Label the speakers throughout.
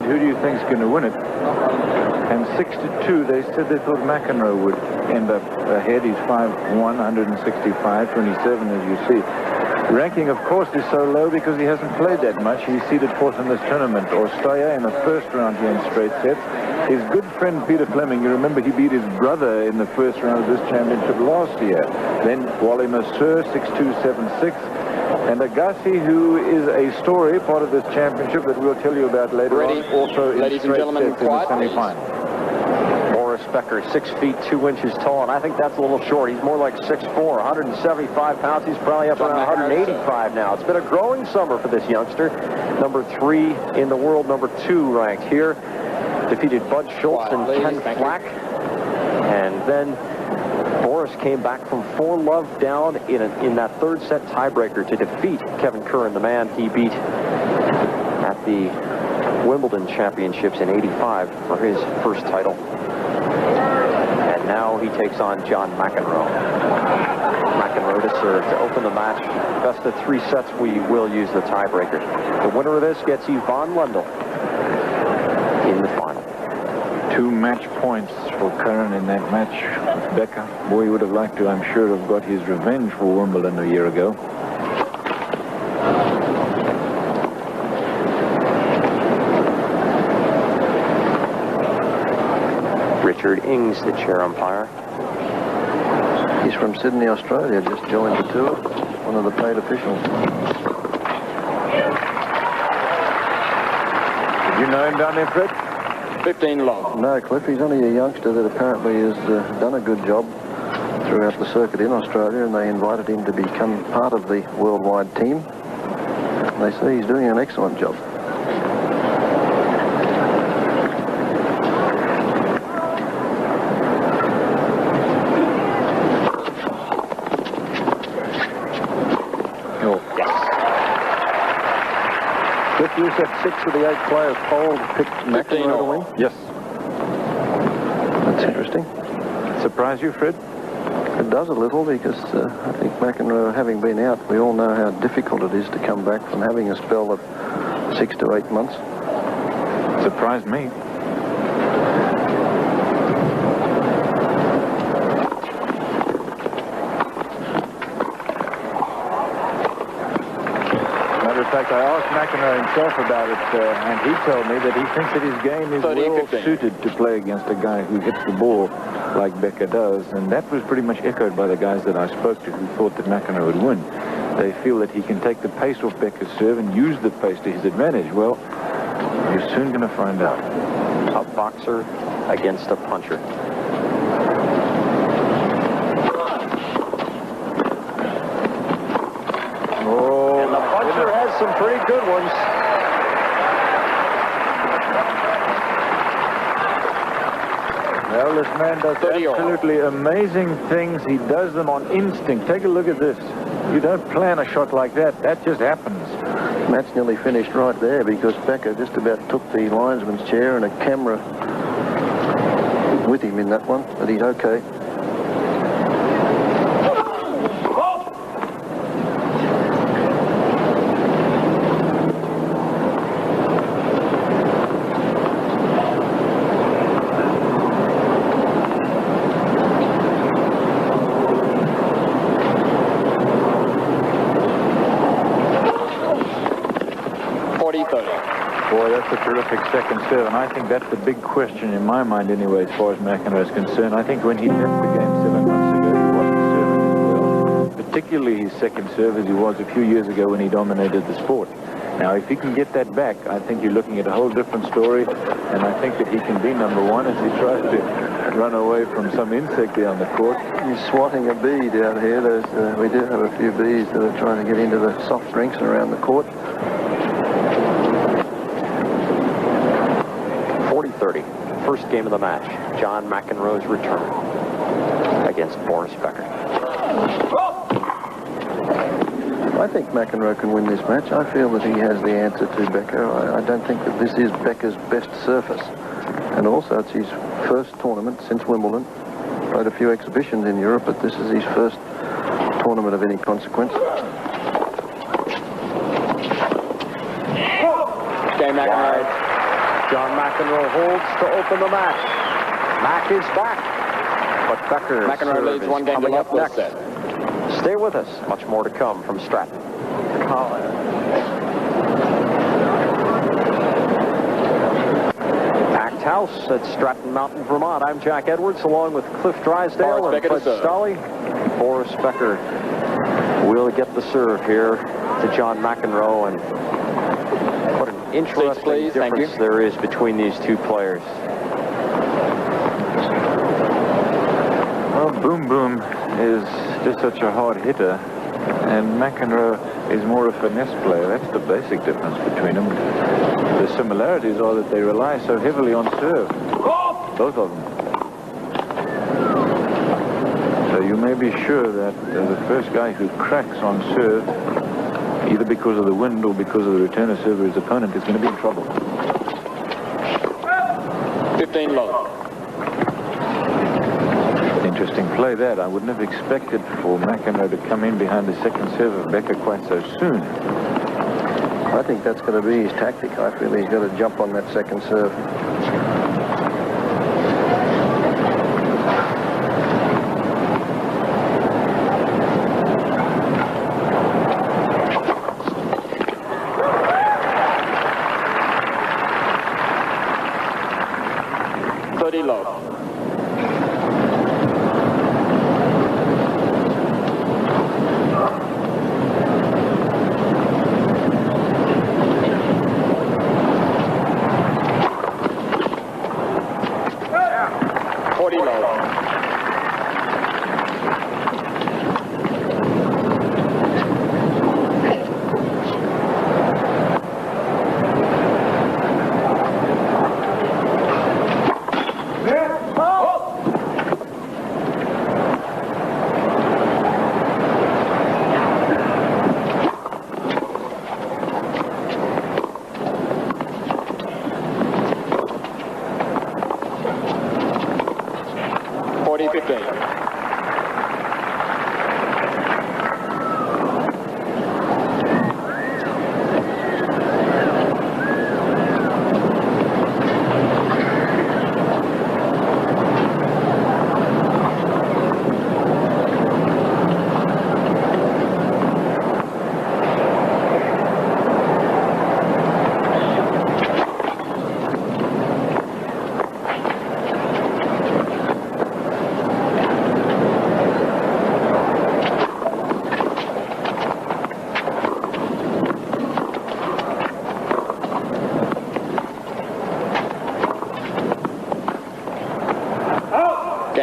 Speaker 1: who do you think is going to win it? And 6-2, they said they thought McEnroe would end up ahead. He's 5'1", 165, 27, as you see. Ranking, of course, is so low because he hasn't played that much. He's seeded fourth in this tournament. Australia in the first round here in straight sets. His good friend Peter Fleming, you remember he beat his brother in the first round of this championship last year. Then Wally Mercer, 6'2", 7'6". And Agassi, who is a story, part of this championship that we'll tell you about later on, also in straight sets in the semi-final.
Speaker 2: Boris Becker, 6 feet 2 inches tall, and I think that's a little short. He's more like 6'4", 175 pounds. He's probably up around 185 now. It's been a growing summer for this youngster. Number 3 in the world, number 2 ranked here. Defeated Bud Schultz and Ken Flack. And then Boris came back from 4-love down in that third set tiebreaker to defeat Kevin Curran, the man he beat at the Wimbledon Championships in '85 for his first title. And now he takes on John McEnroe. McEnroe to serve to open the match. Best of 3 sets, we will use the tiebreaker. The winner of this gets Yvonne Lendl in the final.
Speaker 1: 2 match points for Curran in that match with Becker. Boy, he would have liked to, I'm sure, have got his revenge for Wimbledon a year ago.
Speaker 2: Richard Ings, the chair umpire.
Speaker 3: He's from Sydney, Australia, just joined the tour, one of the paid officials.
Speaker 1: Did you know him down there, Fred?
Speaker 4: 15 long.
Speaker 3: No, Cliff, he's only a youngster that apparently has done a good job throughout the circuit in Australia, and they invited him to become part of the worldwide team. They say he's doing an excellent job. You said 6 of the 8 players polled picked McEnroe to win?
Speaker 1: Yes.
Speaker 3: That's interesting.
Speaker 1: Surprise you, Fred?
Speaker 3: It does a little because I think McEnroe, having been out, we all know how difficult it is to come back from having a spell of 6 to 8 months.
Speaker 1: Surprised me. In fact, I asked McEnroe himself about it, and he told me that he thinks that his game is well suited to play against a guy who hits the ball like Becker does, and that was pretty much echoed by the guys that I spoke to who thought that McEnroe would win. They feel that he can take the pace off Becker's serve and use the pace to his advantage. Well, you're soon going to find out.
Speaker 2: A boxer against a puncher. Some pretty good ones.
Speaker 1: Well, this man does absolutely amazing things. He does them on instinct. Take a look at this. You don't plan a shot like that. That just happens.
Speaker 3: Match nearly finished right there because Becker just about took the linesman's chair and a camera with him in that one, but he's okay.
Speaker 1: Boy, that's a terrific second serve, and I think that's the big question in my mind anyway as far as McEnroe is concerned. I think when he left the game 7 months ago, he wasn't serving as well, particularly his second serve as he was a few years ago when he dominated the sport. Now, if he can get that back, I think you're looking at a whole different story, and I think that he can be number 1 as he tries to run away from some insect there on the court.
Speaker 3: He's swatting a bee down here. We do have a few bees that are trying to get into the soft drinks around the court.
Speaker 2: 40-30, first game of the match. John McEnroe's return against Boris Becker.
Speaker 3: I think McEnroe can win this match. I feel that he has the answer to Becker. I don't think that this is Becker's best surface. And also, it's his first tournament since Wimbledon. Played a few exhibitions in Europe, but this is his first tournament of any consequence.
Speaker 4: Game McEnroe.
Speaker 2: John McEnroe holds to open the match. Mac is back. But Becker
Speaker 4: McEnroe leads 1 game to
Speaker 2: coming up
Speaker 4: love
Speaker 2: next. Stay with us. Much more to come from Stratton. Packed house at Stratton Mountain, Vermont. I'm Jack Edwards, along with Cliff Drysdale
Speaker 4: Boris
Speaker 2: and
Speaker 4: Becker
Speaker 2: Fred
Speaker 4: to serve.
Speaker 2: Stolle. Boris Becker will get the serve here to John McEnroe, and what an interesting
Speaker 4: please. Thank
Speaker 2: difference
Speaker 4: you.
Speaker 2: there is between these two players.
Speaker 1: Well, Boom Boom is just such a hard hitter, and McEnroe is more a finesse player. That's the basic difference between them. The similarities are that they rely so heavily on serve, both of them. So you may be sure that the first guy who cracks on serve, either because of the wind or because of the return of serve of his opponent, is going to be in trouble.
Speaker 4: 15 love.
Speaker 1: Interesting play that. I wouldn't have expected for McEnroe to come in behind the second serve of Becker quite so soon.
Speaker 3: I think that's going to be his tactic. I feel he's got to jump on that second serve.
Speaker 4: Love.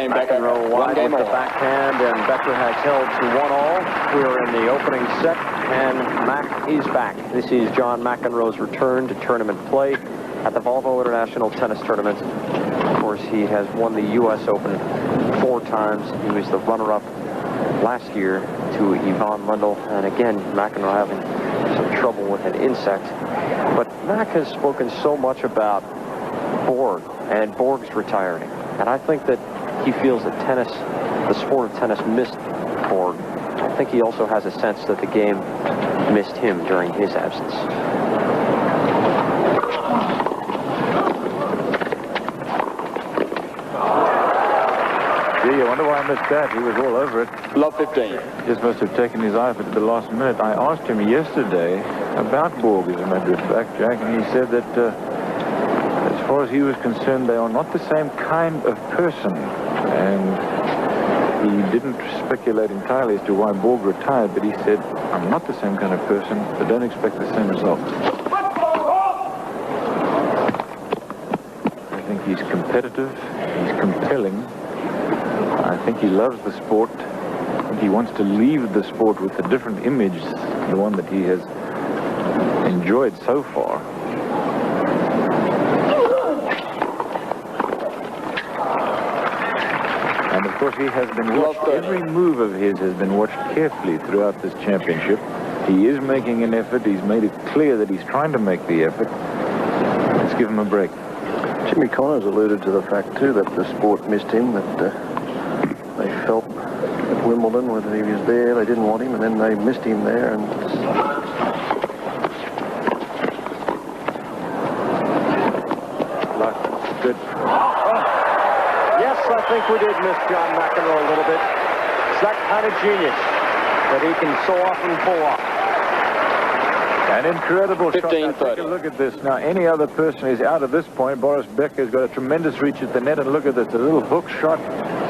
Speaker 2: McEnroe wide with the backhand, and Becker has held to 1-all. We are in the opening set, and Mac is back. This is John McEnroe's return to tournament play at the Volvo International Tennis Tournament. Of course, he has won the U.S. Open 4 times. He was the runner-up last year to Yvonne Lendl, and again, McEnroe having some trouble with an insect. But Mac has spoken so much about Borg, and Borg's retiring. And I think that he feels that tennis, the sport of tennis, missed Borg. I think he also has a sense that the game missed him during his absence.
Speaker 1: Gee, I wonder why I missed that. He was all over it.
Speaker 4: Love 15.
Speaker 1: Just must have taken his eye off it at the last minute. I asked him yesterday about Borg, as a matter of fact, Jack, and he said that as far as he was concerned, they are not the same kind of person. And he didn't speculate entirely as to why Borg retired, but he said, I'm not the same kind of person, but don't expect the same result. I think he's competitive, he's compelling. I think he loves the sport. I think he wants to leave the sport with a different image, the one that he has enjoyed so far. And of course he has been watched, every move of his has been watched carefully throughout this championship. He is making an effort. He's made it clear that he's trying to make the effort. Let's give him a break.
Speaker 3: Jimmy Connors alluded to the fact too that the sport missed him, that they felt at Wimbledon whether he was there, they didn't want him, and then they missed him there. And
Speaker 1: good.
Speaker 2: Yes, I think we did miss John McEnroe a little bit. It's that kind of genius that he can so often pull off.
Speaker 1: An incredible shot.
Speaker 4: 15,
Speaker 1: Now, take a
Speaker 4: 30.
Speaker 1: look at this. Now, any other person is out at this point. Boris Becker's got a tremendous reach at the net, and look at this, a little hook shot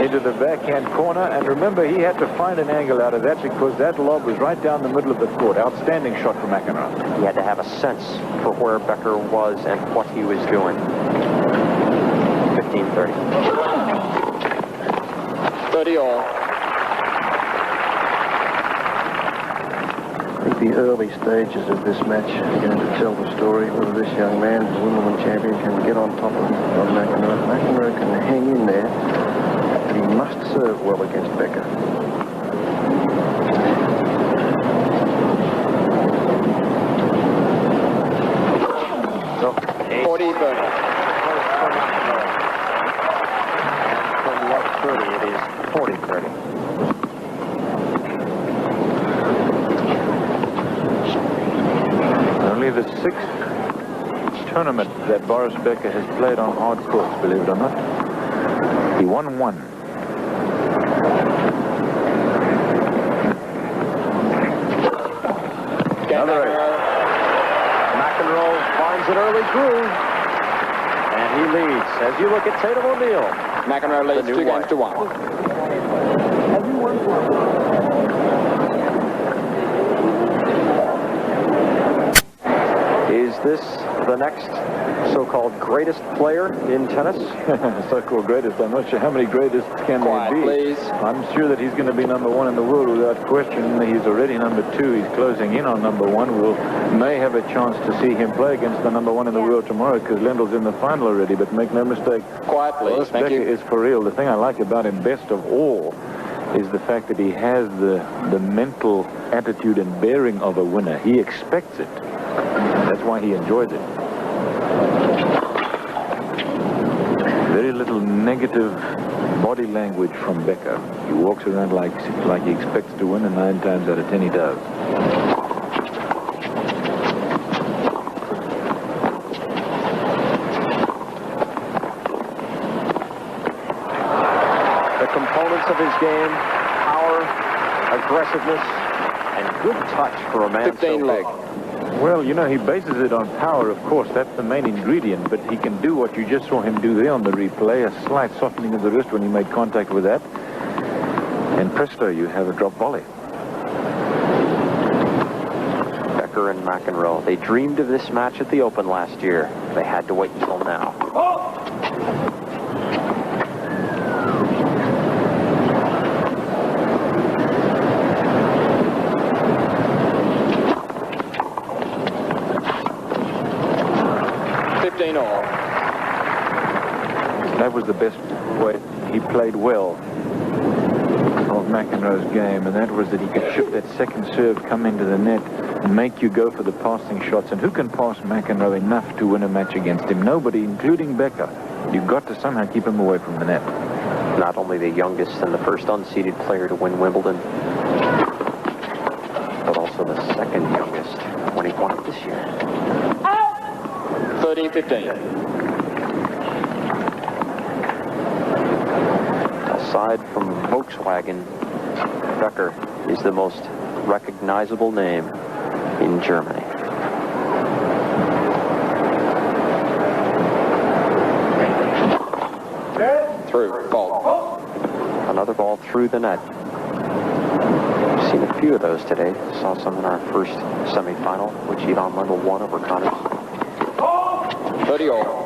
Speaker 1: into the backhand corner. And remember, he had to find an angle out of that because that lob was right down the middle of the court. Outstanding shot from McEnroe.
Speaker 2: He had to have a sense for where Becker was and what he was doing. 15-30.
Speaker 4: 30 all.
Speaker 3: I think the early stages of this match are going to tell the story whether this young man, the Wimbledon champion, can get on top of McEnroe. McEnroe can hang in there, but he must serve well against Becker.
Speaker 2: So,
Speaker 4: 40-30.
Speaker 2: from 130, it is 40-30.
Speaker 1: Only the 6th tournament that Boris Becker has played on hard courts, believe it or not. He won 1.
Speaker 2: Another 8. McEnroe finds an early groove, and he leads. As you look at Tatum O'Neal,
Speaker 4: McEnroe leads 2 games to 1.
Speaker 2: is this the next so-called greatest player in tennis?
Speaker 1: So-called greatest. I'm not sure how many greatest can
Speaker 4: Quiet,
Speaker 1: there be.
Speaker 4: please.
Speaker 1: I'm sure that he's going to be number 1 in the world without question. He's already number 2. He's closing in on number 1. We'll may have a chance to see him play against the number 1 in the world tomorrow because Lendl's in the final already. But make no mistake,
Speaker 4: Quiet, please.
Speaker 1: Boris
Speaker 4: Thank
Speaker 1: Becker
Speaker 4: you.
Speaker 1: is for real. The thing I like about him best of all is the fact that he has the mental attitude and bearing of a winner. He expects it. That's why he enjoys it. Very little negative body language from Becker. He walks around like he expects to win, and 9 times out of 10 he does.
Speaker 2: The components of his game, power, aggressiveness, and good touch for a man
Speaker 4: 15
Speaker 2: so big.
Speaker 4: low.
Speaker 1: Well, you know, he bases it on power, of course. That's the main ingredient. But he can do what you just saw him do there on the replay, a slight softening of the wrist when he made contact with that. And presto, you have a drop volley.
Speaker 2: Becker and McEnroe, they dreamed of this match at the Open last year. They had to wait until now.
Speaker 1: That was the best way. He played well of McEnroe's game, and that was that he could chip that second serve, come into the net, and make you go for the passing shots. And who can pass McEnroe enough to win a match against him? Nobody, including Becker. You've got to somehow keep him away from the net.
Speaker 2: Not only the youngest and the first unseeded player to win Wimbledon, but also the second youngest when he won it this year.
Speaker 4: 30-15.
Speaker 2: Aside from Volkswagen, Becker is the most recognizable name in Germany.
Speaker 4: Through. Ball.
Speaker 2: Another ball through the net. We've seen a few of those today. Saw some in our first semifinal, which Ivan Lendl won over Connors.
Speaker 4: 30 all.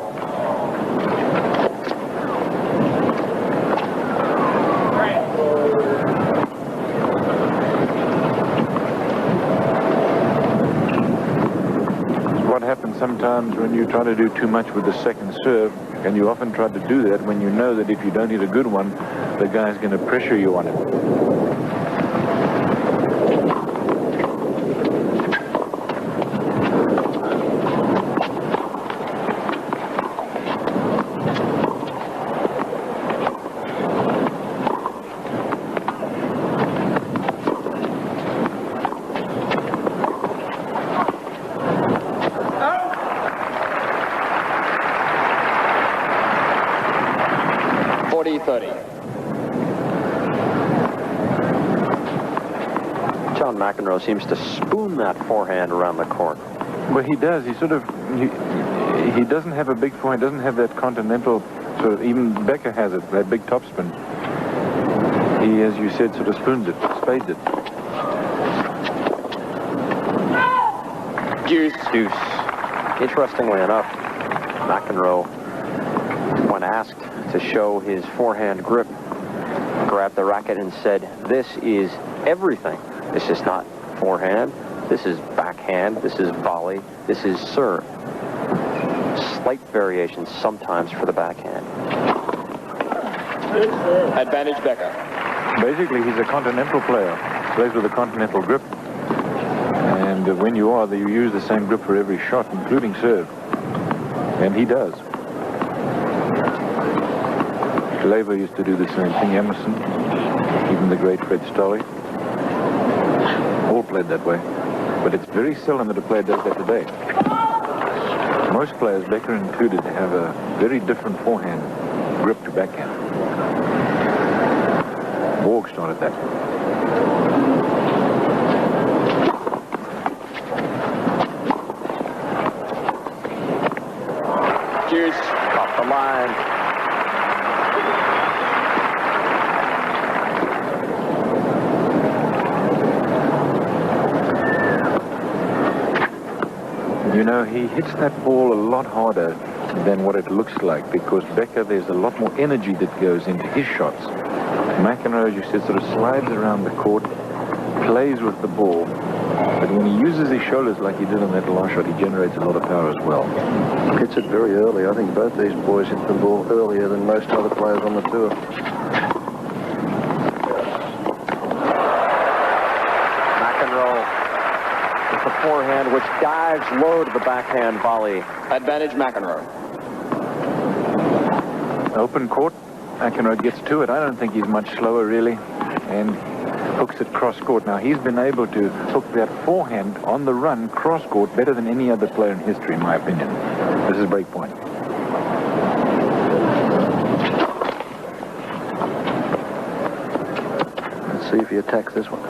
Speaker 1: What happens sometimes when you try to do too much with the second serve, and you often try to do that when you know that if you don't hit a good one, the guy's going to pressure you on it.
Speaker 4: 40-30.
Speaker 2: John McEnroe seems to spoon that forehand around the court.
Speaker 1: Well, he does. He sort of, he doesn't have a big forehand, doesn't have that continental sort of, even Becker has it, that big topspin. He, as you said, sort of spoons it, spades it.
Speaker 4: Deuce.
Speaker 2: Interestingly enough, McEnroe, when asked to show his forehand grip, grabbed the racket and said, "This is everything. This is not forehand. This is backhand. This is volley. This is serve." Slight variations sometimes for the backhand.
Speaker 4: Advantage Becker.
Speaker 1: Basically, he's a continental player. Plays with a continental grip. And when you are, you use the same grip for every shot, including serve. And he does. Volvo used to do the same thing. Emerson, even the great Fred Stolle, all played that way. But it's very seldom that a player does that today. Most players, Becker included, have a very different forehand grip to backhand. Borg started that.
Speaker 4: Deuce.
Speaker 2: Off the line.
Speaker 1: You know, he hits that ball a lot harder than what it looks like, because Becker, there's a lot more energy that goes into his shots. McEnroe, as you said, sort of slides around the court, plays with the ball, but when he uses his shoulders like he did on that last shot, he generates a lot of power as well.
Speaker 3: Hits it very early. I think both these boys hit the ball earlier than most other players on the tour.
Speaker 2: McEnroe with the forehand, which dives low to the backhand volley.
Speaker 4: Advantage McEnroe.
Speaker 1: Open court, McEnroe gets to it. I don't think he's much slower, really, and hooks it cross court. Now, he's been able to hook that forehand on the run cross court better than any other player in history, in my opinion. This is break point.
Speaker 3: Let's see if he attacks this one.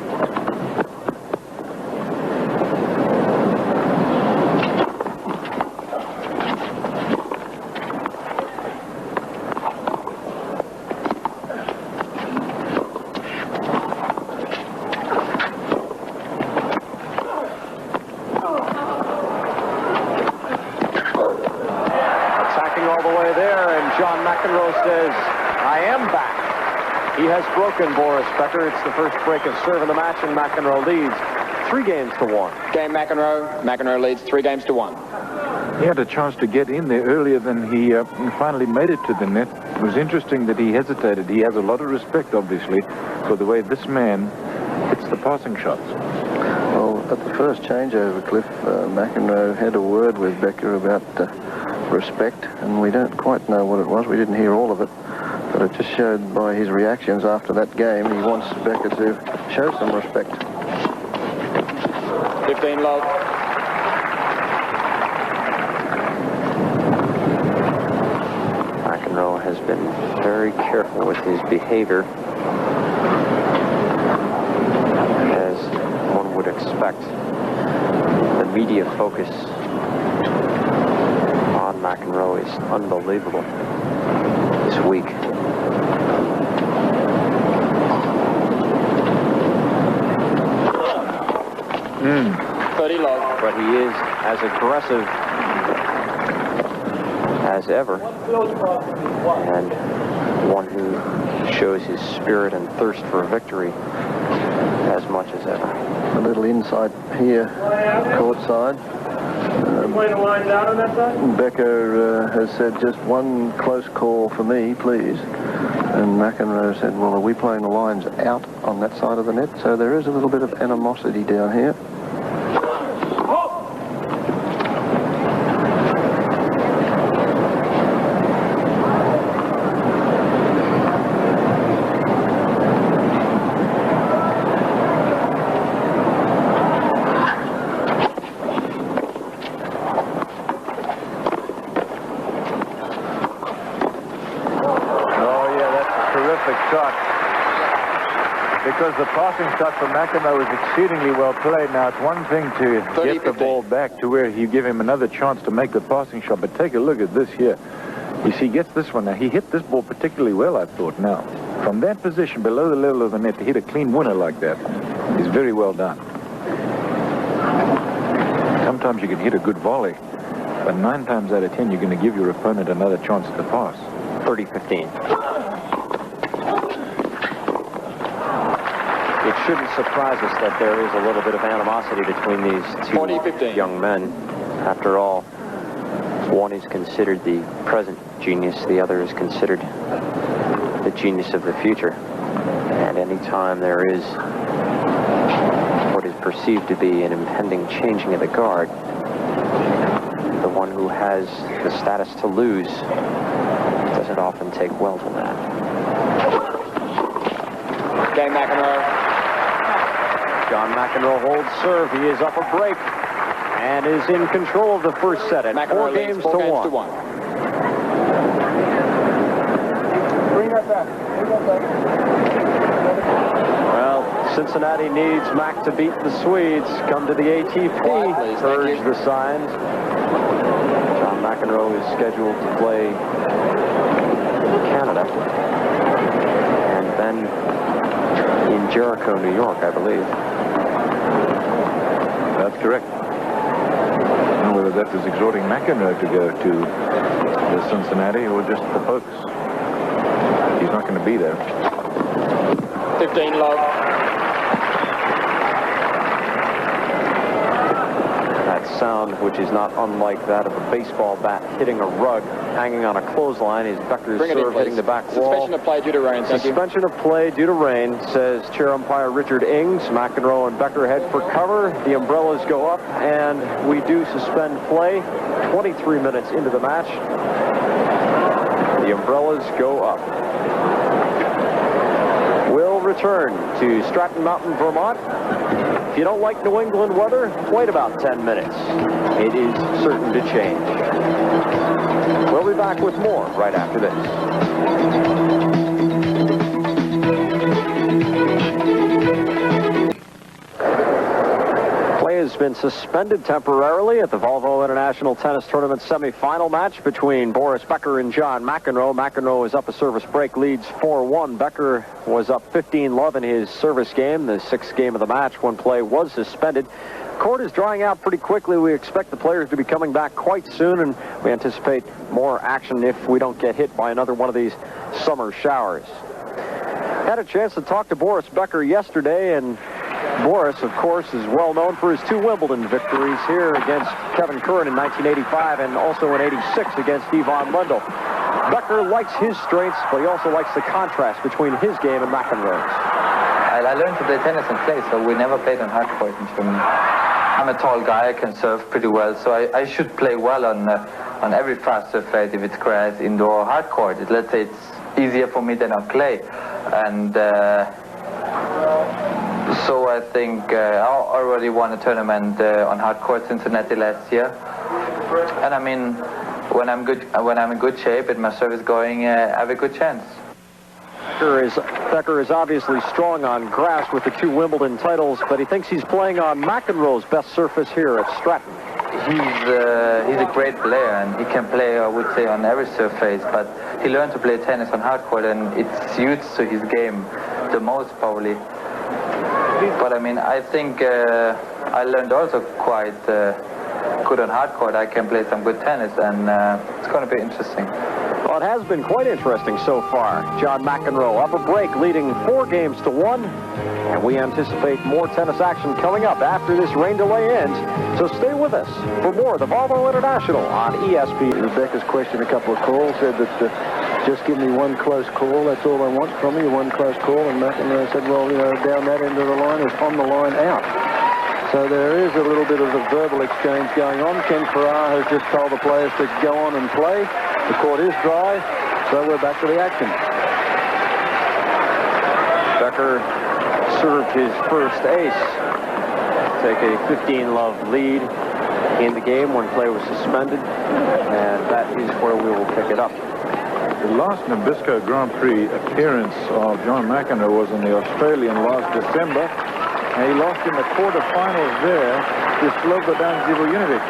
Speaker 2: He has broken Boris Becker. It's the first break of serve in the match, and McEnroe leads 3-1.
Speaker 4: Game McEnroe. McEnroe leads 3-1.
Speaker 1: He had a chance to get in there earlier than he finally made it to the net. It was interesting that he hesitated. He has a lot of respect, obviously, for the way this man hits the passing shots.
Speaker 3: Well, at the first changeover, Cliff, McEnroe had a word with Becker about respect, and we don't quite know what it was. We didn't hear all of it. But it just showed by his reactions after that game, he wants Becker to show some respect.
Speaker 4: 15 love.
Speaker 2: McEnroe has been very careful with his behavior, as one would expect. The media focus on McEnroe is unbelievable this week.
Speaker 4: 30 love.
Speaker 2: But he is as aggressive as ever, and one who shows his spirit and thirst for victory as much as ever.
Speaker 3: A little insight here, courtside. Becker has said, just one close call for me, please. And McEnroe said, well, are we playing the lines out on that side of the net? So there is a little bit of animosity down here.
Speaker 1: perfect shot. Because the passing shot from McEnroe was exceedingly well played. Now, it's one thing to get the ball back to where you give him another chance to make the passing shot, but take a look at this here. You see, he gets this one. Now, he hit this ball particularly well, I thought. Now, from that position below the level of the net to hit a clean winner like that is very well done. Sometimes you can hit a good volley, but 9 times out of 10, you're going to give your opponent another chance to pass.
Speaker 2: 30-15. It shouldn't surprise us that there is a little bit of animosity between these two young men. After all, one is considered the present genius, the other is considered the genius of the future. And anytime there is what is perceived to be an impending changing of the guard, the one who has the status to lose doesn't often take well to that.
Speaker 4: Game McEnroe.
Speaker 2: John McEnroe holds serve. He is up a break and is in control of the first set at
Speaker 4: McEnroe
Speaker 2: 4 games to 1. Well, Cincinnati needs Mac to beat the Swedes. Come to the ATP. Urge the signs. John McEnroe is scheduled to play Canada and then in Jericho, New York, I believe.
Speaker 1: That's correct. And whether that was exhorting McEnroe to go to Cincinnati or just for pokes. He's not going to be there.
Speaker 4: 15 love.
Speaker 2: That sound, which is not unlike that of a baseball bat hitting a rug, hanging on a clothesline, is Becker's serve hitting the back wall.
Speaker 4: Suspension of play due to rain.
Speaker 2: Suspension of play due to rain, says chair umpire Richard Ings. McEnroe and Becker head for cover. The umbrellas go up, and we do suspend play. 23 minutes into the match. The umbrellas go up. We'll return to Stratton Mountain, Vermont. If you don't like New England weather, wait about 10 minutes. It is certain to change. We'll be back with more right after this. Play has been suspended temporarily at the Volvo International Tennis Tournament semifinal match between Boris Becker and John McEnroe. McEnroe is up a service break, leads 4-1. Becker was up 15-love in his service game, the 6th game of the match when play was suspended. Court is drying out pretty quickly. We expect the players to be coming back quite soon, and we anticipate more action if we don't get hit by another one of these summer showers. Had a chance to talk to Boris Becker yesterday, and Boris, of course, is well known for his 2 Wimbledon victories here against Kevin Curran in 1985 and also in '86 against Yvonne Lendl. Becker likes his strengths, but he also likes the contrast between his game and McEnroe's.
Speaker 5: I learned to play tennis in clay, so we never played on hard court in Germany. I'm a tall guy, I can serve pretty well, so I should play well on every fast surface, if it's grass, indoor, or hard court. Let's say it's easier for me than on clay. And so I think I already won a tournament on hard court Cincinnati last year. And I mean, when I'm in good shape and my service going, I have a good chance.
Speaker 2: Becker is obviously strong on grass with the 2 Wimbledon titles, but he thinks he's playing on McEnroe's best surface here at Stratton.
Speaker 5: He's a great player, and he can play, I would say, on every surface, but he learned to play tennis on hard court, and it suits to his game the most, probably. But I mean, I think I learned also quite good on hard court. I can play some good tennis, and it's going to be interesting.
Speaker 2: Well, it has been quite interesting so far. John McEnroe up a break, leading 4 games to 1. And we anticipate more tennis action coming up after this rain delay ends. So stay with us for more of the Volvo International on ESPN.
Speaker 3: Rebecca's questioned a couple of calls, said that just give me one close call. That's all I want from you, one close call. And McEnroe said, well, you know, down that end of the line is on the line out. So there is a little bit of a verbal exchange going on. Ken Farrar has just told the players to go on and play. The court is dry, so we're back to the action.
Speaker 2: Becker served his first ace. Take a 15-love lead in the game when play was suspended, and that is where we will pick it up.
Speaker 1: The last Nabisco Grand Prix appearance of John McEnroe was in the Australian last December, and he lost in the quarterfinals there to Slobodan Zivojinovic.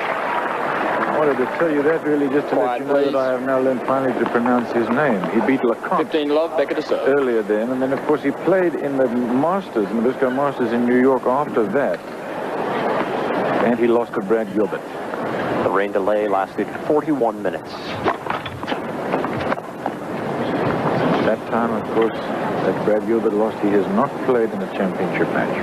Speaker 1: I wanted to tell you that really just to let you know that I have now learned finally to pronounce his name. He beat Lecomte
Speaker 4: 15 love, Becker to serve.
Speaker 1: earlier then, and then of course he played in the Masters, Nabisco Masters in New York after that, and he lost to Brad Gilbert.
Speaker 2: The rain delay lasted 41 minutes.
Speaker 1: That time, of course, that Brad Gilbert lost, he has not played in a championship match.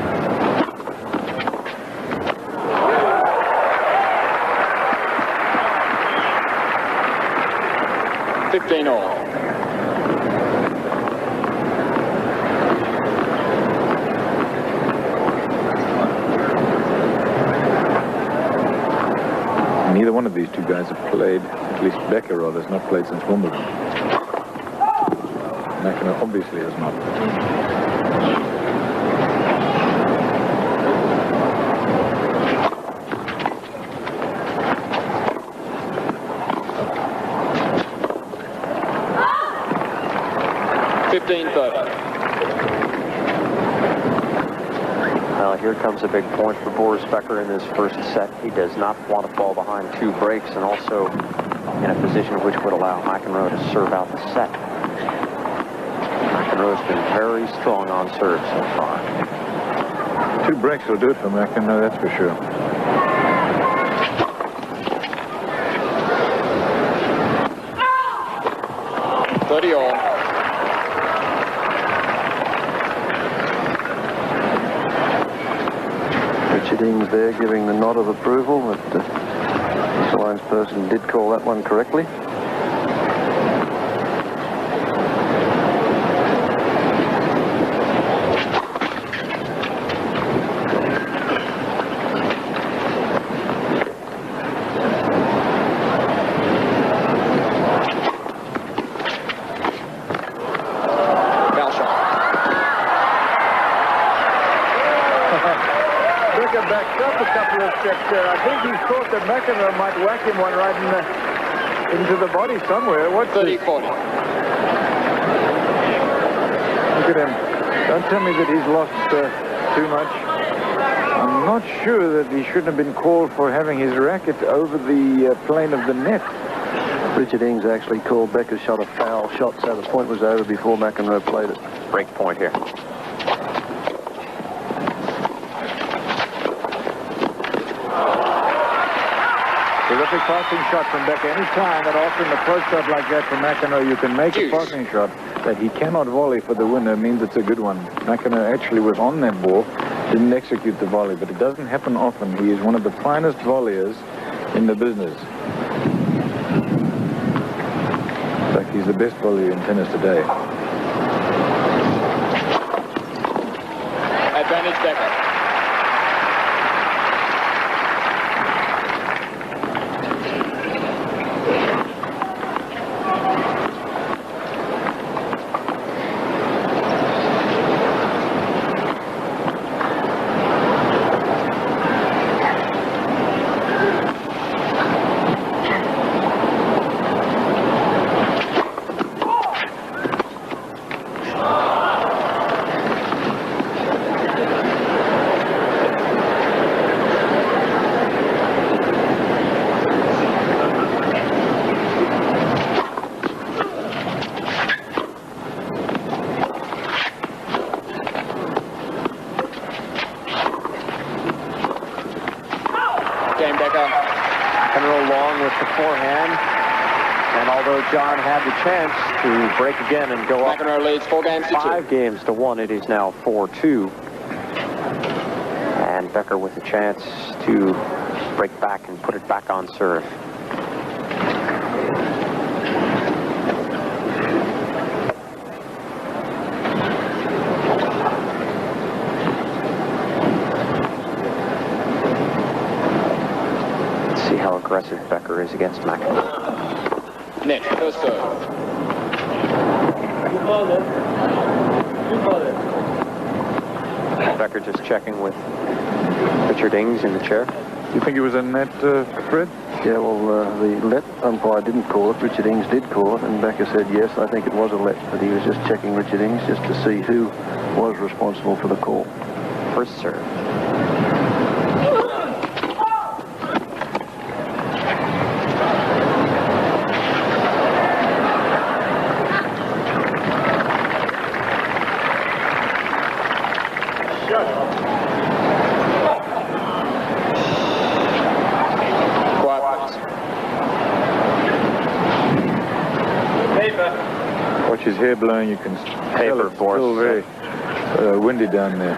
Speaker 4: 15 all.
Speaker 1: Neither one of these two guys have played, at least Becker rather, has not played since Wimbledon. McEnroe obviously has not.
Speaker 2: Well, here comes a big point for Boris Becker in this first set. He does not want to fall behind 2 breaks, and also in a position which would allow McEnroe to serve out the set. McEnroe's been very strong on serve so far.
Speaker 1: 2 breaks will do it for McEnroe, that's for sure.
Speaker 4: All.
Speaker 3: Richard Ings there giving the nod of approval, but this alliance person did call that one correctly.
Speaker 1: I think he thought that McEnroe might whack him one right into the body somewhere. What's
Speaker 4: 30-40.
Speaker 1: Look at him. Don't tell me that he's lost too much. I'm not sure that he shouldn't have been called for having his racket over the plane of the net.
Speaker 3: Richard Ings actually called Becker's shot a foul shot, so the point was over before McEnroe played it.
Speaker 2: Break point here.
Speaker 1: Terrific passing shot from Becker. Any time that often a close shot like that from McEnroe, you can make a passing shot that he cannot volley for the winner, means it's a good one. McEnroe actually was on that ball, didn't execute the volley, but it doesn't happen often. He is one of the finest volleyers in the business. In fact, he's the best volleyer in tennis today.
Speaker 4: Advantage Becker.
Speaker 2: John had the chance to break again and go up.
Speaker 4: McEnroe leads 4 games to 2.
Speaker 2: 5 games to 1. It is now 4-2. And Becker with a chance to break back and put it back on serve. Let's see how aggressive Becker is against McEnroe.
Speaker 4: Net, first serve.
Speaker 2: Becker just checking with Richard Ings in the chair.
Speaker 1: You think he was in net, Fred?
Speaker 3: Yeah, well, the let umpire didn't call it. Richard Ings did call it, and Becker said, yes, I think it was a let, but he was just checking Richard Ings just to see who was responsible for the call.
Speaker 2: First serve.
Speaker 1: Watch his hair blowing. You can tell it's still very windy down there.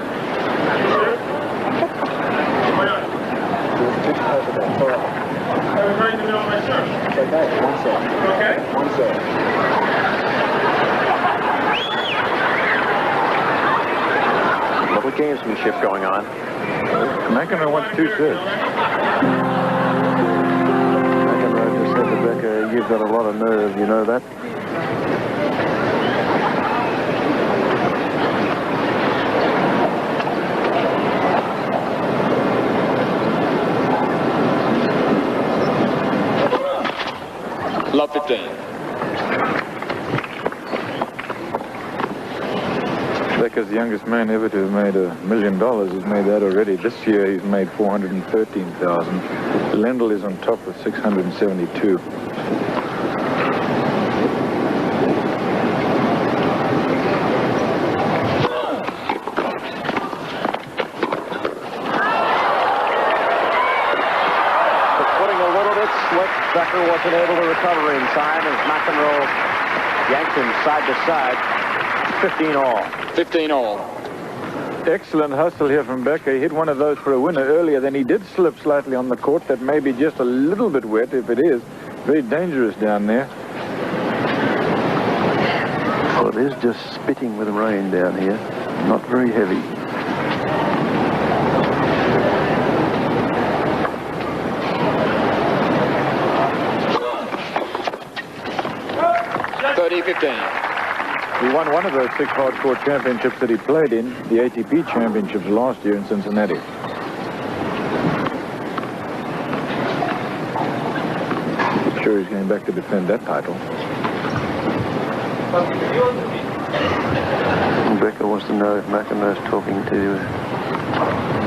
Speaker 2: Lovely gamesmanship going on.
Speaker 1: McEnroe wants 2 serves.
Speaker 3: McEnroe just said to Becker, you've got a lot of nerve, you know that?
Speaker 4: Love 15.
Speaker 1: Becker's the youngest man ever to have made $1 million. He's made that already. This year he's made $413,000. Lendl is on top with $672.
Speaker 2: Becker wasn't able to recover in time as McEnroe yanked him side to side. 15 all.
Speaker 4: 15 all.
Speaker 1: Excellent hustle here from Becker. He hit one of those for a winner earlier. Then he did slip slightly on the court. That may be just a little bit wet if it is. Very dangerous down there.
Speaker 3: Well, it is just spitting with rain down here. Not very heavy.
Speaker 4: 30-15.
Speaker 1: He won one of those 6 hardcourt championships that he played in, the ATP championships last year in Cincinnati. I'm sure he's going back to defend that title.
Speaker 3: Becker wants to know if McEnroe's talking to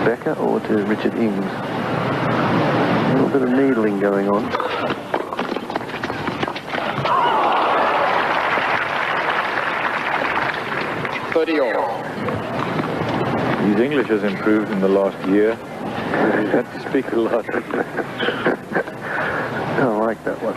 Speaker 3: Becker or to Richard Ings. A little bit of needling going on.
Speaker 1: His English has improved in the last year. He's had to speak a lot.
Speaker 3: I like that one.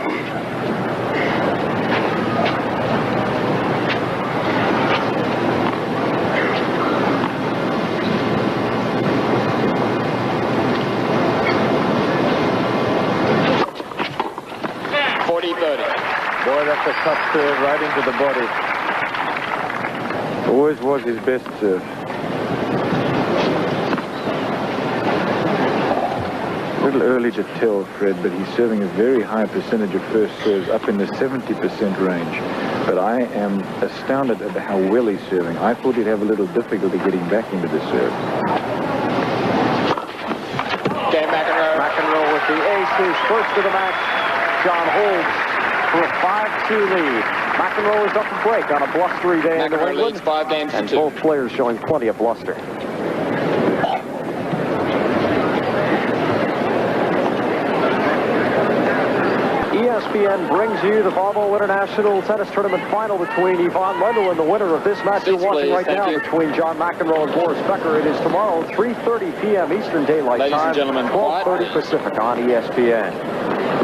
Speaker 1: Boy, that's a tough serve right into the body. Always was his best serve. A little early to tell, Fred, but he's serving a very high percentage of first serves, up in the 70% range. But I am astounded at how well he's serving. I thought he'd have a little difficulty getting back into the serve.
Speaker 4: Okay, McEnroe.
Speaker 2: McEnroe with the aces, first of the match. John holds for a 5-2 lead. McEnroe is up to break on a blustery day in New
Speaker 4: McEnroe
Speaker 2: England.
Speaker 4: leads 5 games to 2.
Speaker 2: And both players showing plenty of bluster. ESPN brings you the Volvo International Tennis Tournament final between Yvonne Lendl and the winner of this match you're watching right now between John McEnroe and Boris Becker. It is tomorrow, 3:30 p.m. Eastern Daylight
Speaker 4: Ladies
Speaker 2: Time,
Speaker 4: and gentlemen,
Speaker 2: 12:30 Pacific on ESPN.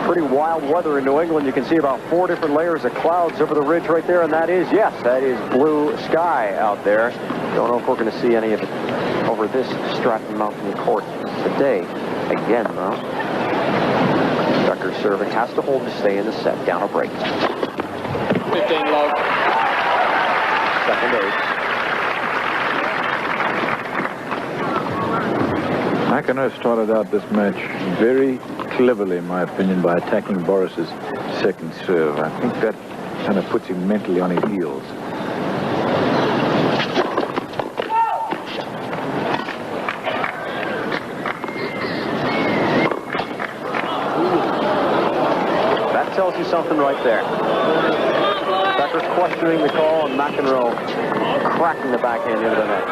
Speaker 2: Pretty wild weather in New England. You can see about 4 different layers of clouds over the ridge right there, and that is blue sky out there. Don't know if we're going to see any of it over this Stratton Mountain court today. Again, though. Becker serving has to hold to stay in the set. Down a break.
Speaker 4: 15 love.
Speaker 2: Second ace.
Speaker 1: McEnroe started out this match very cleverly, in my opinion, by attacking Boris's second serve. I think that kind of puts him mentally on his heels.
Speaker 2: something right there. Becker questioning the call, and McEnroe cracking the backhand into the net.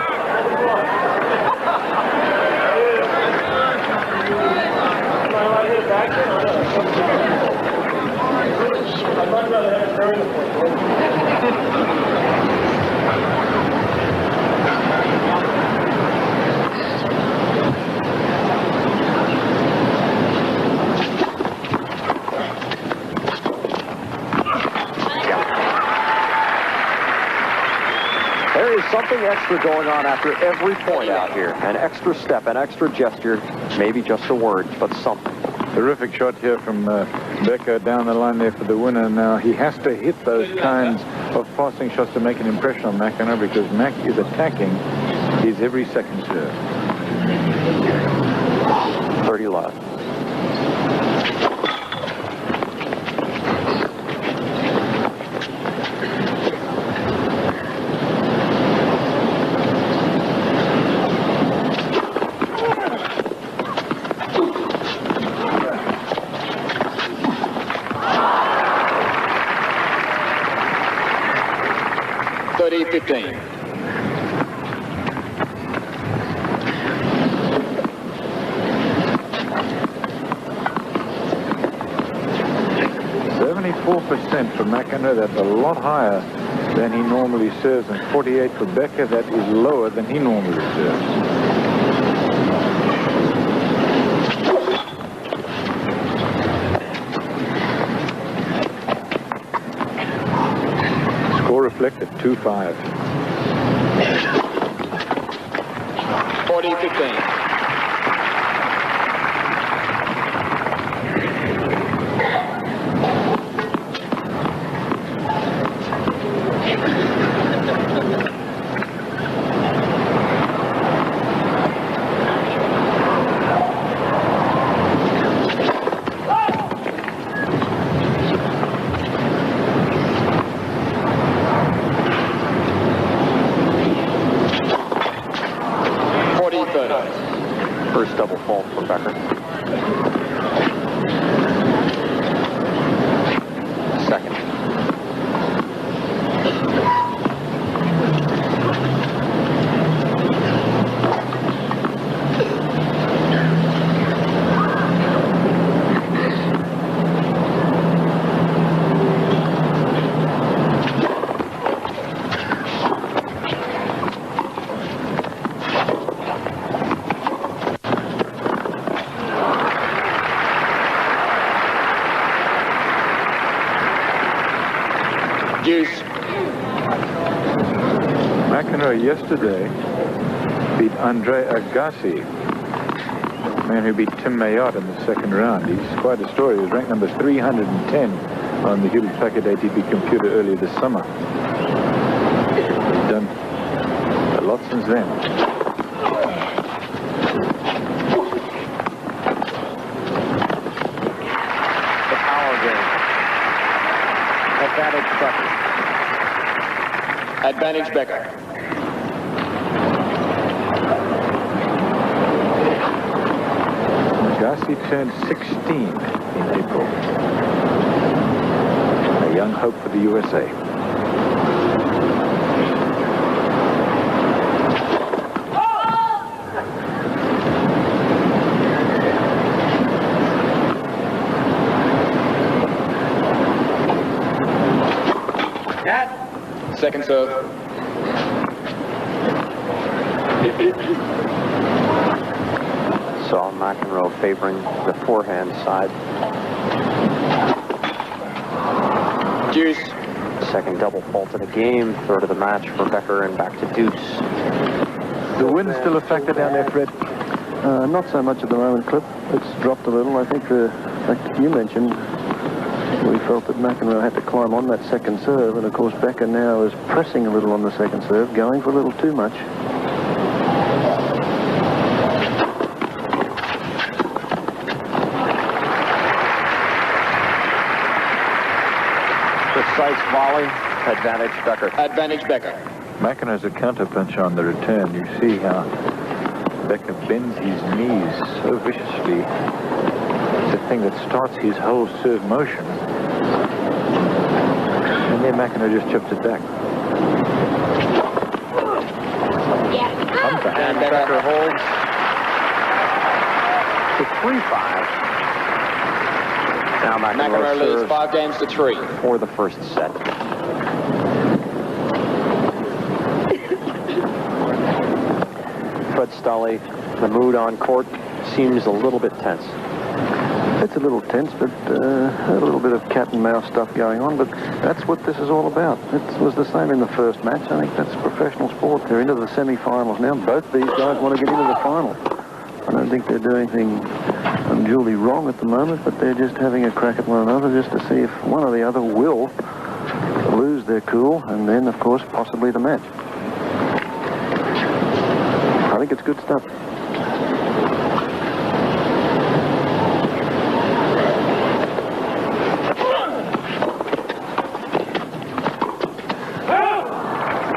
Speaker 2: There is something extra going on after every point out here. An extra step, an extra gesture, maybe just a word, but something.
Speaker 1: Terrific shot here from Becker down the line there for the winner. Now he has to hit those kinds of passing shots to make an impression on McEnroe, because Mac is attacking his every second serve.
Speaker 2: 30 left.
Speaker 1: For McEnroe, that's a lot higher than he normally serves, and 48 for Becker, that is lower than he normally serves. Score reflected 2-5.
Speaker 4: 40-15.
Speaker 2: First double fault for Becker. Second.
Speaker 1: McEnroe yesterday beat Andre Agassi, man who beat Tim Mayotte in the second round. He's quite a story. He was ranked number 310 on the Hewlett-Packard ATP computer earlier this summer. He's done a lot since then.
Speaker 2: The power game. Advantage Becker.
Speaker 4: Advantage Becker.
Speaker 1: Agassi turned 16 in April. A young hope for the USA.
Speaker 4: Second serve.
Speaker 2: Saw McEnroe favoring the forehand side.
Speaker 4: Deuce.
Speaker 2: Second double fault of the game, third of the match for Becker, and back to deuce.
Speaker 1: The wind's still a factor down there, Fred?
Speaker 3: Not so much at the moment, Clip. It's dropped a little. I think, like you mentioned, we felt that McEnroe had to climb on that second serve, and of course Becker now is pressing a little on the second serve, going for a little too much.
Speaker 2: Precise volley, advantage Becker.
Speaker 4: Advantage Becker.
Speaker 1: McEnroe's a counterpunch on the return. You see how Becker bends his knees so viciously. It's the thing that starts his whole serve motion.
Speaker 2: Okay, McEnroe just chipped it back. And Becker holds to 3-5. Now
Speaker 4: McEnroe leads
Speaker 2: serves
Speaker 4: 5 games to 3
Speaker 2: for the first set. Fred Stolle, the mood on court seems a little bit tense.
Speaker 3: It's a little tense, but a little bit of cat and mouse stuff going on, but that's what this is all about. It was the same in the first match. I think that's professional sport. They're into the semi-finals now. Both these guys want to get into the final. I don't think they're doing anything unduly wrong at the moment, but they're just having a crack at one another just to see if one or the other will lose their cool, and then, of course, possibly the match. I think it's good stuff.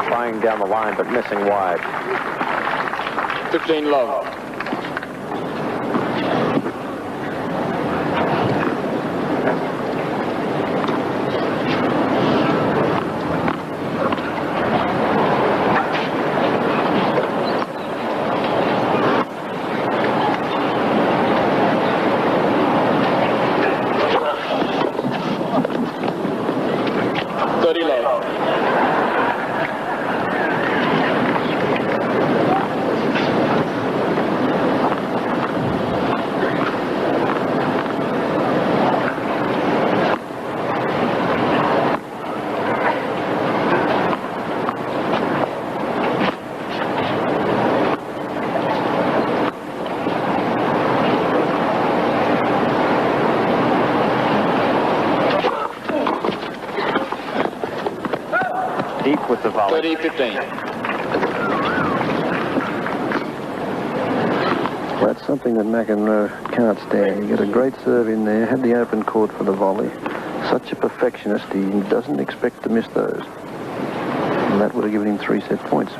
Speaker 2: Flying down the line, but missing wide.
Speaker 4: 15 love.
Speaker 2: Deep with the volley.
Speaker 4: 30-15.
Speaker 3: Well, that's something that McEnroe can't stand. You get a great serve in there, had the open court for the volley. Such a perfectionist, he doesn't expect to miss those. And that would have given him 3 set points.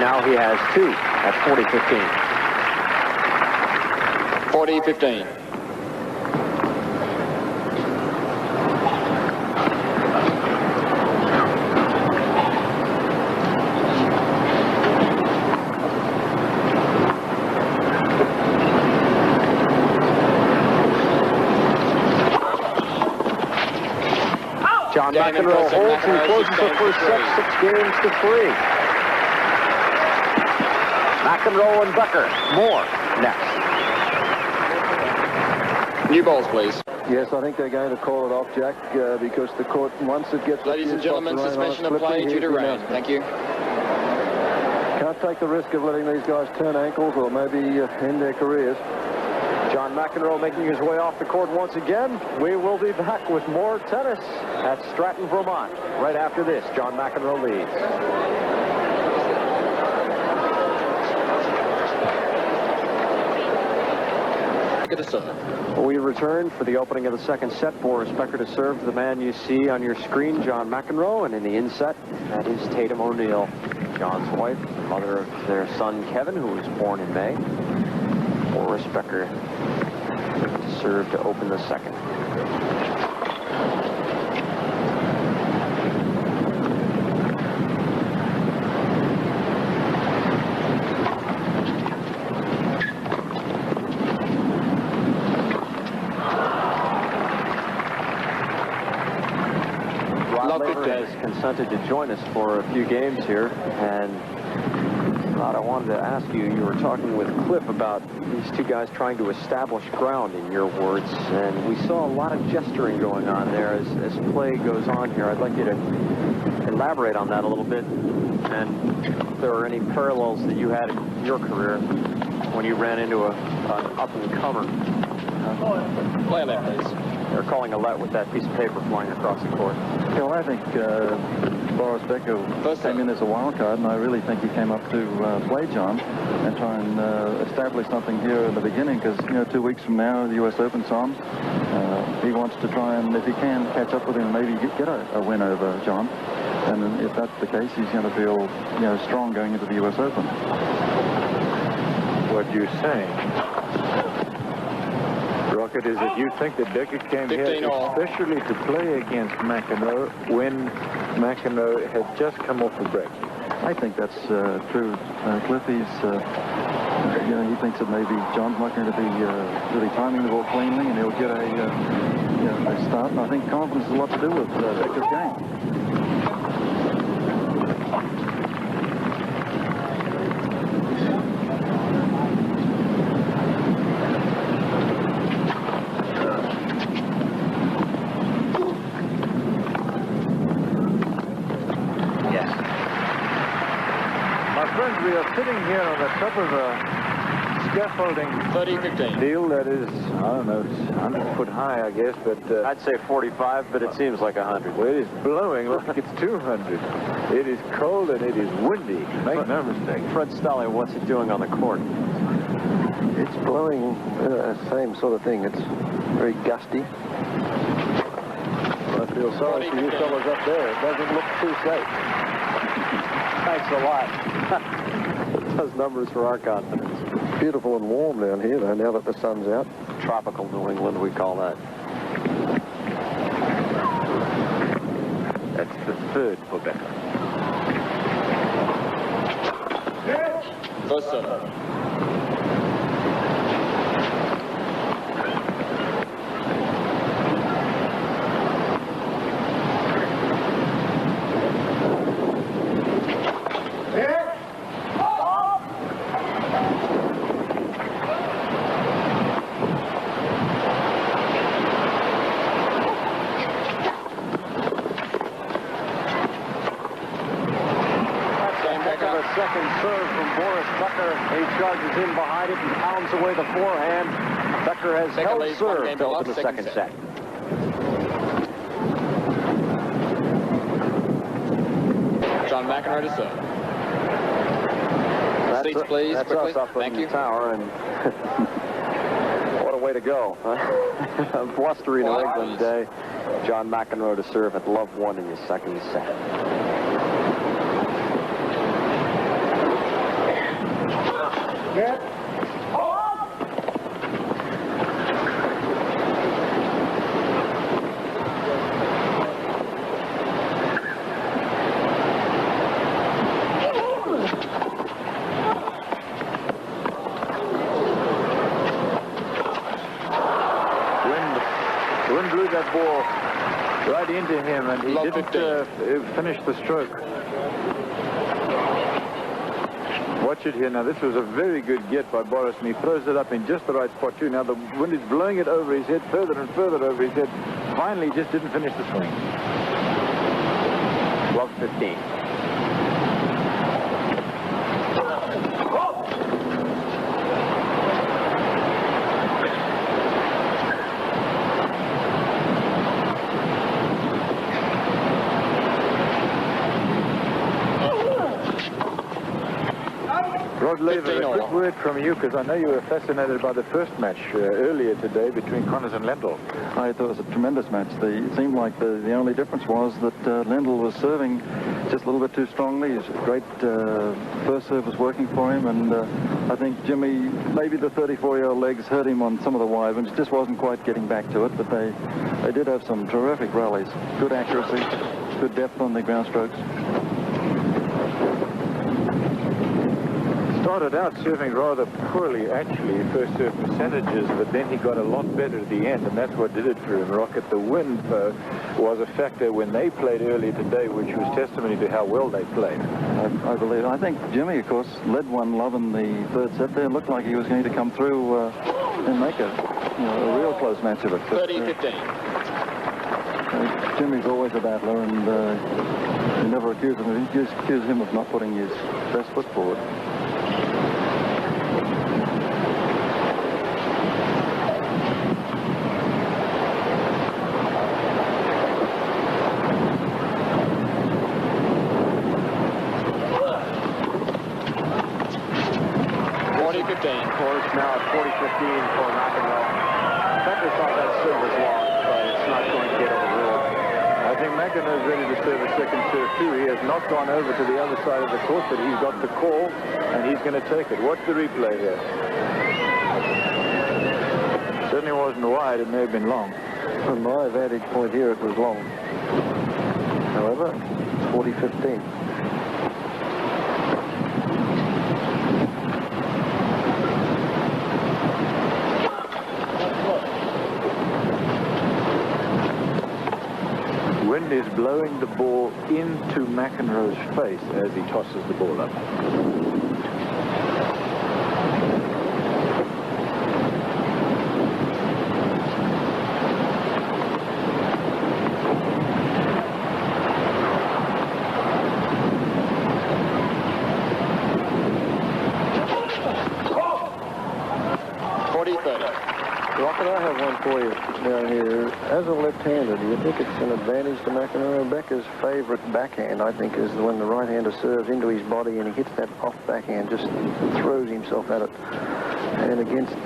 Speaker 2: Now he has 2 at 40-15.
Speaker 4: 40-15.
Speaker 2: John McEnroe holds and closes the first set, 6 games to 3. McEnroe and Becker. More next.
Speaker 4: New balls, please.
Speaker 3: Yes, I think they're going to call it off, Jack, because the court, once it gets...
Speaker 4: Ladies and gentlemen, suspension of play due to rain. Thank you.
Speaker 3: Can't take the risk of letting these guys turn ankles or maybe end their careers.
Speaker 2: John McEnroe making his way off the court once again. We will be back with more tennis at Stratton, Vermont. Right after this, John McEnroe leads. We return for the opening of the second set. Boris Becker to serve the man you see on your screen, John McEnroe, and in the inset, that is Tatum O'Neill, John's wife, the mother of their son Kevin, who was born in May. Boris Becker to serve to open the second. Has consented to join us for a few games here, and Rod, I wanted to ask you, you were talking with Cliff about these two guys trying to establish ground, in your words, and we saw a lot of gesturing going on there as play goes on here. I'd like you to elaborate on that a little bit, and if there are any parallels that you had in your career when you ran into an up-and-comer.
Speaker 4: Play left, please.
Speaker 2: They're calling a let with that piece of paper flying across the court.
Speaker 6: Well, I think Boris Becker came in as a wild card, and I really think he came up to play John and try and establish something here in the beginning, because, 2 weeks from now, the U.S. Open's on. He wants to try and, if he can, catch up with him and maybe get a win over John. And if that's the case, he's going to feel, strong going into the U.S. Open.
Speaker 1: What you say?
Speaker 2: Brooks
Speaker 1: Rocket, is that you think that Becker came here
Speaker 4: 15 all.
Speaker 1: especially to play against McEnroe when McEnroe had just come off the break.
Speaker 6: I think that's true. Cliff, he thinks that maybe John's not going to be really timing the ball cleanly, and he'll get a start. And I think confidence has a lot to do with Becker's game.
Speaker 1: We are sitting here on the top of a scaffolding
Speaker 4: 30-15.
Speaker 1: deal that is, I don't know, it's 100 foot high, I guess, but...
Speaker 2: I'd say 45, but it seems like 100.
Speaker 1: well, it is blowing like it's 200. It is cold and it is windy. Make no mistake.
Speaker 2: Fred Stolle, what's it doing on the court?
Speaker 3: It's blowing, same sort of thing. It's very gusty.
Speaker 1: I feel sorry for you fellas up there. It doesn't look too safe.
Speaker 2: Thanks a lot. Those numbers for our confidence.
Speaker 3: Beautiful and warm down here, though, now that the sun's out.
Speaker 2: Tropical New England, we call that.
Speaker 1: That's the third for Becker.
Speaker 4: First serve.
Speaker 2: Second serve from Boris Becker. He charges in behind it and pounds away the forehand. Becker has
Speaker 4: Becker
Speaker 2: held
Speaker 4: leads
Speaker 2: serve
Speaker 4: one game
Speaker 2: till
Speaker 4: to
Speaker 2: to the
Speaker 4: love,
Speaker 2: second set.
Speaker 4: John McEnroe to serve. Seats, please,
Speaker 2: that's
Speaker 4: quickly.
Speaker 2: us up
Speaker 4: Thank
Speaker 2: in
Speaker 4: you.
Speaker 2: the tower, and what a way to go. A blustery New England day. John McEnroe to serve at love one in his second set.
Speaker 1: The wind blew that ball right into him, and he didn't finish the stroke. Watch it here. Now, this was a very good get by Boris, and he throws it up in just the right spot, too. Now, the wind is blowing it over his head, further and further over his head. Finally, he just didn't finish the swing.
Speaker 2: Love 15.
Speaker 1: Rod Laver, a quick word from you, because I know you were fascinated by the first match earlier today between Connors and Lendl.
Speaker 6: I thought it was a tremendous match. It seemed like the only difference was that Lendl was serving just a little bit too strongly. His great first serve was working for him, and I think Jimmy, maybe the 34-year-old legs hurt him on some of the wide ones. Just wasn't quite getting back to it, but they did have some terrific rallies. Good accuracy, good depth on the ground strokes.
Speaker 1: Started out serving rather poorly, actually, first serve percentages, but then he got a lot better at the end, and that's what did it for him. Rocket, the wind, though, was a factor when they played earlier today, which was testimony to how well they played.
Speaker 6: I believe. I think Jimmy, of course, led 1-love in the third set there. It looked like he was going to come through and make a real close match of it.
Speaker 4: 30-15.
Speaker 6: Jimmy's always a battler, and you never accuse him. You just accuse him of not putting his best foot forward.
Speaker 2: Boris now at 40-15 for McEnroe. Becker thought that serve was long, but it's not going to get overruled.
Speaker 1: I think McEnroe's ready to serve a second serve, too. He has not gone over to the other side of the court, but he's got the call, and he's going to take it. Watch the replay here. certainly wasn't wide. It may have been long.
Speaker 3: From my vantage point here, it was long. However, 40-15.
Speaker 1: Wind is blowing the ball into McEnroe's face as he tosses the ball up.
Speaker 3: Rocket, I have one for you down here. As a left-hander, do you think it's an advantage to McEnroe? Becker's favourite backhand, I think, is when the right-hander serves into his body and he hits that off backhand, just throws himself at it. And against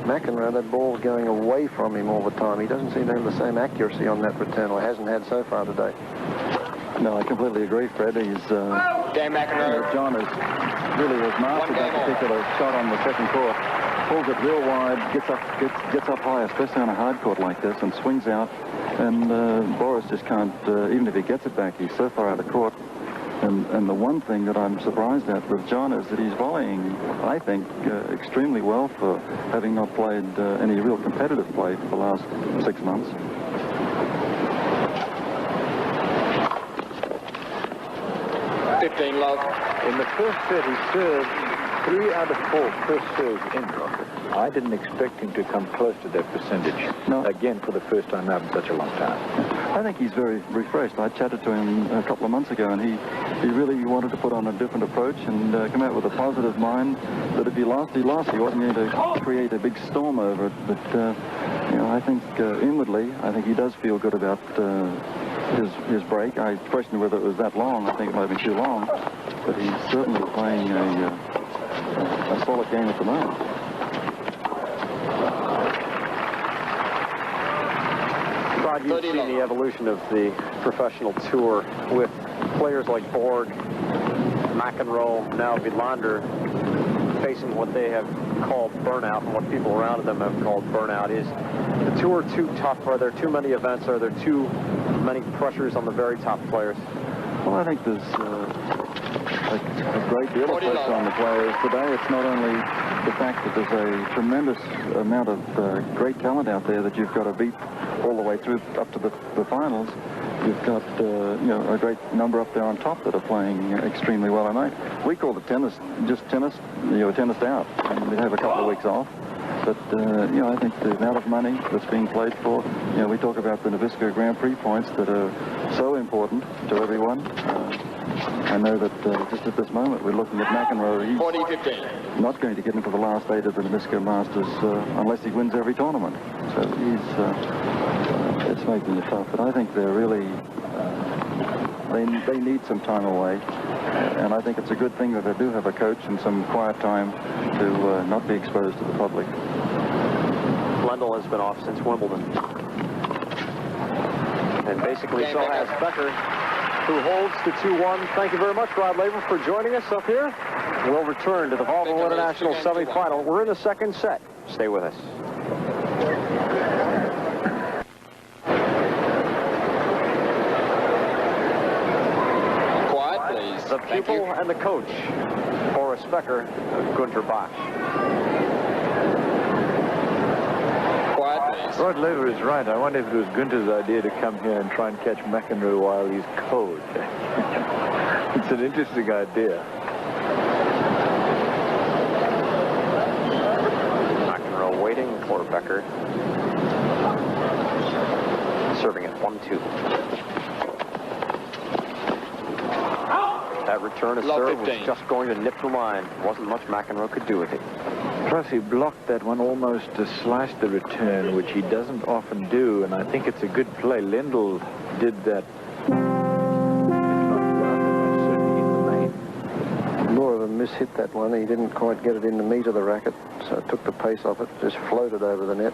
Speaker 3: McEnroe, that ball's going away from him all the time. He doesn't seem to have the same accuracy on that return, or hasn't had so far today.
Speaker 6: No, I completely agree, Fred. He's,
Speaker 4: Game McEnroe.
Speaker 6: John has really mastered that particular shot on the second court. Pulls it real wide, gets up high, especially on a hard court like this, and swings out. And Boris just can't, even if he gets it back, he's so far out of court. And the one thing that I'm surprised at with John is that he's volleying, I think, extremely well for having not played any real competitive play for the last 6 months.
Speaker 4: Love.
Speaker 1: In the first set, he served 3 out of 4 first serves in. I didn't expect him to come close to that percentage.
Speaker 6: No.
Speaker 1: Again, for the first time out in such a long time.
Speaker 6: I think he's very refreshed. I chatted to him a couple of months ago, and he really wanted to put on a different approach and come out with a positive mind that if he lost, he lost. He wasn't going to create a big storm over it. But, you know, I think inwardly, I think he does feel good about his break. I question whether it was that long. I think it might have been too long. But he's certainly playing a solid game at the moment.
Speaker 2: Rod, you've seen the evolution of the professional tour with players like Borg, McEnroe, now Wilander, facing what they have called burnout, and what people around them have called burnout. Is the tour too tough? Are there too many events? Are there too many pressures on the very top players?
Speaker 6: Well, I think there's a great deal of pressure on the players today. It's not only the fact that there's a tremendous amount of great talent out there that you've got to beat all the way through up to the finals. You've got you know, a great number up there on top that are playing extremely well. And we call it tennis, just tennis, you know, tennis out. And we have a couple of weeks off. But, you know, I think the amount of money that's being played for, you know, we talk about the Nabisco Grand Prix points that are so important to everyone. I know that just at this moment we're looking at McEnroe. He's not going to get into the last 8 of the Nabisco Masters unless he wins every tournament. So he's, it's making it tough. But I think they're really, they need some time away. And I think it's a good thing that they do have a coach and some quiet time to not be exposed to the public.
Speaker 2: Lendl has been off since Wimbledon. And basically so has Becker, who holds to 2-1. Thank you very much, Rod Laver, for joining us up here. We'll return to the Volvo International semifinal. We're in the second set. Stay with us. The pupil and the coach, Boris Becker, Günter Bach.
Speaker 4: Quiet, please.
Speaker 1: Rod Laver is right. I wonder if it was Günter's idea to come here and try and catch McEnroe while he's cold. It's an interesting idea.
Speaker 2: McEnroe waiting for Becker. Serving at 1-2. That return of serve was just going to nip the line. Wasn't much McEnroe could do with it.
Speaker 1: Plus, he blocked that one almost to slice the return, which he doesn't often do, and I think it's a good play. Lendl did that.
Speaker 3: More of a miss-hit that one. He didn't quite get it in the meat of the racket, so it took the pace off it, just floated over the net.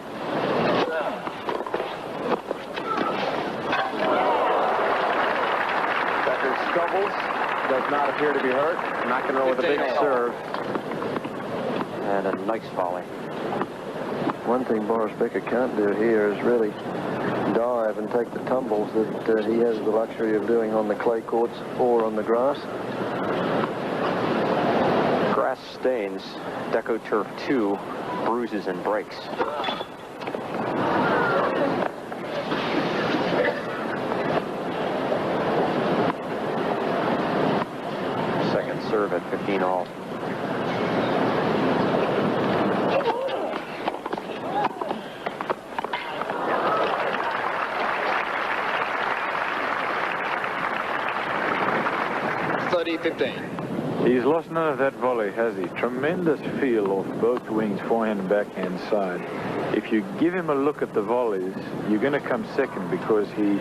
Speaker 2: Becker stumbles. Does not appear to be hurt. McEnroe with a big serve. And a nice volley.
Speaker 3: one thing Boris Becker can't do here is really dive and take the tumbles that he has the luxury of doing on the clay courts or on the grass.
Speaker 2: Grass stains, Deco Turf 2 bruises and breaks. Second serve at 15 all.
Speaker 1: He's lost none of that volley, has he? Tremendous feel off both wings, forehand, backhand, side. If you give him a look at the volleys, you're going to come second because he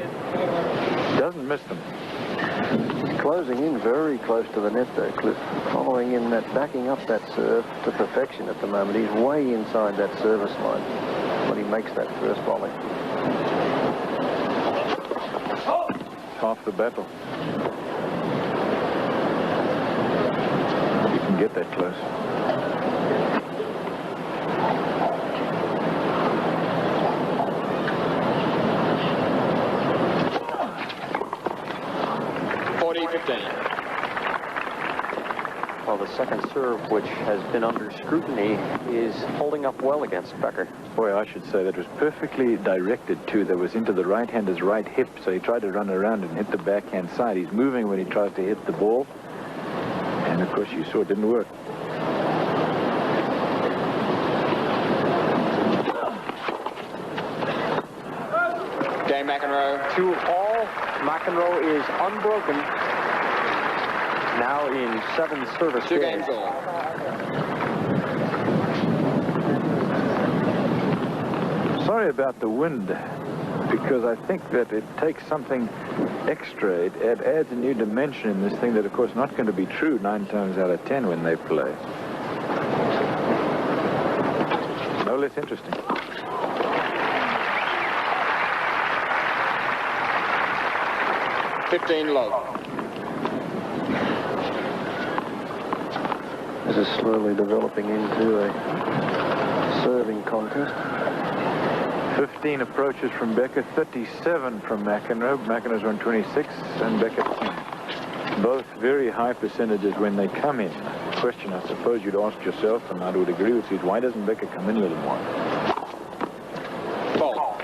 Speaker 1: doesn't miss them.
Speaker 3: He's closing in very close to the net though, Cliff. Following in that, backing up that serve to perfection at the moment. He's way inside that service line when he makes that first volley.
Speaker 1: Half the battle. Get that close.
Speaker 2: Well, the second serve, which has been under scrutiny, is holding up well against Becker.
Speaker 1: Boy, I should say that was perfectly directed too. That was into the right-hander's right hip, so he tried to run around and hit the backhand side. He's moving when he tries to hit the ball. And of course, you saw it didn't work.
Speaker 4: Game McEnroe.
Speaker 2: 2 all. McEnroe is unbroken. Now in 7 service
Speaker 4: 2
Speaker 2: games.
Speaker 4: games all.
Speaker 1: Sorry about the wind, because I think that it takes something extra. It adds a new dimension in this thing that, of course, not going to be true 9 times out of 10 when they play. No less interesting.
Speaker 4: Low.
Speaker 3: This is slowly developing into a serving contest.
Speaker 1: 15 approaches from Becker, 37 from McEnroe. McEnroe's on 26 and Becker 10. Both very high percentages when they come in. Question I suppose you'd ask yourself, and I would agree with you, why doesn't Becker come in a little more?
Speaker 4: Ball.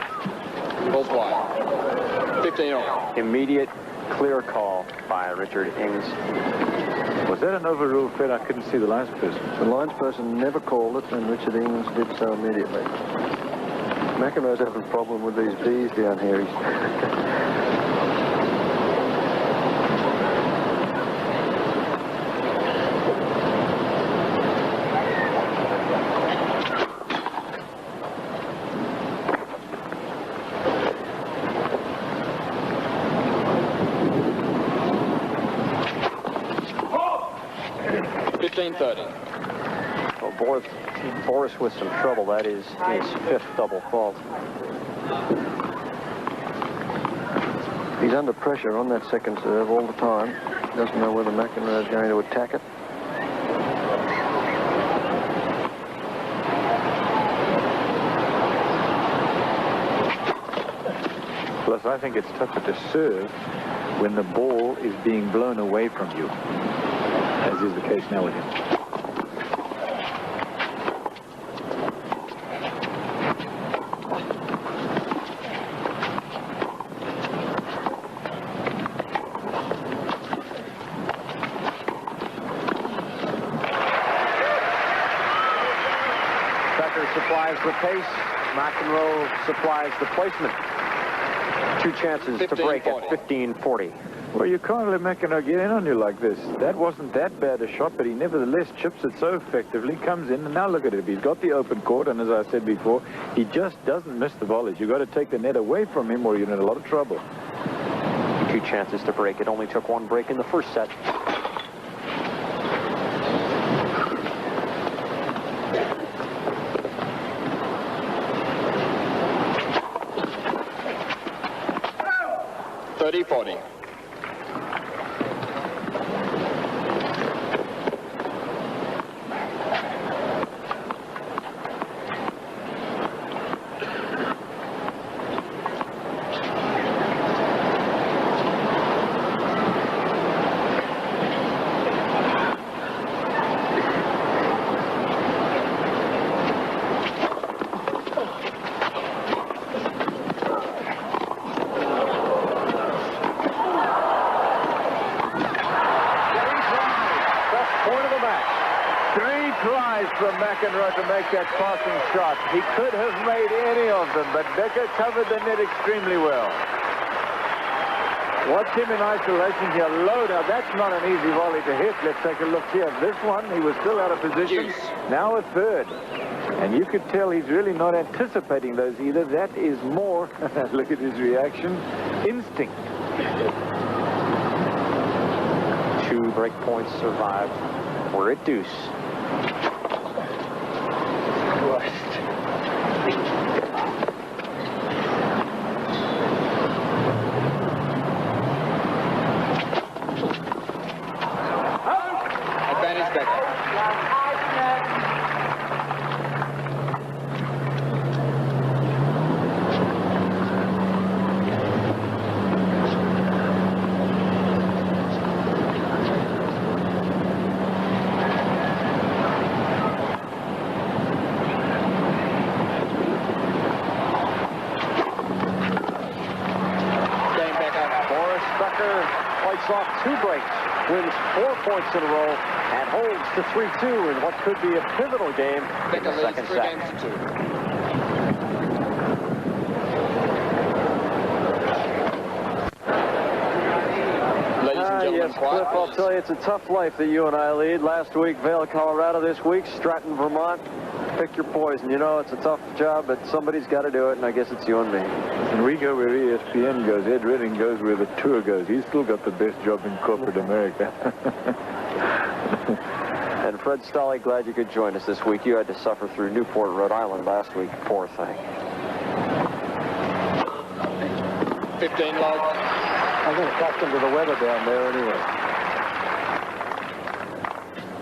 Speaker 4: Ball's wide. 15 all.
Speaker 2: Immediate clear call by Richard Ings.
Speaker 1: Was that an overruled, Fred? I couldn't see the linesperson.
Speaker 3: The linesperson never called it, and Richard Ings did so immediately. McEnroe's having a problem with these bees down here. Well, Boris with some trouble. That is his 5th double fault. He's under pressure on that second serve all the time. Doesn't know whether McEnroe is going to attack it.
Speaker 1: Plus, I think it's tougher to serve when the ball is being blown away from you, as is the case now with him.
Speaker 2: Becker supplies the pace. McEnroe supplies the placement. 2 chances to break at 15-40.
Speaker 1: Well, you can't let McEnroe get in on you like this. That wasn't that bad a shot, but he nevertheless chips it so effectively, comes in, and now look at it. He's got the open court, and as I said before, he just doesn't miss the volleys. You've got to take the net away from him or you're in a lot of trouble.
Speaker 2: 2 chances to break. It only took 1 break in the first set.
Speaker 1: from McEnroe to make that passing shot. He could have made any of them, but Becker covered the net extremely well. Watch him in isolation here. Low. Now, that's not an easy volley to hit. Let's take a look here. This one, he was still out of position. Now a third. And you could tell he's really not anticipating those either. That is more, look at his reaction, instinct.
Speaker 2: 2 break points survived. We're at deuce.
Speaker 4: Advantage Becker.
Speaker 2: Boris Becker fights off 2 breaks, wins 4 points in a row, and holds to 3-2 in what could be a pivotal game in the second set.
Speaker 4: Games to 2. Ladies and gentlemen,
Speaker 2: Yes, Cliff, I'll tell you, it's a tough life that you and I lead. Last week, Vail, Colorado. This week, Stratton, Vermont. Pick your poison. You know, it's a tough job, but somebody's got to do it, and I guess it's you and me.
Speaker 1: And we go where ESPN goes. Ed Redding goes where the tour goes. He's still got the best job in corporate America.
Speaker 2: And Fred Stolle, glad you could join us this week. You had to suffer through Newport, Rhode Island last week. Poor thing.
Speaker 4: 15 log.
Speaker 3: I'm going to accustomed to the weather down there anyway.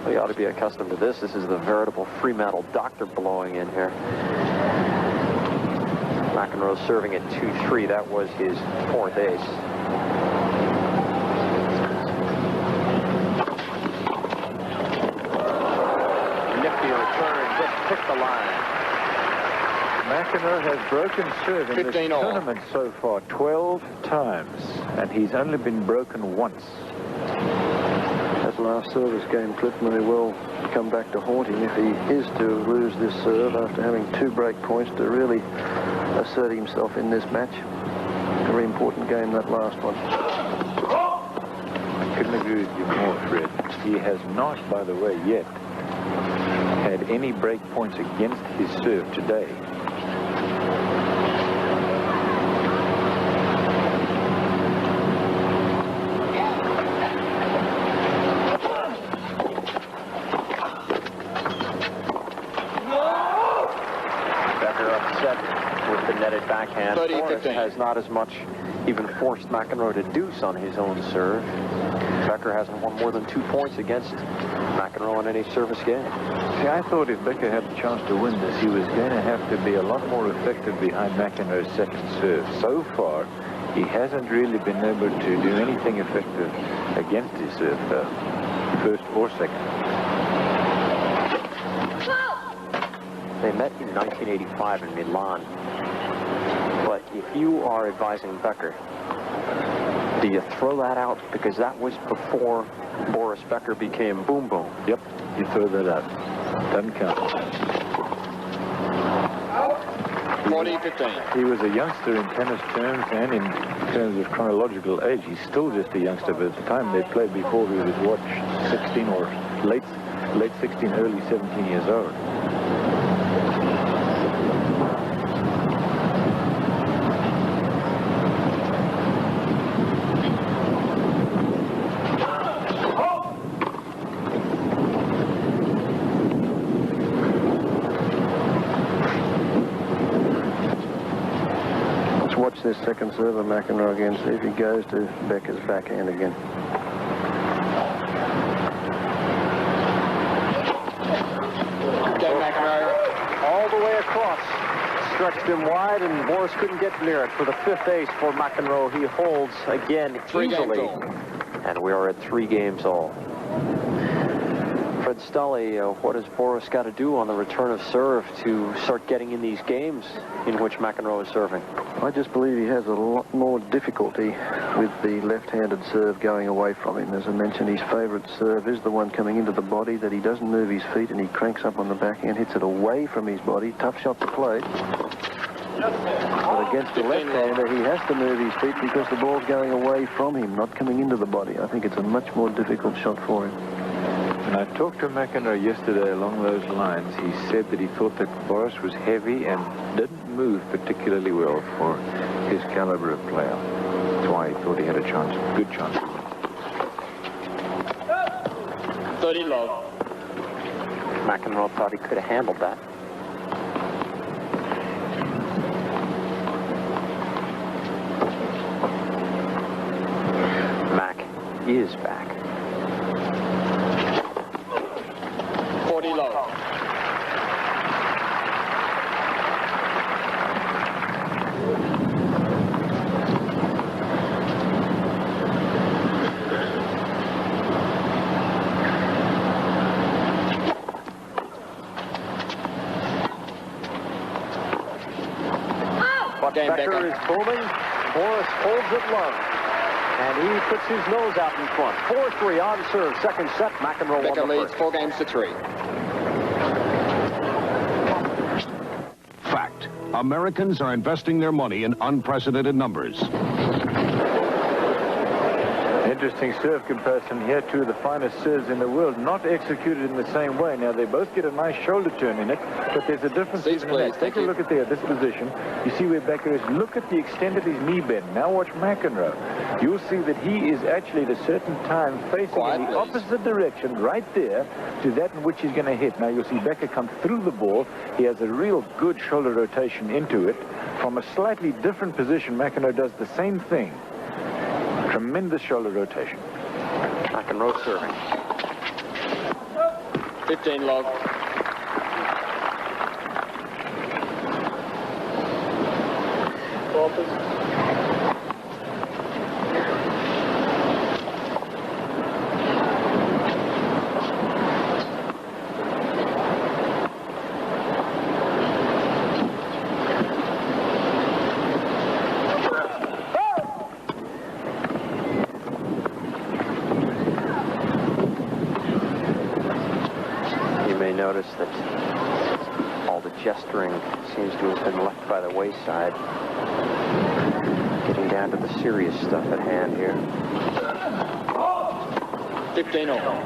Speaker 2: We ought to be accustomed to this. This is the veritable Fremantle doctor blowing in here. McEnroe serving at 2-3. That was his 4th ace. Nifty return, just picked the line.
Speaker 1: McEnroe has broken serve in this
Speaker 4: 15 all.
Speaker 1: tournament so far 12 times, and he's only been broken once.
Speaker 3: That last service game, Cliff, may well come back to haunt him if he is to lose this serve after having 2 break points to really assert himself in this match. Very important game, that last one.
Speaker 1: I couldn't agree with you more, Fred. He has not, by the way, yet had any break points against his serve today.
Speaker 2: Backhand. Boris has not as much even forced McEnroe to deuce on his own serve. Becker hasn't won more than 2 points against McEnroe in any service game.
Speaker 1: See, I thought if Becker had a chance to win this, he was going to have to be a lot more effective behind McEnroe's second serve. So far, he hasn't really been able to do anything effective against his serve, though, first or second.
Speaker 2: They met in 1985 in Milan. But if you are advising Becker, do you throw that out? Because that was before Boris Becker became Boom Boom.
Speaker 1: Yep, you throw that out. Doesn't count.
Speaker 4: 40-15.
Speaker 1: He was a youngster in tennis terms and in terms of chronological age. He's still just a youngster, but at the time they played before he was, what, 16 or late 16, early 17 years old.
Speaker 3: This second serve of McEnroe again, see if he goes to Becker's backhand again.
Speaker 4: Dave McEnroe.
Speaker 2: All the way across. Stretched him wide, and Boris couldn't get near it for the 5th ace for McEnroe. He holds again
Speaker 4: 3
Speaker 2: easily.
Speaker 4: games all.
Speaker 2: And we are at 3 games all. Fred Stolly, what has Boris got to do on the return of serve to start getting in these games in which McEnroe is serving?
Speaker 3: I just believe he has a lot more difficulty with the left-handed serve going away from him. As I mentioned, his favourite serve is the one coming into the body, that he doesn't move his feet and he cranks up on the backhand, hits it away from his body. Tough shot to play. But against the left-hander, he has to move his feet because the ball's going away from him, not coming into the body. I think it's a much more difficult shot for him.
Speaker 1: When I talked to McEnroe yesterday along those lines, he said that he thought that Boris was heavy and didn't move particularly well for his caliber of player. That's why he thought he had a chance, good chance.
Speaker 4: 30 love.
Speaker 2: McEnroe thought he could have handled that. Mac is back.
Speaker 4: 40 love.
Speaker 2: Becker is booming. Boris holds it low. And he puts his nose out in front. 4-3 on serve. Second set. McEnroe
Speaker 4: Becker
Speaker 2: won the
Speaker 4: leads
Speaker 2: first.
Speaker 4: 4 games to 3.
Speaker 7: Fact. Americans are investing their money in unprecedented numbers.
Speaker 1: Interesting serve comparison here. Two of the finest serves in the world, not executed in the same way. Now, they both get a nice shoulder turn in it, but there's a difference.
Speaker 4: Seats,
Speaker 1: even in
Speaker 4: please.
Speaker 1: that.
Speaker 4: Thank
Speaker 1: Take a
Speaker 4: you.
Speaker 1: look at this position. You see where Becker is. Look at the extent of his knee bend. Now watch McEnroe. You'll see that he is actually at a certain time facing
Speaker 4: Quiet,
Speaker 1: in the
Speaker 4: please.
Speaker 1: opposite direction, right there, to that in which he's going to hit. Now, you'll see Becker come through the ball. He has a real good shoulder rotation into it. From a slightly different position, McEnroe does the same thing. Tremendous shoulder rotation.
Speaker 2: McEnroe serving.
Speaker 4: 15 love.
Speaker 2: Notice that all the gesturing seems to have been left by the wayside. Getting down to the serious stuff at hand here.
Speaker 4: 15 all.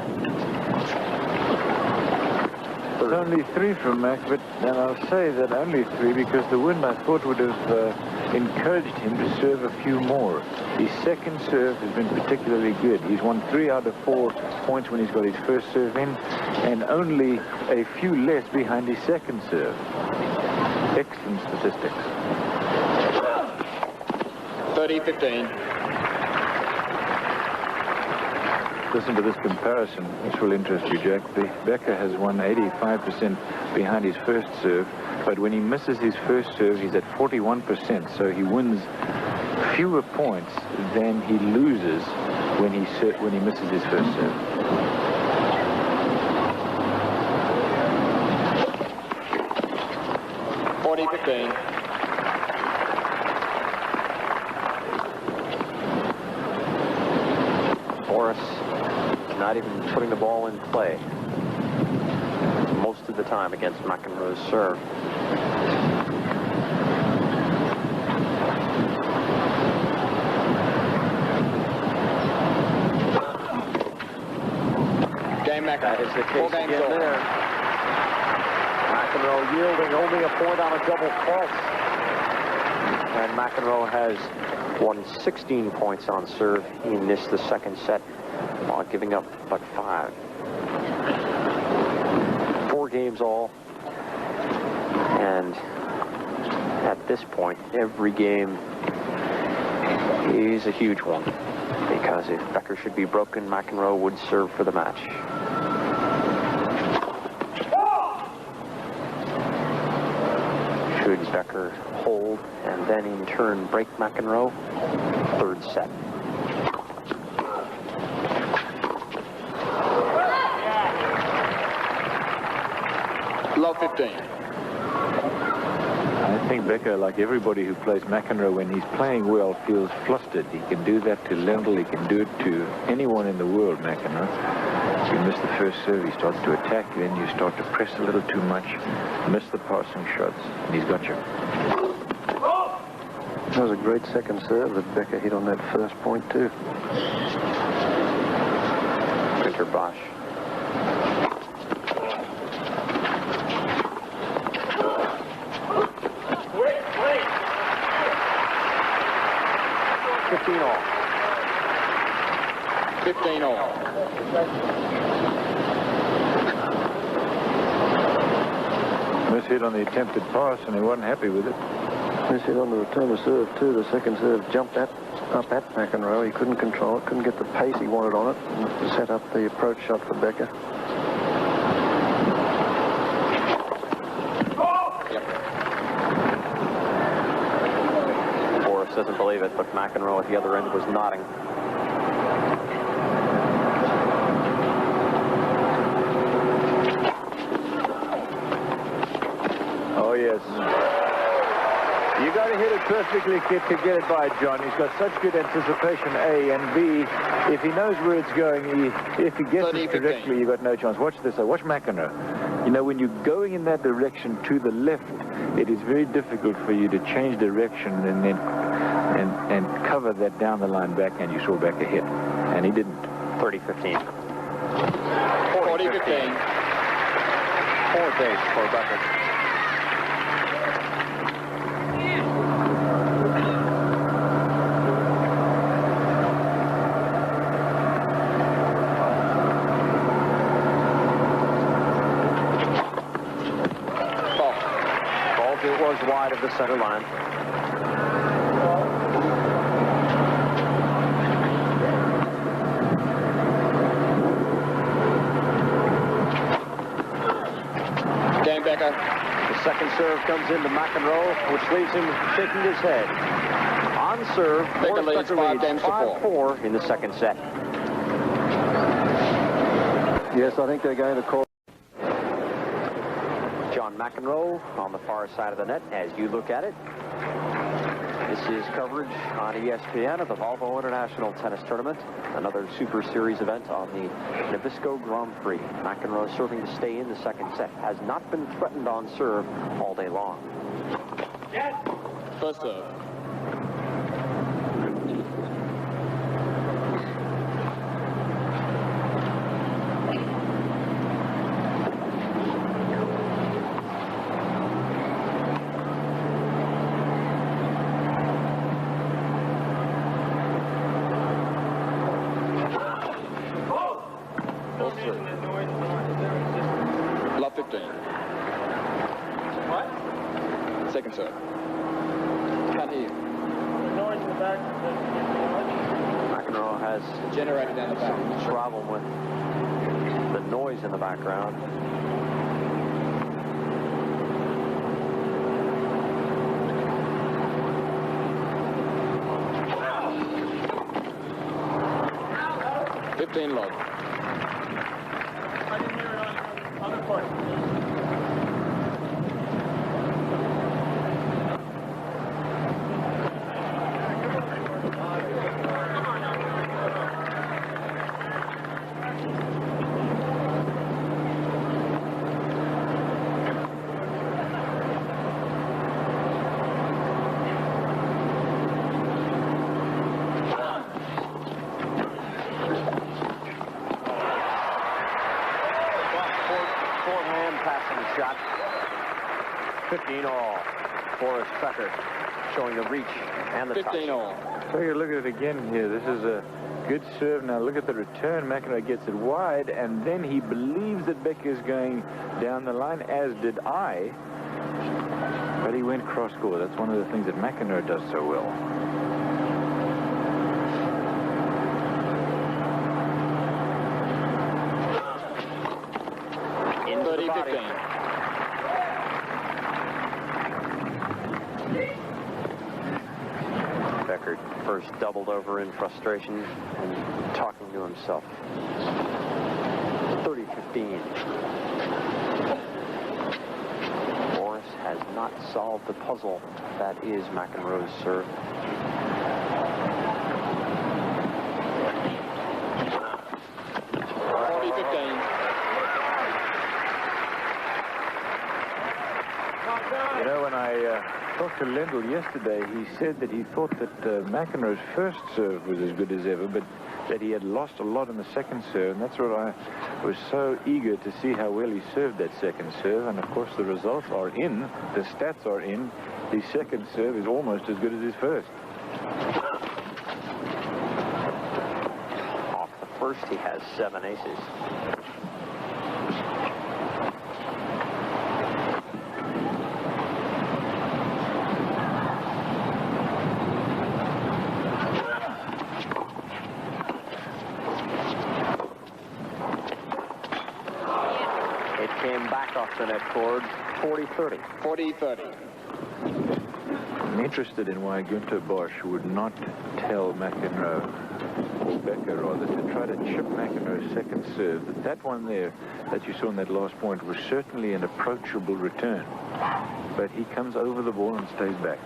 Speaker 1: It's only 3 from Mac, but then I'll say that only 3 because the wind, I thought, would have encouraged him to serve a few more. His second serve has been particularly good. He's won 3 out of 4 points when he's got his first serve in, and only a few less behind his second serve. Excellent statistics.
Speaker 4: 30-15.
Speaker 1: Listen to this comparison. This will interest you, Jack. Becker has won 85% behind his first serve, but when he misses his first serve, he's at 41%, so he wins fewer points than he loses when he misses his first serve.
Speaker 2: Boris not even putting the ball in play most of the time against McEnroe's serve. That is the case again there. McEnroe yielding only a point on a double fault. And McEnroe has won 16 points on serve. He missed the second set while giving up but 5. 4 games all. And at this point, every game is a huge one. Because if Becker should be broken, McEnroe would serve for the match. Should Becker hold and then in turn break McEnroe, third set.
Speaker 4: 12-15.
Speaker 1: I think Becker, like everybody who plays McEnroe, when he's playing well, feels flustered. He can do that to Lendl. He can do it to anyone in the world, McEnroe. You miss the first serve, he starts to attack, then you start to press a little too much, miss the passing shots, and he's got you.
Speaker 3: That was a great second serve that Becker hit on that first point, too.
Speaker 2: Victor Bosch. All.
Speaker 4: 15 all.
Speaker 1: Miss hit on the attempted pass, and he wasn't happy with it.
Speaker 3: Miss hit on the return of serve, too. The second serve jumped up at McEnroe. He couldn't control it, couldn't get the pace he wanted on it, and set up the approach shot for Becker.
Speaker 2: Boris doesn't believe it, but McEnroe at the other end was nodding.
Speaker 1: Oh, yes. You got to hit it perfectly to get it by John. He's got such good anticipation, A, and B, if he knows where it's going, if he guesses
Speaker 4: 30,
Speaker 1: correctly, you got no chance. Watch this. Watch McEnroe. You know, when you're going in that direction to the left, it is very difficult for you to change direction and then and cover that down the line backhand. You saw Becker hit, and he didn't.
Speaker 2: 30-15.
Speaker 4: 40-15.
Speaker 2: 4 days for Becker. It was wide of the center line.
Speaker 4: Dan Becker.
Speaker 2: The second serve comes into McEnroe, which leaves him shaking his head. On serve,
Speaker 4: Becker leads 5 games to
Speaker 2: 5-4 in the second set.
Speaker 3: Yes, I think they're going to call.
Speaker 2: McEnroe on the far side of the net as you look at it. This is coverage on ESPN of the Volvo International Tennis Tournament, another Super Series event on the Nabisco Grand Prix. McEnroe serving to stay in the second set. Has not been threatened on serve all day long.
Speaker 4: First serve. Love 15. What? Second serve. Can't hear you.
Speaker 8: Noise in the back.
Speaker 2: McEnroe has
Speaker 4: Generated down the back.
Speaker 2: some problem with the noise in the background.
Speaker 4: Love.
Speaker 8: I didn't hear it on other parts.
Speaker 2: Shot. 15 all. Boris Becker showing the reach and the
Speaker 4: 15 all.
Speaker 1: So you look at it again here. This is a good serve. Now look at the return. McEnroe gets it wide, and then he believes that Becker's going down the line, as did I. But he went cross-court. That's one of the things that McEnroe does so well.
Speaker 2: In
Speaker 4: 30-15.
Speaker 2: Becker first doubled over in frustration and talking to himself. 30-15. not solve the puzzle that is McEnroe's serve.
Speaker 1: You know, when I talked to Lendl yesterday, he said that he thought that McEnroe's first serve was as good as ever, but that he had lost a lot in the second serve, and that's what I was so eager to see how well he served that second serve, and of course the results are in, the stats are in. His second serve is almost as good as his first.
Speaker 2: Off the first, he has 7 aces. Off the net cord, 40-30.
Speaker 4: 40-30.
Speaker 1: I'm interested in why Günther Bosch would not tell McEnroe, or Becker rather, to try to chip McEnroe's second serve. That one there that you saw in that last point was certainly an approachable return. But he comes over the ball and stays back.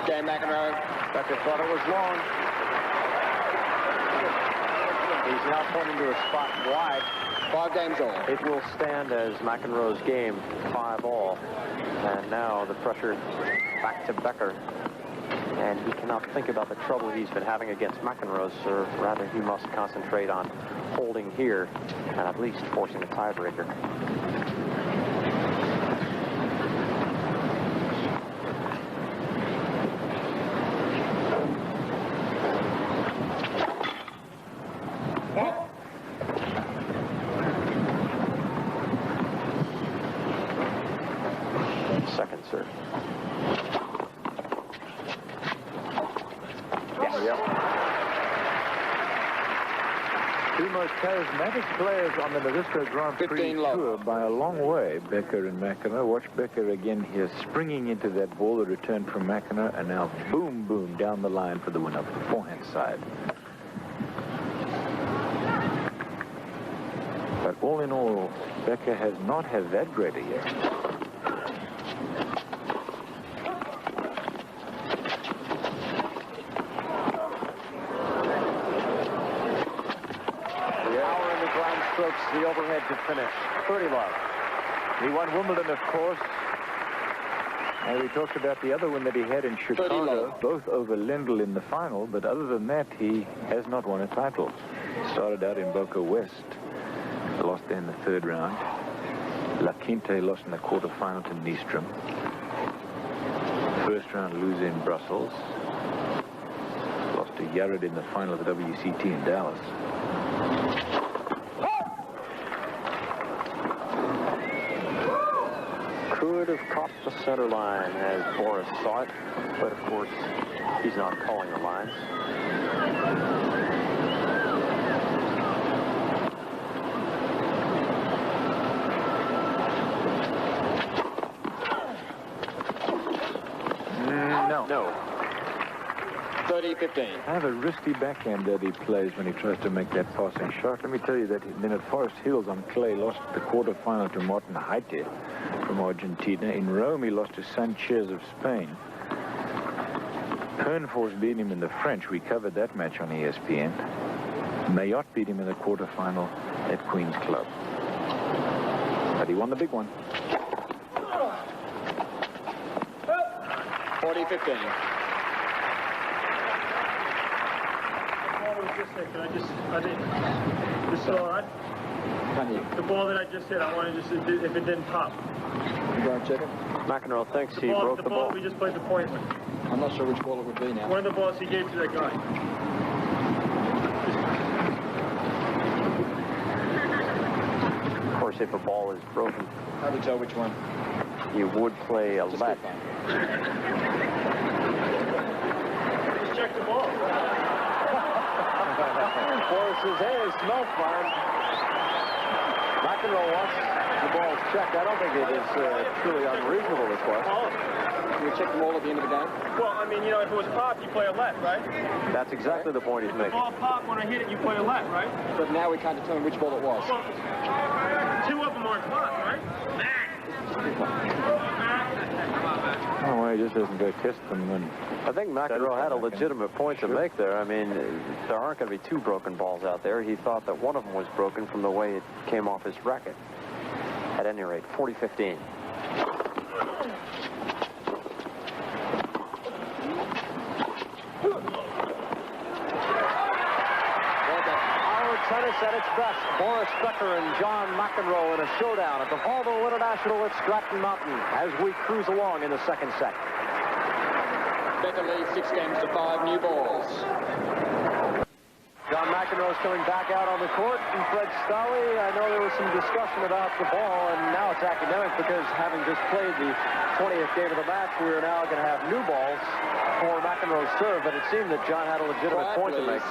Speaker 4: Okay, McEnroe.
Speaker 2: Becker thought it was long. He's now pointing to a spot wide.
Speaker 4: 5 games all.
Speaker 2: It will stand as McEnroe's game, 5-all. And now the pressure back to Becker. And he cannot think about the trouble he's been having against McEnroe's serve. Rather, he must concentrate on holding here and at least forcing a tiebreaker. Second serve. Yes. Yep.
Speaker 1: Two most charismatic players on the Nabisco Grand Prix
Speaker 4: 15 low.
Speaker 1: Tour by a long way, Becker and McEnroe. Watch Becker again here, springing into that ball, the return from McEnroe, and now boom, boom, down the line for the win up the forehand side. But all in all, Becker has not had that great a year.
Speaker 2: The overhead to finish. 30 love.
Speaker 1: He won Wimbledon, of course. And we talked about the other win that he had in Chicago, both over Lendl in the final, but other than that, he has not won a title. Started out in Boca West, lost there in the 3rd round. La Quinte lost in the quarterfinal to Nystrom. 1st round loser in Brussels. Lost to Yared in the final of the WCT in Dallas.
Speaker 2: Could have caught the center line as Boris saw it, but of course he's not calling the lines. No.
Speaker 4: 30-15.
Speaker 1: I have a risky backhand that he plays when he tries to make that passing shot. Let me tell you that then at Forest Hills on clay, lost the quarterfinal to Martin Haite from Argentina. In Rome, he lost to Sanchez of Spain. Pernfors beat him in the French. We covered that match on ESPN. Mayotte beat him in the quarterfinal at Queen's Club. But he won the big one.
Speaker 4: 40-15.
Speaker 8: Can I didn't. This is all right?
Speaker 6: Can you?
Speaker 8: The ball that I just hit, I wanted just to, if it didn't pop.
Speaker 6: You go and check it?
Speaker 2: McEnroe thinks he broke the ball.
Speaker 8: We just played the point with.
Speaker 6: I'm not sure which ball it would be now.
Speaker 8: One of the balls he gave to that guy.
Speaker 2: Of course, if a ball is broken,
Speaker 6: How to tell which one?
Speaker 2: you would play a let.
Speaker 8: Just check the ball.
Speaker 2: Boris says, hey, it smells fine. McEnroe wants the ball's checked. I don't think it is truly unreasonable request.
Speaker 4: Can we check them all at the end of the game?
Speaker 8: Well, I mean, you know, if it was popped, you play a left, right?
Speaker 2: That's exactly the point he's
Speaker 8: If the
Speaker 2: making.
Speaker 8: ball popped when I hit it, you play a left, right?
Speaker 4: But now we can't determine which ball it was.
Speaker 8: Well, two of them are popped, right?
Speaker 1: Oh, well, he just doesn't go test them. And
Speaker 2: I think McEnroe had a legitimate point to make there. I mean, there aren't going to be two broken balls out there. He thought that one of them was broken from the way it came off his racket. At any rate, 40-15. Tennis at its best. Boris Becker and John McEnroe in a showdown at the Volvo International at Stratton Mountain as we cruise along in the second set.
Speaker 4: Becker leads 6-5, new balls.
Speaker 2: John McEnroe's coming back out on the court, and Fred Stolle, I know there was some discussion about the ball, and now it's academic because having just played the 20th game of the match, we are now going to have new balls for McEnroe's serve, but it seemed that John had a legitimate point to make.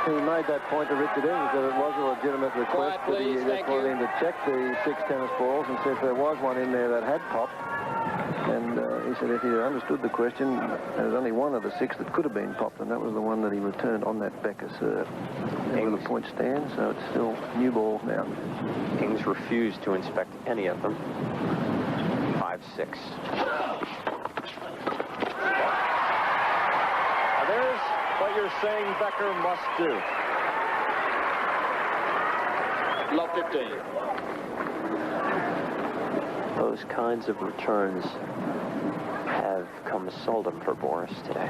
Speaker 3: He made that point to Richard Ings that it was a legitimate request, but he just wanted him to check the 6 tennis balls and see if there was one in there that had popped. And he said if he had understood the question, there was only one of the 6 that could have been popped, and that was the one that he returned on that Becker serve. And the point stands, so it's still new balls now.
Speaker 2: Ings refused to inspect any of them. 5-6. There's what you're saying Becker must do.
Speaker 4: Love 15.
Speaker 2: Those kinds of returns have come seldom for Boris today.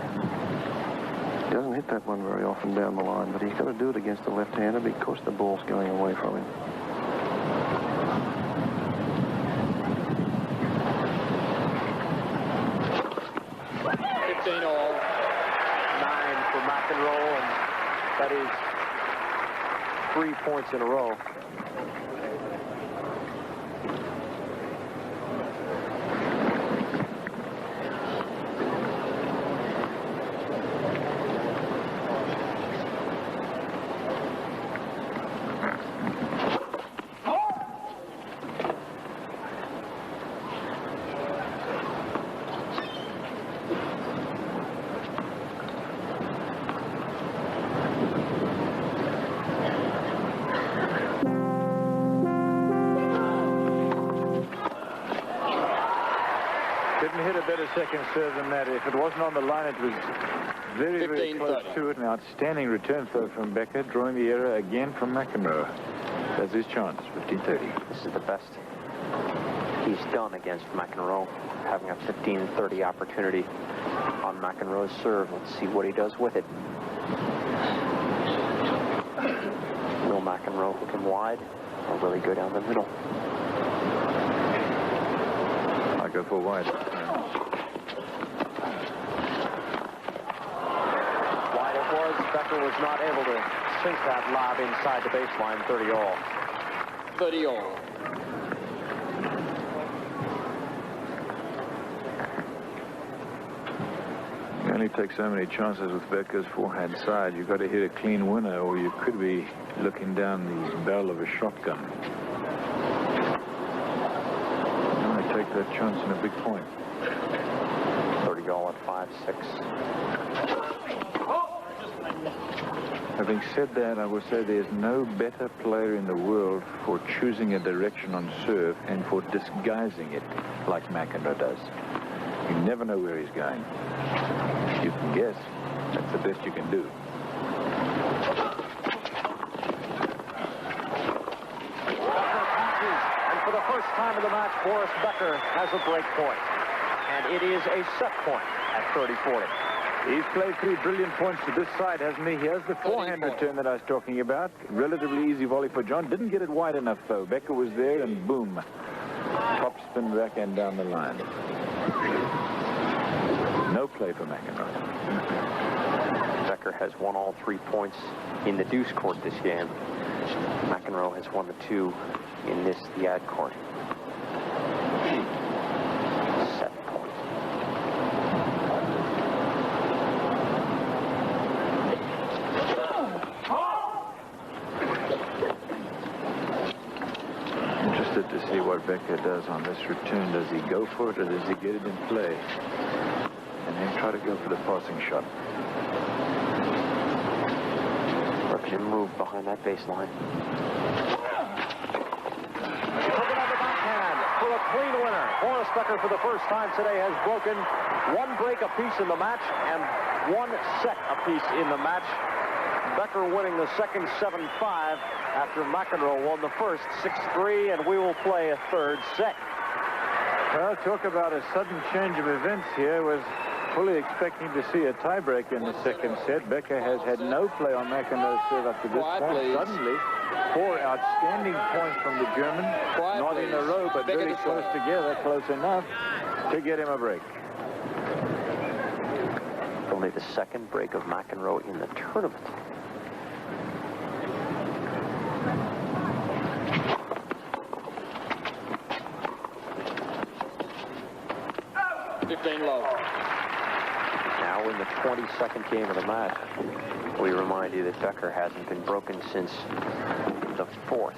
Speaker 3: He doesn't hit that one very often down the line, but he's got to do it against the left-hander because the ball's going away from him.
Speaker 2: For McEnroe, and that is 3 points in a row.
Speaker 1: Didn't hit a better second serve than that. If it wasn't on the line, it was very, very close to it. An outstanding return throw from Becker, drawing the error again from McEnroe. That's his chance, 15-30.
Speaker 2: This is the best he's done against McEnroe, having a 15-30 opportunity on McEnroe's serve. Let's see what he does with it. Will McEnroe hook him wide, or will he go down the middle?
Speaker 1: I go for wide.
Speaker 2: Wide it was. Becker was not able to sink that lob inside the baseline, 30-all.
Speaker 4: 30-all.
Speaker 1: You only take so many chances with Becker's forehand side. You've got to hit a clean winner, or you could be looking down the barrel of a shotgun. Take that chance in a big point.
Speaker 2: 30-all at 5-6.
Speaker 1: Having said that, I will say there's no better player in the world for choosing a direction on serve and for disguising it like McEnroe does. You never know where he's going. You can guess. That's the best you can do.
Speaker 2: For the first time in the match, Boris Becker has a break point. And it is a set point at 30-40.
Speaker 1: He's played 3 brilliant points to this side, hasn't he? Here's the forehand return that I was talking about. Relatively easy volley for John. Didn't get it wide enough, though. Becker was there, and boom. Top spin backhand down the line. No play for McEnroe.
Speaker 2: Becker has won all 3 points in the deuce court this game. McEnroe has won the 2 in this, the ad court. Set point.
Speaker 1: interested to see what Becker does on this return. Does he go for it, or does he get it in play and then try to go for the passing shot?
Speaker 2: Or can move behind that baseline. He took it on the backhand for a clean winner. Boris Becker, for the first time today, has broken one break apiece in the match and one set apiece in the match. Becker winning the second 7-5 after McEnroe won the first 6-3, and we will play a third set.
Speaker 1: Well, talk about a sudden change of events here. Was fully expecting to see a tiebreak in the second set. Becker has had no play on McEnroe's serve up to this point. Suddenly, 4 outstanding points from the German. Not in a row, but very close together, close enough to get him a break.
Speaker 2: Only the second break of McEnroe in the tournament. Now in the 22nd game of the match, we remind you that Becker hasn't been broken since the 4th.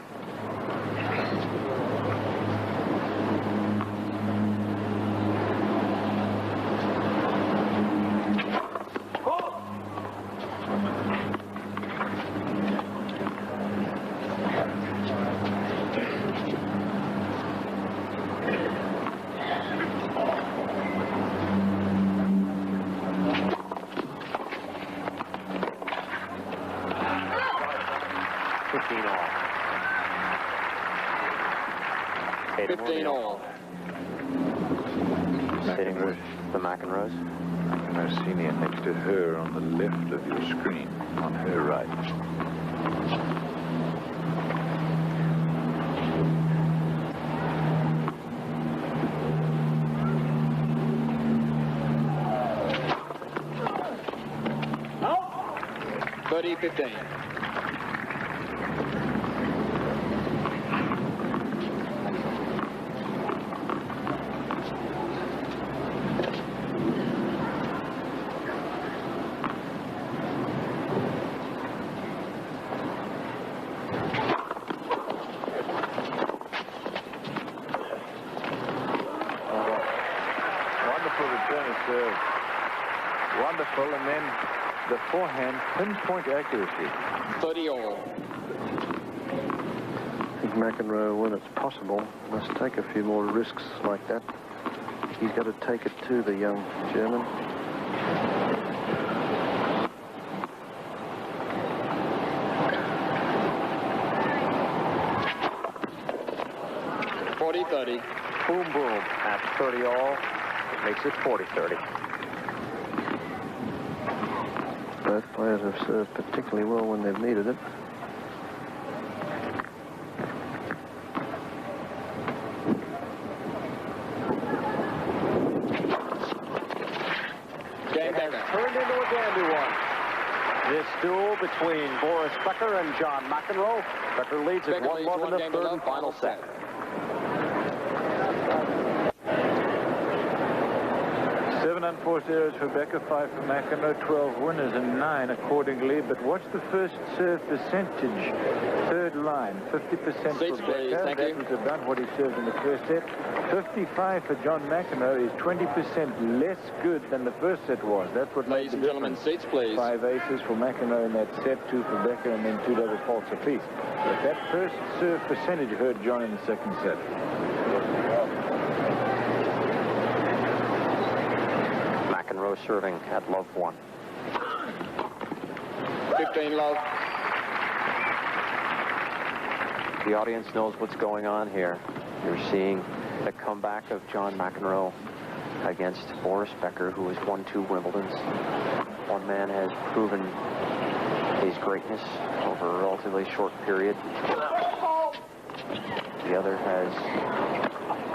Speaker 2: Sitting with the McEnroes.
Speaker 1: McEnroe Senior next to her on the left of your screen, on her right.
Speaker 4: Out. 30-15.
Speaker 1: Wonderful, and then the forehand pinpoint accuracy.
Speaker 4: 30-all.
Speaker 3: I think McEnroe, when it's possible, must take a few more risks like that. He's got to take it to the young German.
Speaker 2: Boom, boom. At 30-all, makes it 40-30.
Speaker 3: Both players have served particularly well when they've needed it.
Speaker 2: Game has turned into a dandy one. This duel between Boris Becker and John McEnroe. Becker leads at 1-love in the third and final set.
Speaker 1: 7 unforced errors for Becker, 5 for McEnroe, 12 winners and 9 accordingly. But what's the first serve percentage? Third line, 50% for Becker. That was about what he served in the first set. 55 for John McEnroe is 20% less good than the first set was. That's what made the difference.
Speaker 4: Seats, please.
Speaker 1: 5 aces for McEnroe in that set, 2 for Becker, and then 2 double faults apiece. But that first serve percentage hurt John in the second set.
Speaker 2: McEnroe serving at love 1.
Speaker 4: 15-love.
Speaker 2: The audience knows what's going on here. You're seeing the comeback of John McEnroe against Boris Becker, who has won 2 Wimbledons. One man has proven his greatness over a relatively short period. The other has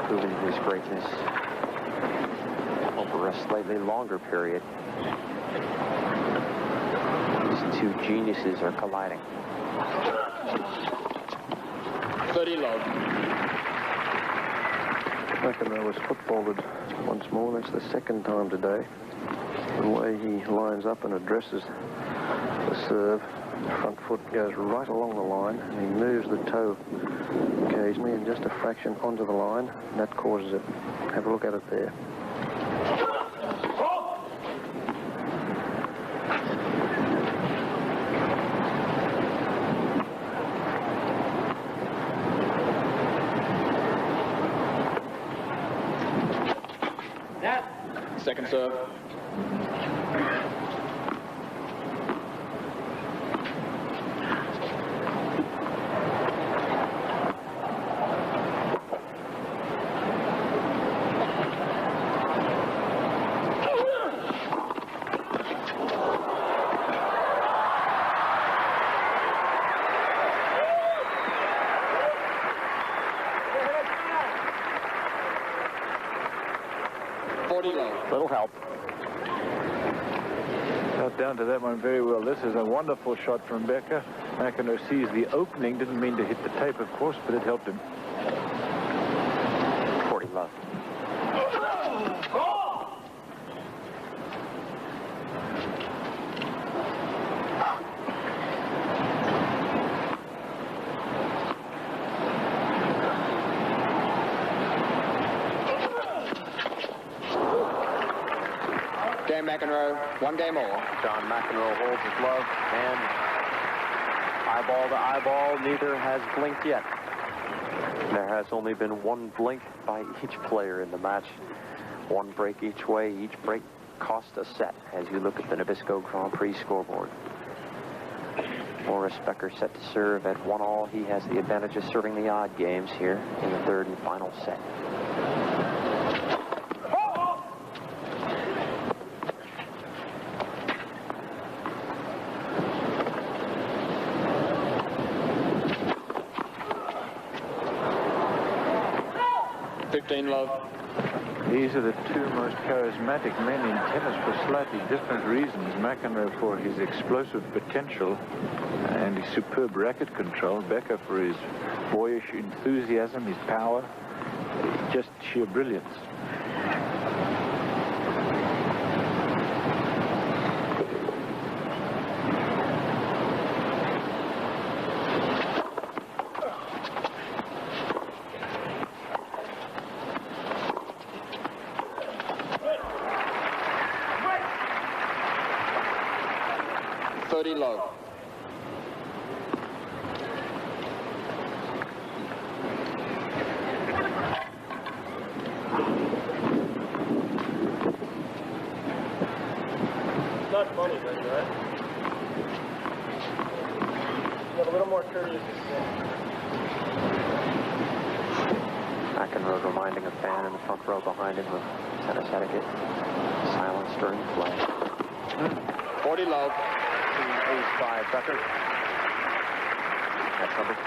Speaker 2: proven his greatness over a slightly longer period. These 2 geniuses are colliding.
Speaker 4: 30-love.
Speaker 3: McEnroe was footballed once more. That's the second time today. The way he lines up and addresses the serve. Front foot goes right along the line, and he moves the toe occasionally and just a fraction onto the line, and that causes it. Have a look at it there.
Speaker 4: Second serve.
Speaker 2: Little help.
Speaker 1: Got down to that one very well. This is a wonderful shot from Becker. McEnroe sees the opening. Didn't mean to hit the tape, of course, but it helped him.
Speaker 2: 40 love.
Speaker 4: Game McEnroe, 1 game all.
Speaker 2: John McEnroe holds his love, and eyeball to eyeball, neither has blinked yet. There has only been one blink by each player in the match. One break each way. Each break cost a set as you look at the Nabisco Grand Prix scoreboard. Boris Becker set to serve at 1-all. He has the advantage of serving the odd games here in the third and final set.
Speaker 4: Love.
Speaker 1: These are the two most charismatic men in tennis for slightly different reasons. McEnroe for his explosive potential and his superb racket control. Becker for his boyish enthusiasm, his power, just sheer brilliance.
Speaker 4: Low.
Speaker 8: Not funny, though, right? Got a little more courteous.
Speaker 2: McEnroe reminding a fan in the front row behind him of tennis etiquette. Silence during play.
Speaker 4: 40 low.
Speaker 2: Ace by Becker. That's number 5.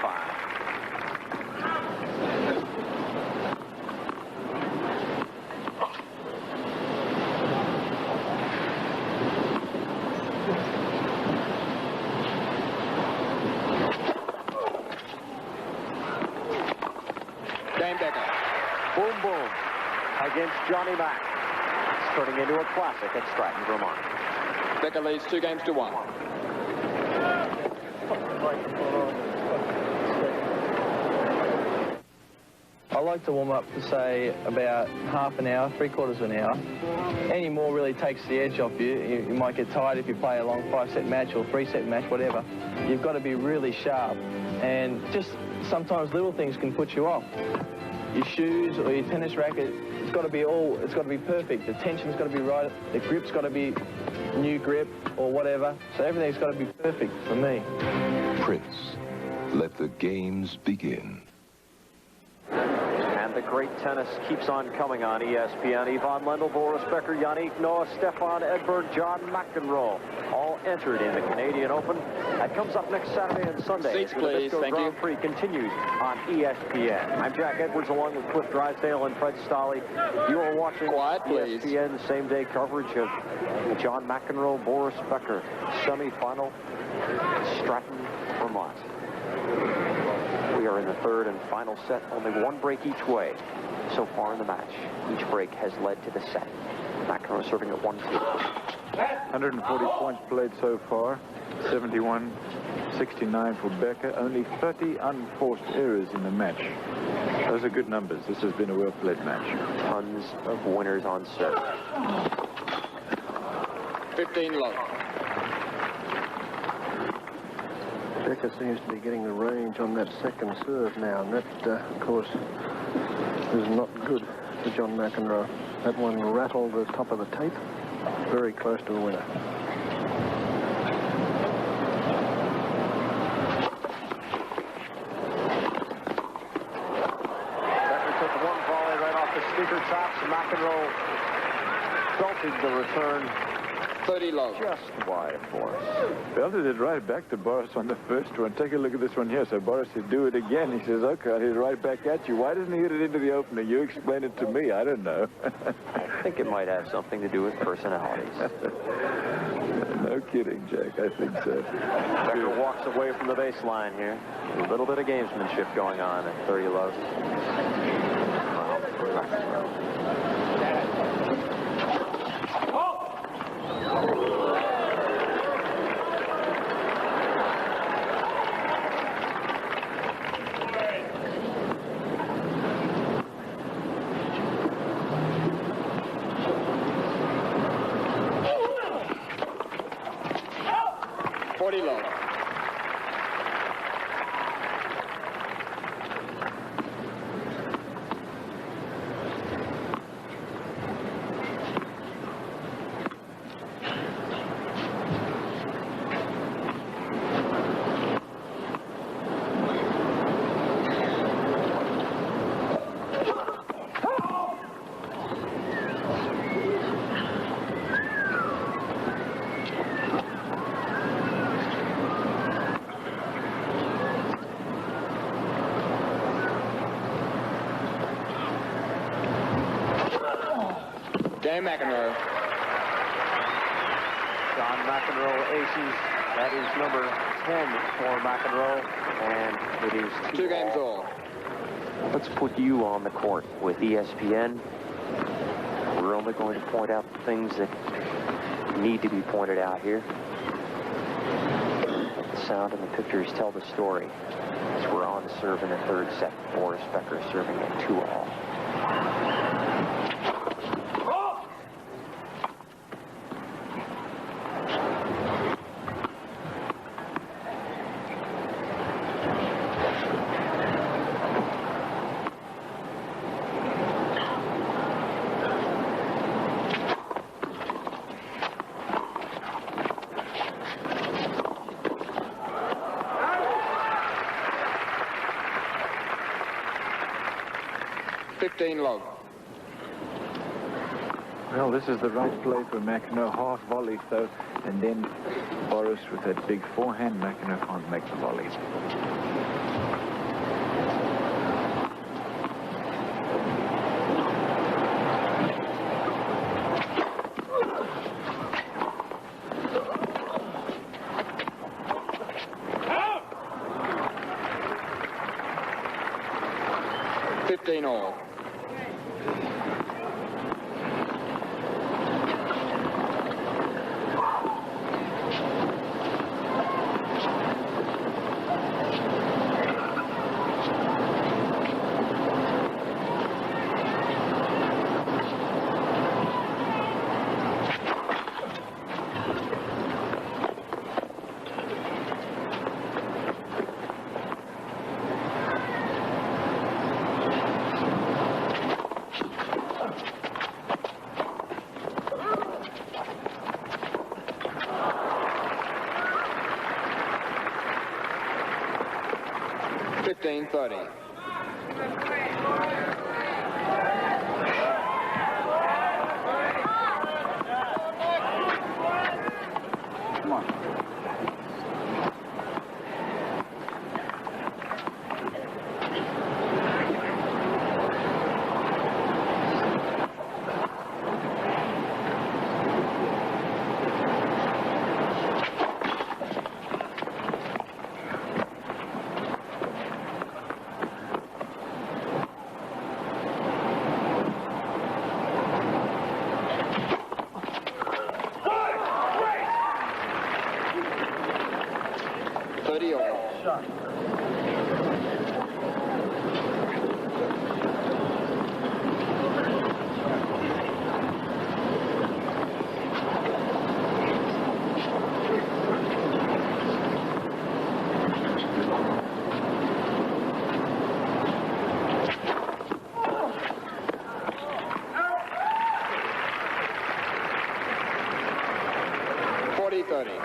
Speaker 4: Game Becker.
Speaker 2: Boom, boom. Against Johnny Mack. It's turning into a classic at Stratton, Vermont.
Speaker 4: Becker leads 2 games to 1.
Speaker 9: I like to warm up for, say, about half an hour, 3/4 of an hour. Any more really takes the edge off you. You might get tired if you play a long 5-set match or 3-set match, whatever. You've got to be really sharp. And just sometimes little things can put you off. Your shoes or your tennis racket, it's got to be perfect. The tension's got to be right. The grip's got to be new grip or whatever. So everything's got to be perfect for me.
Speaker 7: Prince, let the games begin.
Speaker 2: And the great tennis keeps on coming on ESPN. Yvonne Lendl, Boris Becker, Yannick Noah, Stefan Edberg, John McEnroe, all entered in the Canadian Open. That comes up next Saturday and Sunday.
Speaker 4: Seats, please.
Speaker 2: The
Speaker 4: Thank
Speaker 2: Grand
Speaker 4: you.
Speaker 2: Prix continues on ESPN. I'm Jack Edwards along with Cliff Drysdale and Fred Stolle. You are watching
Speaker 4: Quiet, please.
Speaker 2: ESPN same-day coverage of the John McEnroe, Boris Becker semifinal in Stratton, Vermont. We are in the third and final set. Only one break each way so far in the match. Each break has led to the set. McEnroe serving at 1-2.
Speaker 1: 140 points played so far. 71-69 for Becker. Only 30 unforced errors in the match. Those are good numbers. This has been a well-played match.
Speaker 2: Tons of winners on serve.
Speaker 4: 15 love.
Speaker 3: Becker seems to be getting the range on that second serve now, and that, of course, is not good for John McEnroe. That one rattled the top of the tape, very close to the winner.
Speaker 2: Becker took one volley right off the speaker chops. McEnroe belted the return
Speaker 4: 30 love.
Speaker 2: just wide of Boris.
Speaker 1: Belted it right back to Boris on the first one. Take a look at this one here. So Boris said, do it again. He says, okay, I'll hit it right back at you. Why doesn't he hit it into the opener? You explain it to me. I don't know.
Speaker 2: I think it might have something to do with personalities.
Speaker 1: No kidding, Jack. I think so.
Speaker 2: Becker walks away from the baseline here. A little bit of gamesmanship going on at 30 love.
Speaker 4: Love. Game McEnroe.
Speaker 2: John McEnroe aces. That is number 10 for McEnroe, and it is
Speaker 4: 2 games all.
Speaker 2: Let's put you on the court with ESPN. We're only going to point out the things that need to be pointed out here. Let the sound and the pictures tell the story. As we're on serve in the third set. Boris Becker serving at 2-all.
Speaker 4: Love.
Speaker 1: Well, this is the right play for McEnroe. Half volley, though, and then Boris with that big forehand. McEnroe can't make the volley.
Speaker 4: All. 15-30.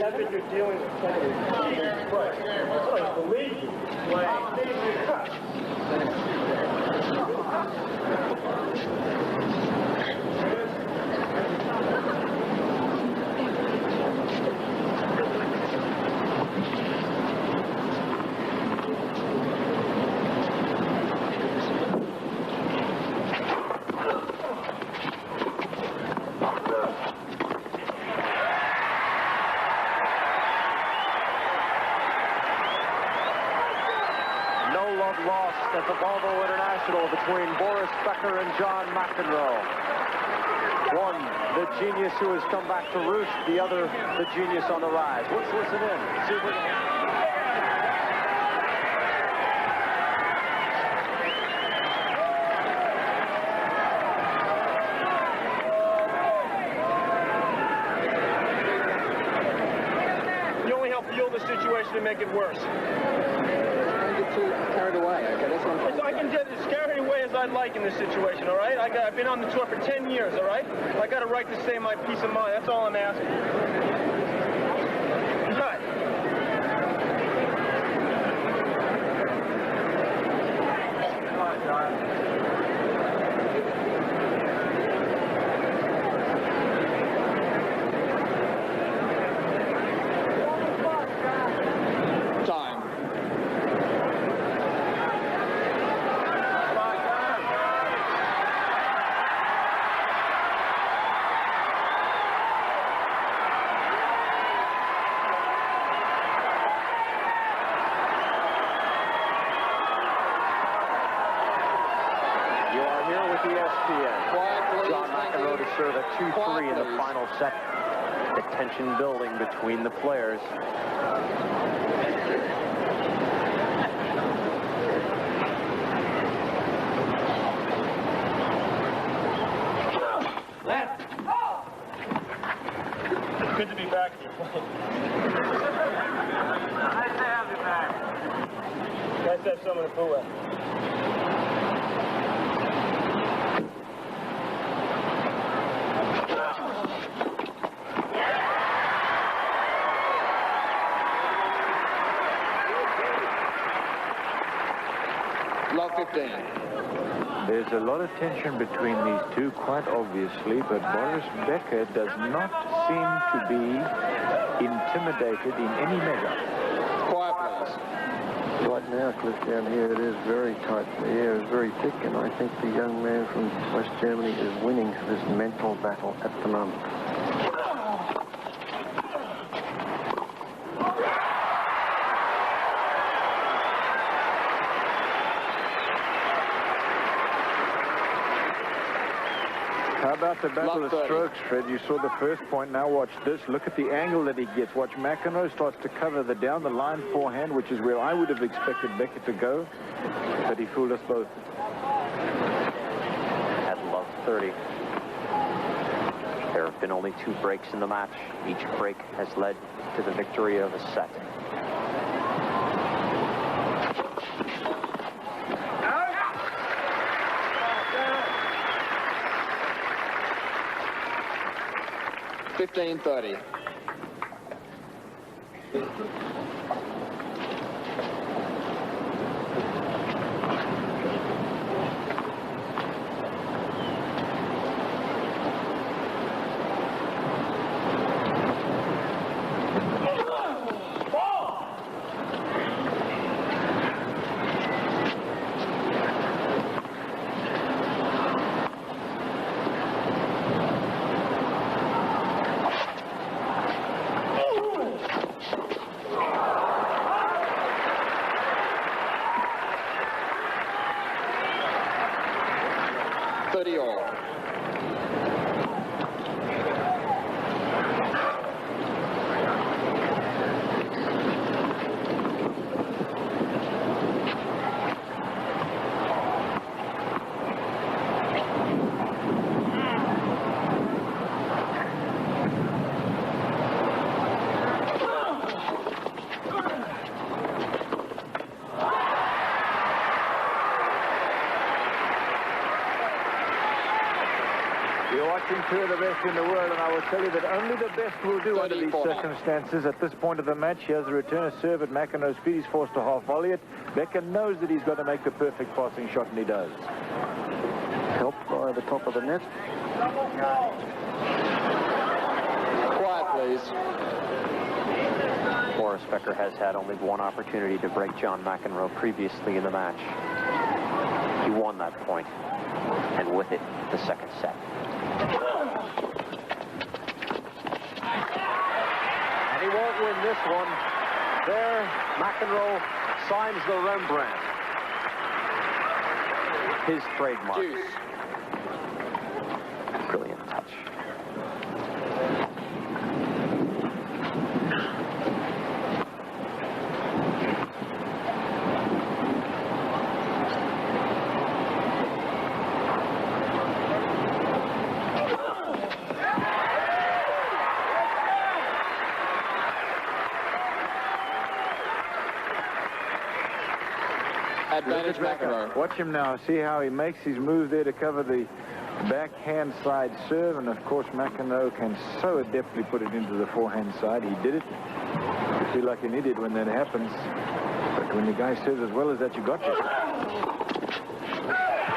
Speaker 8: I think you're dealing with somebody. I believe you.
Speaker 2: Lost at the Volvo International between Boris Becker and John McEnroe. One, the genius who has come back to roost. The other, the genius on the rise. Let's listen in. See if we can...
Speaker 8: You only help fuel the situation and make it worse.
Speaker 4: Carried away, okay? That's what I'm
Speaker 8: So I can get as carried away as I'd like in this situation, all right? I've been on the tour for 10 years, all right? I got a right to say my peace of mind. That's all I'm asking. Cut.
Speaker 4: time.
Speaker 2: John McEnroe to serve at 2-3 in the final set. The tension building between the players.
Speaker 8: Good to be back. Nice to have you back. Nice to have someone to fool with.
Speaker 4: Love 15.
Speaker 1: There's a lot of tension between these two, quite obviously, but Boris Becker does not seem to be intimidated in any measure.
Speaker 4: Quiet, please.
Speaker 3: Right now, Cliff, down here, it is very tight. The air is very thick, and I think the young man from West Germany is winning this mental battle at the moment.
Speaker 1: How about the battle of strokes, Fred? You saw the first point. Now watch this. Look at the angle that he gets. Watch, McEnroe starts to cover the down-the-line forehand, which is where I would have expected Becker to go, but he fooled us both.
Speaker 2: At love 30. There have been only 2 breaks in the match. Each break has led to the victory of a set.
Speaker 4: $15.30.
Speaker 1: best in the world, and I will tell you that only the best will do under these
Speaker 4: 34.
Speaker 1: circumstances. At this point of the match, here's the return of serve at McEnroe's feet. He's forced to half volley it. Becker knows that he's got to make the perfect passing shot, and he does.
Speaker 3: Helped by the top of the net.
Speaker 4: Quiet, please.
Speaker 2: Boris Becker has had only one opportunity to break John McEnroe previously in the match. He won that point, and with it, the second set. And he won't win this one. There, McEnroe signs the Rembrandt. His trademark.
Speaker 4: Deuce.
Speaker 2: Brilliant touch.
Speaker 4: Advantage McEnroe.
Speaker 1: Watch him now. See how he makes his move there to cover the backhand side serve. And, of course, McEnroe can so adeptly put it into the forehand side. He did it. You feel like an idiot when that happens. But when the guy serves as well as that, you got you.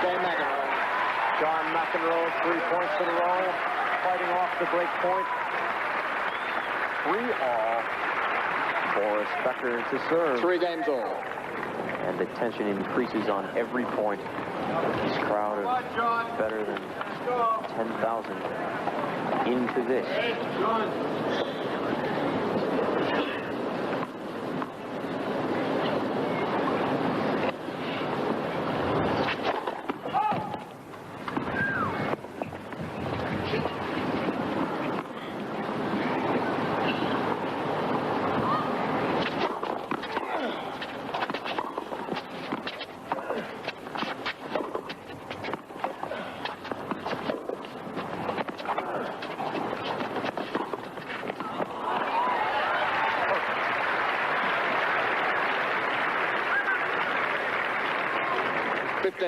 Speaker 4: Game McEnroe.
Speaker 2: John McEnroe, 3 points in a row, fighting off the break point. 3-all. Boris Becker to serve.
Speaker 4: 3 games all.
Speaker 2: And the tension increases on every point. This crowd is better than 10,000 into this.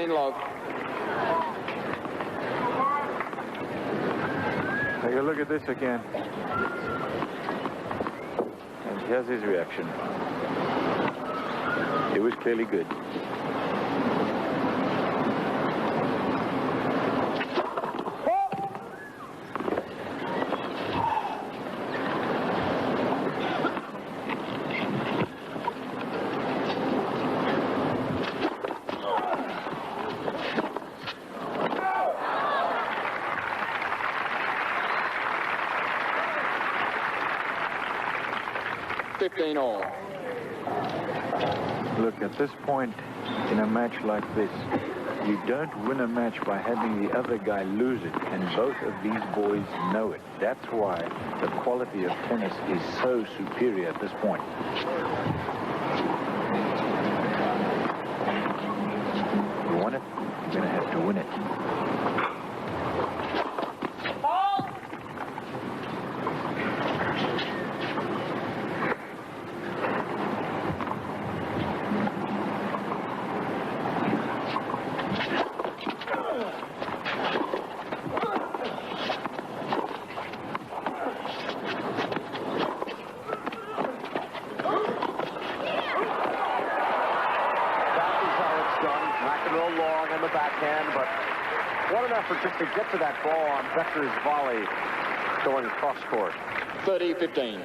Speaker 4: Love.
Speaker 1: Take a look at this again. And here's his reaction. It was clearly good.
Speaker 4: All.
Speaker 1: Look, at this point in a match like this, you don't win a match by having the other guy lose it, and both of these boys know it. That's why the quality of tennis is so superior at this point. You want it, you're going to have to win it.
Speaker 4: 30-15.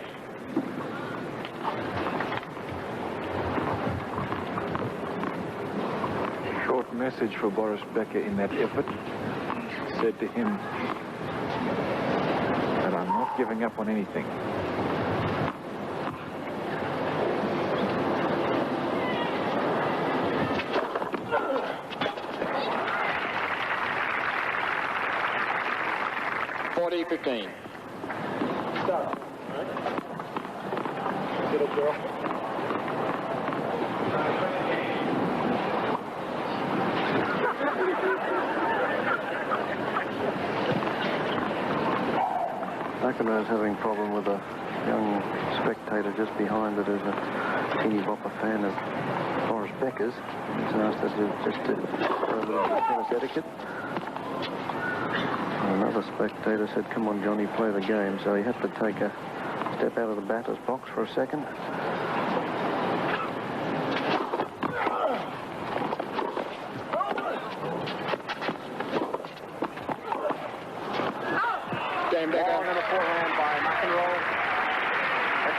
Speaker 1: Short message for Boris Becker in that effort. Said to him that I'm not giving up on anything.
Speaker 4: $40-15.
Speaker 8: Stop. Get it, girl.
Speaker 3: McEnroe's having a problem with a young spectator just behind that is a teeny bopper fan of Boris Becker's. He's asked us to just to go a little bit of tennis etiquette. And Another spectator said, "Come on, Johnny, play the game." So he had to take a step out of the batter's box for a second.
Speaker 2: Game Becker. And a forehand by McEnroe.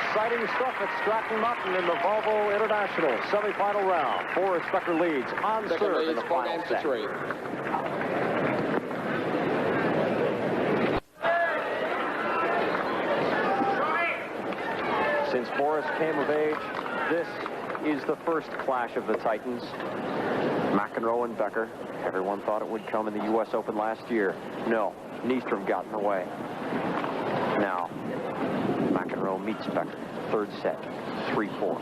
Speaker 2: Exciting stuff at Stratton Mountain in the Volvo International semifinal round. Boris Becker leads on serve in the final set.
Speaker 4: 4-3.
Speaker 2: Since Boris came of age, this is the first clash of the Titans. McEnroe and Becker. Everyone thought it would come in the U.S. Open last year. No, Nystrom got in the way. Now, McEnroe meets Becker. Third set, 3-4.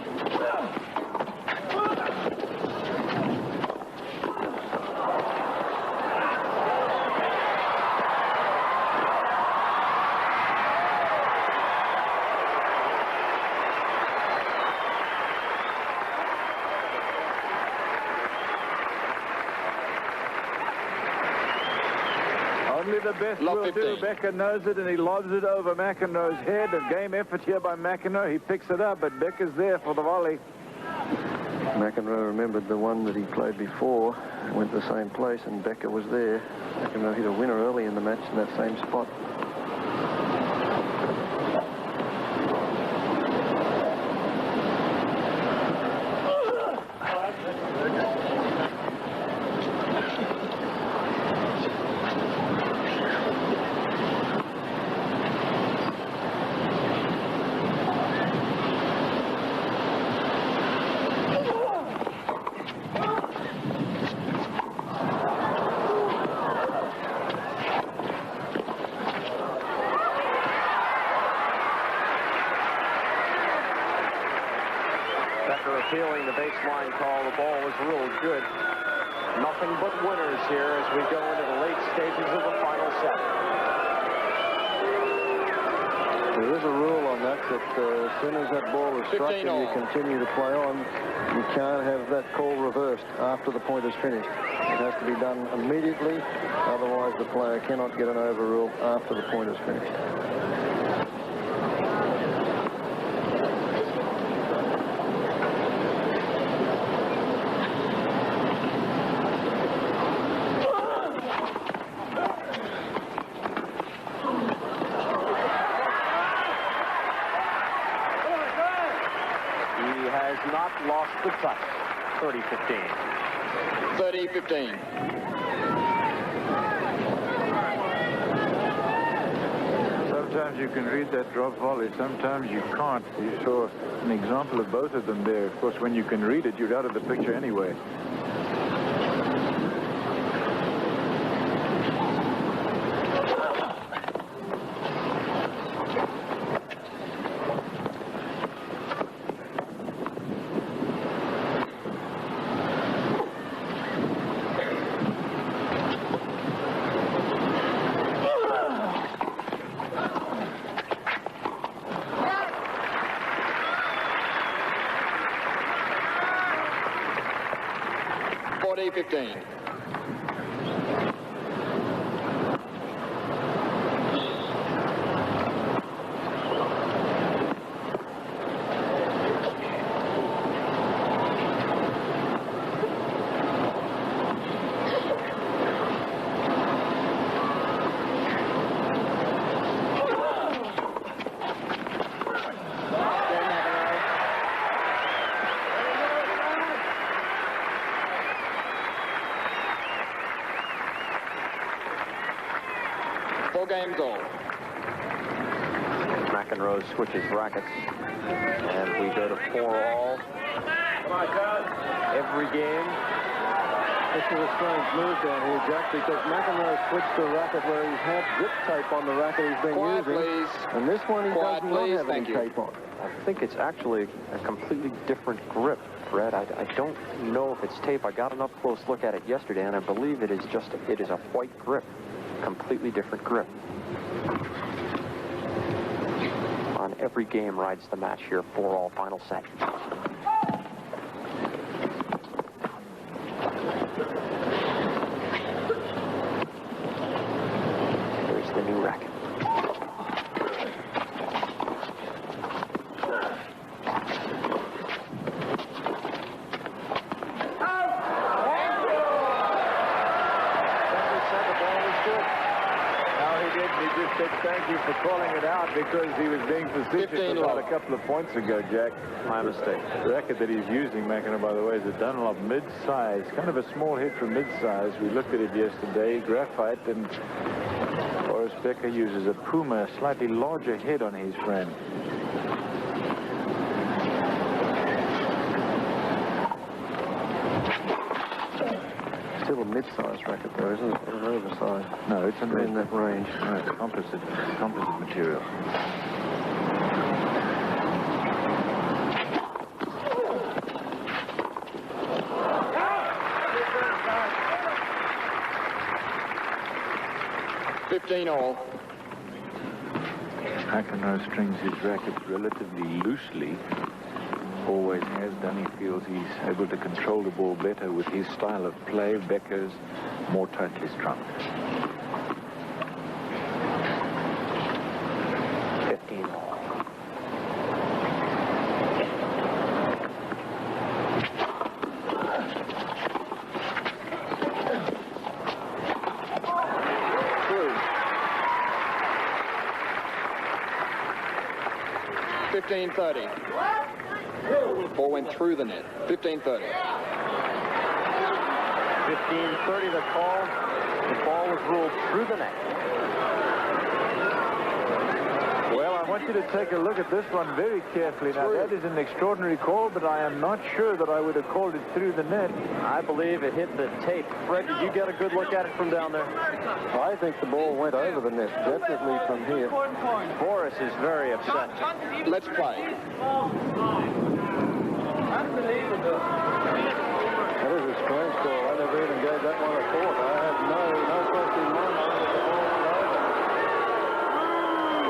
Speaker 1: Only the best
Speaker 4: Lob
Speaker 1: will
Speaker 4: 15.
Speaker 1: do. Becker knows it, and he lobs it over McEnroe's head. A game effort here by McEnroe. He picks it up, but Becker's there for the volley.
Speaker 3: McEnroe remembered the one that he played before, went to the same place, and Becker was there. McEnroe hit a winner early in the match in that same spot.
Speaker 2: Appealing the baseline call. The ball was real good. Nothing but winners here as we go into the late stages of the final set.
Speaker 3: There is a rule on that as soon as that ball is struck and you continue to play on, you can't have that call reversed after the point is finished. It has to be done immediately, otherwise the player cannot get an overrule after the point is finished.
Speaker 2: Not lost the touch. 30-15.
Speaker 4: 30-15.
Speaker 1: Sometimes you can read that drop volley, sometimes you can't. You saw an example of both of them there. Of course, when you can read it, you're out of the picture anyway.
Speaker 4: $40-15. Game goal.
Speaker 2: McEnroe switches rackets, and we go to 4-all. Every game.
Speaker 3: This is a strange move down here, Jack, because McEnroe switched to a racket where he's had grip tape on the racket he's been
Speaker 4: Quiet,
Speaker 3: using.
Speaker 4: please.
Speaker 3: And this one he
Speaker 4: Quiet,
Speaker 3: does not
Speaker 4: please.
Speaker 3: have any
Speaker 4: Thank you.
Speaker 3: tape on.
Speaker 2: I think it's actually a completely different grip, Fred. I don't know if it's tape. I got an up-close look at it yesterday, and I believe it is a white grip. Completely different grip. On every game rides the match here, 4-all final set.
Speaker 1: calling it out because he was being facetious about a couple of points ago, Jack.
Speaker 2: My mistake.
Speaker 1: The racket that he's using, McEnroe, by the way, is a Dunlop mid-size, kind of a small hit from mid-size. We looked at it yesterday, graphite, and Boris Becker uses a Puma, a slightly larger head on his frame.
Speaker 3: Still a mid-size racket, though, isn't it? An oversized.
Speaker 1: No, it's in
Speaker 3: that range.
Speaker 1: No, it's composite material. McEnroe strings his rackets relatively loosely. Always has done. He feels he's able to control the ball better with his style of play. Becker's more tightly strung.
Speaker 2: 15 all.
Speaker 4: Through. 15-30. Ball went through the net. 15-30.
Speaker 2: 15-30 the call. The ball was ruled through the net.
Speaker 1: Well, I want you to take a look at this one very carefully. Now, that is an extraordinary call, but I am not sure that I would have called it through the net.
Speaker 2: I believe it hit the tape. Fred, did you get a good look at it from down there?
Speaker 3: I think the ball went over the net, definitely from here.
Speaker 2: Boris is very upset.
Speaker 4: Let's play.
Speaker 3: Unbelievable. That is a strange call. I never even gave that one a thought. I had no question in my mind that the ball went over.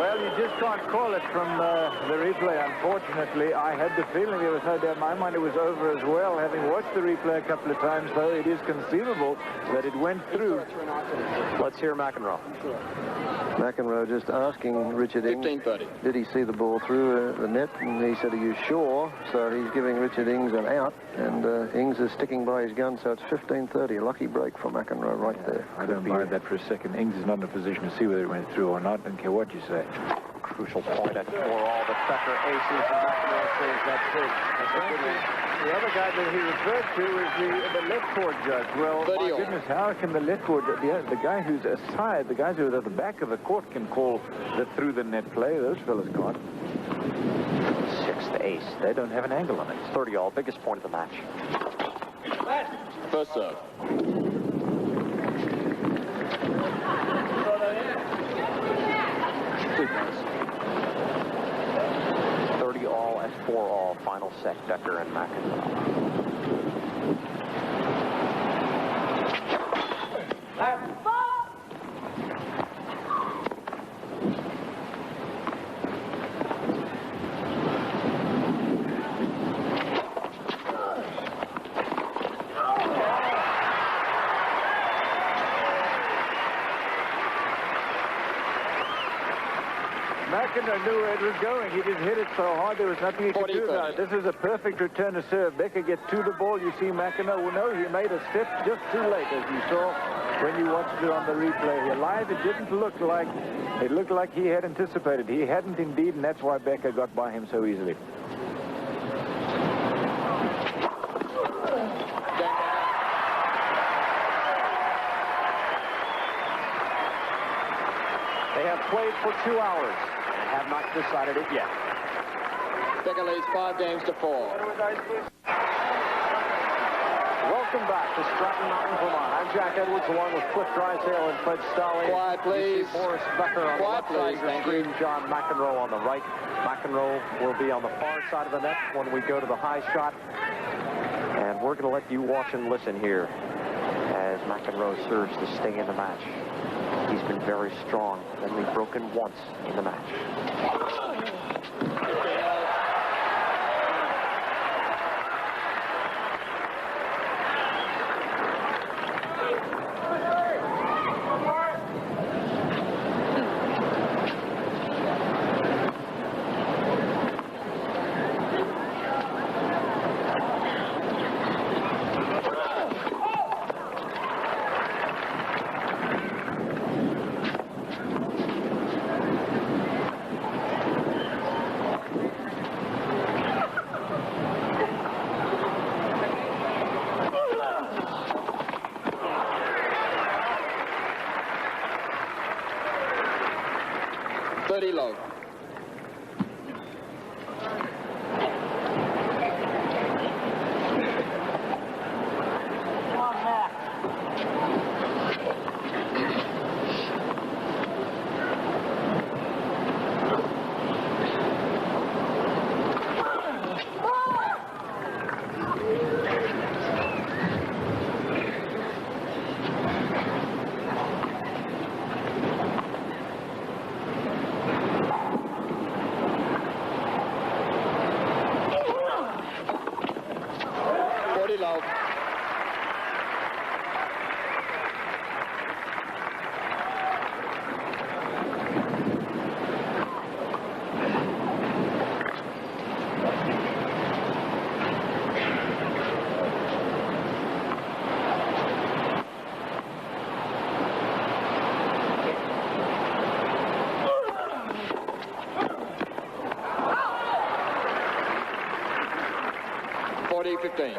Speaker 1: Well, you just can't call it from the replay, unfortunately. I had the feeling there was no doubt in my mind it was over as well. Having watched the replay a couple of times, though, it is conceivable that it went through.
Speaker 2: Let's hear McEnroe.
Speaker 3: McEnroe just asking Richard Ings,
Speaker 4: 15-30.
Speaker 3: did he see the ball through the net? And he said, are you sure? So he's giving Richard Ings an out, and Ings is sticking by his gun, so it's 15-30. A lucky break for McEnroe right there.
Speaker 1: I don't buy that for a second. Ings is not in a position to see whether it went through or not. Don't care what you say.
Speaker 2: Crucial point at 4-all. The Becker aces, and McEnroe says that's big.
Speaker 1: The other guy that he referred to is the left court judge. Well, my goodness, how can the left court, the guy who's aside, the guys who are at the back of the court can call the through the net play? Those fellas can't.
Speaker 2: Sixth ace.
Speaker 1: They don't have an angle on it.
Speaker 2: 30-all, biggest point of the match.
Speaker 4: First serve.
Speaker 2: Sequence. 30-all at 4-all. Final set, Becker and McEnroe.
Speaker 1: McEnroe knew where it was going. He just hit it so hard there was nothing he could do about it. This is a perfect return to serve. Becker gets to the ball. You see McEnroe. Well, no, he made a step just too late, as you saw when you watched it on the replay here. Live, it didn't look like, it looked like he had anticipated. He hadn't indeed, and that's why Becker got by him so easily.
Speaker 2: They have played for 2 hours and have not decided it yet.
Speaker 4: Becker leads 5 games to 4.
Speaker 2: Welcome back to Stratton Mountain, Vermont. I'm Jack Edwards along with Cliff Drysdale and Fred Stolle.
Speaker 4: Quiet, please.
Speaker 2: You see Boris Becker on the left side of the screen, John McEnroe on the right. McEnroe will be on the far side of the net when we go to the high shot. And we're going to let you watch and listen here as McEnroe serves to stay in the match. He's been very strong, only broken once in the match.
Speaker 4: 30-15.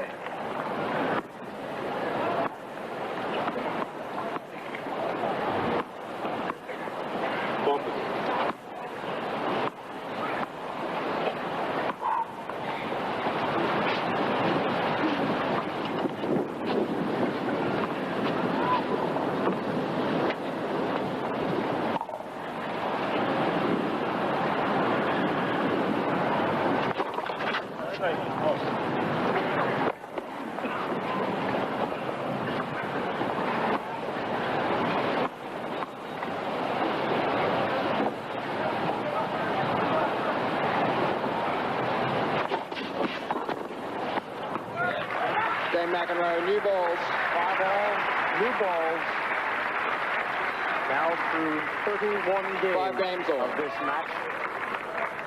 Speaker 4: McEnroe, new balls.
Speaker 2: 5-all, new balls. Now through 31 games,
Speaker 4: 5 games
Speaker 2: of this match.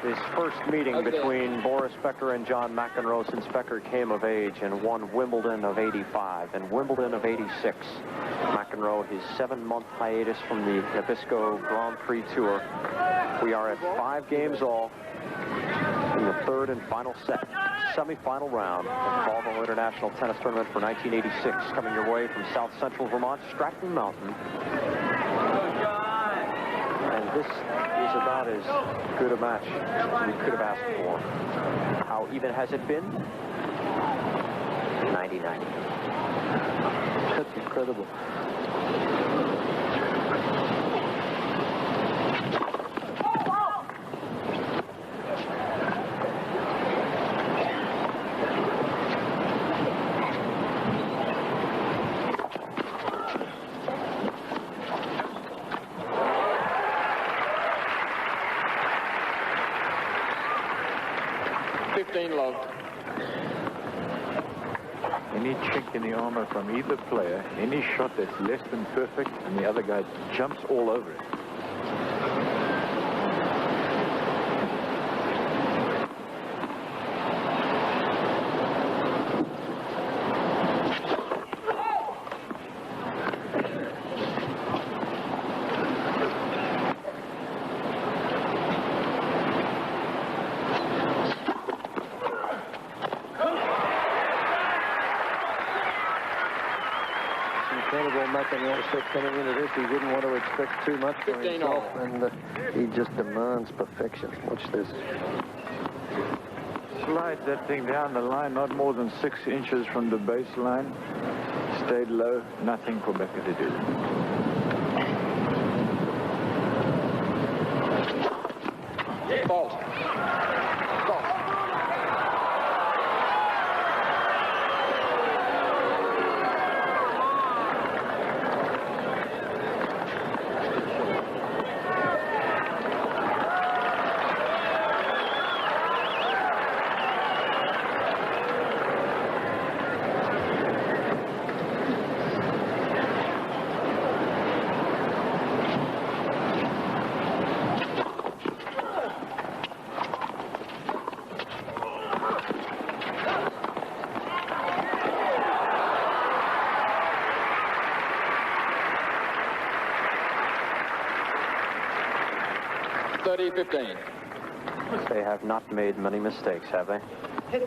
Speaker 2: This first meeting between Boris Becker and John McEnroe since Becker came of age and won Wimbledon of '85 and Wimbledon of '86. McEnroe, his 7-month hiatus from the Nabisco Grand Prix Tour. We are at 5 games all in the third and final set. Semi-final round of the Volvo International Tennis Tournament for 1986, coming your way from South Central Vermont, Stratton Mountain. And this is about as good a match as we could have asked for. How even has it been? 90-90.
Speaker 3: That's incredible.
Speaker 4: Love.
Speaker 1: Any chink in the armor from either player, any shot that's less than perfect, and the other guy jumps all over it.
Speaker 3: McEnroe said coming into this, he didn't want to expect too much from himself, and he just demands perfection. Watch this.
Speaker 1: Slides that thing down the line, not more than 6 inches from the baseline. Stayed low, nothing for Becker to do.
Speaker 4: Fault.
Speaker 2: They have not made many mistakes, have they?
Speaker 1: Any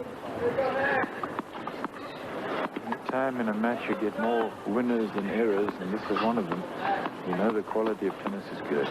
Speaker 1: time in a match you get more winners than errors, and this is one of them. You know the quality of tennis is good.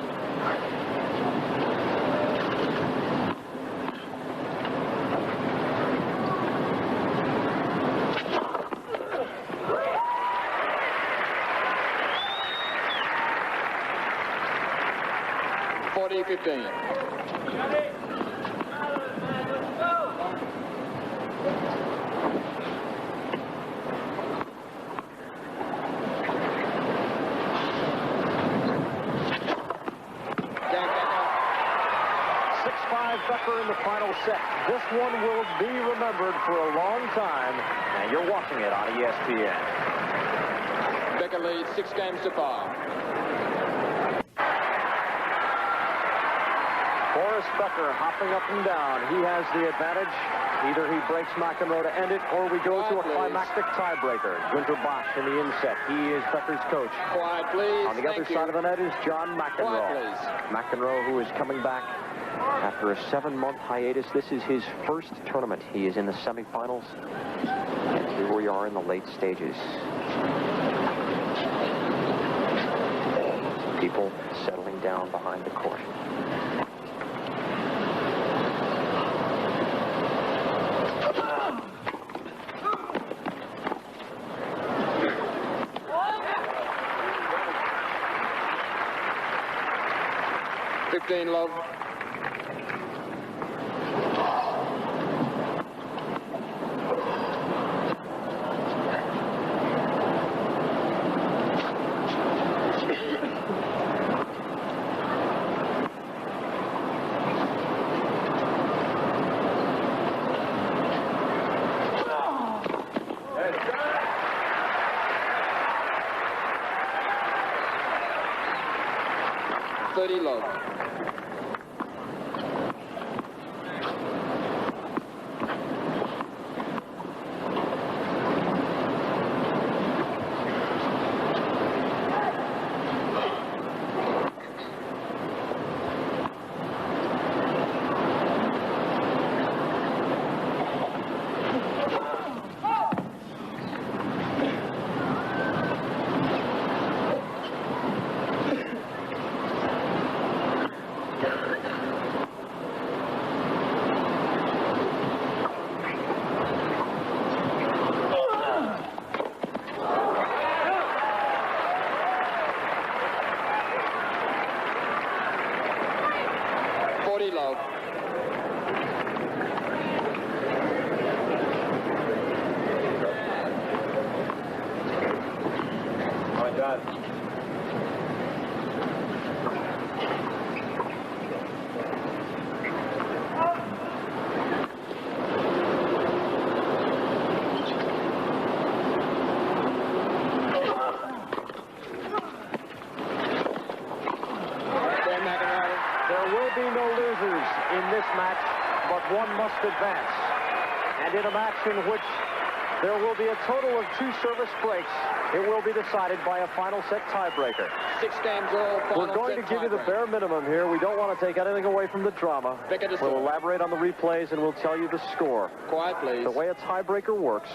Speaker 2: Becker in the final set. This one will be remembered for a long time, and you're watching it on ESPN.
Speaker 4: Becker leads 6 games to 5.
Speaker 2: Boris Becker hopping up and down. He has the advantage. Either he breaks McEnroe to end it, or we go to a climactic tiebreaker. Günther Bosch in the inset. He is Becker's coach.
Speaker 4: Quiet, please.
Speaker 2: On the other side of the net is John McEnroe.
Speaker 4: Quiet, please.
Speaker 2: McEnroe, who is coming back After a 7-month hiatus, this is his first tournament. He is in the semifinals, and here we are in the late stages. People settling down behind the court.
Speaker 4: Love. Love. Love.
Speaker 1: My God.
Speaker 2: In this match, but one must advance. And in a match in which there will be a total of 2 service breaks, it will be decided by a final set tiebreaker.
Speaker 4: 6-game draw.
Speaker 2: We're going to give you the bare minimum here. We don't want to take anything away from the drama. We'll elaborate on the replays and we'll tell you the score.
Speaker 4: Quiet, please.
Speaker 2: The way a tiebreaker works,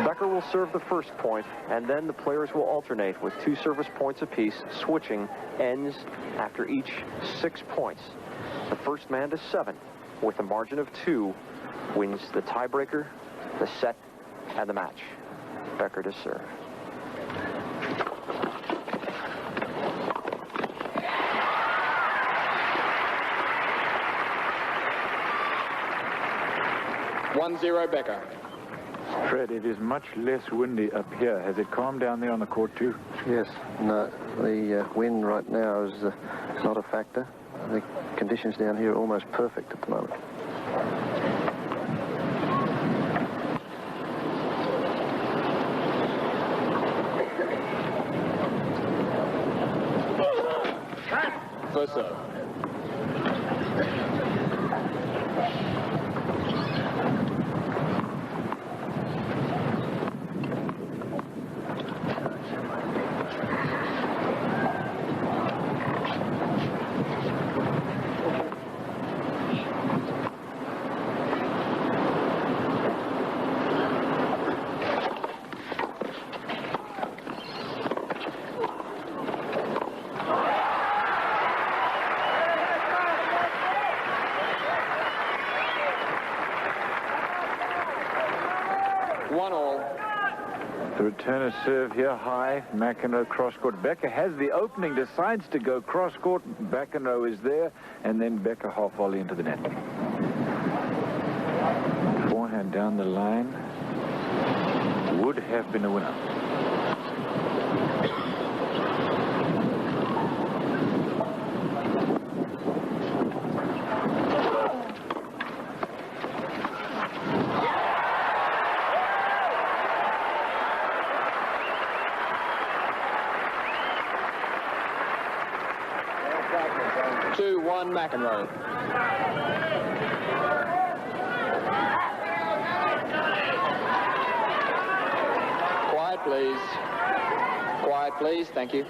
Speaker 2: Becker will serve the first point, and then the players will alternate with 2 service points apiece. Switching ends after each 6 points. The first man to 7, with a margin of 2, wins the tiebreaker, the set, and the match. Becker to serve.
Speaker 4: (1-0) Becker.
Speaker 1: Fred, it is much less windy up here. Has it calmed down there on the court too?
Speaker 3: Yes. No, the wind right now is not a factor. The conditions down here are almost perfect at the moment.
Speaker 4: First serve.
Speaker 1: The returner serve here high. McEnroe cross-court. Becker has the opening, decides to go cross-court. McEnroe is there, and then Becker half volley into the net. Forehand down the line. Would have been a winner.
Speaker 4: McEnroe. Quiet, please. Quiet, please. Thank you.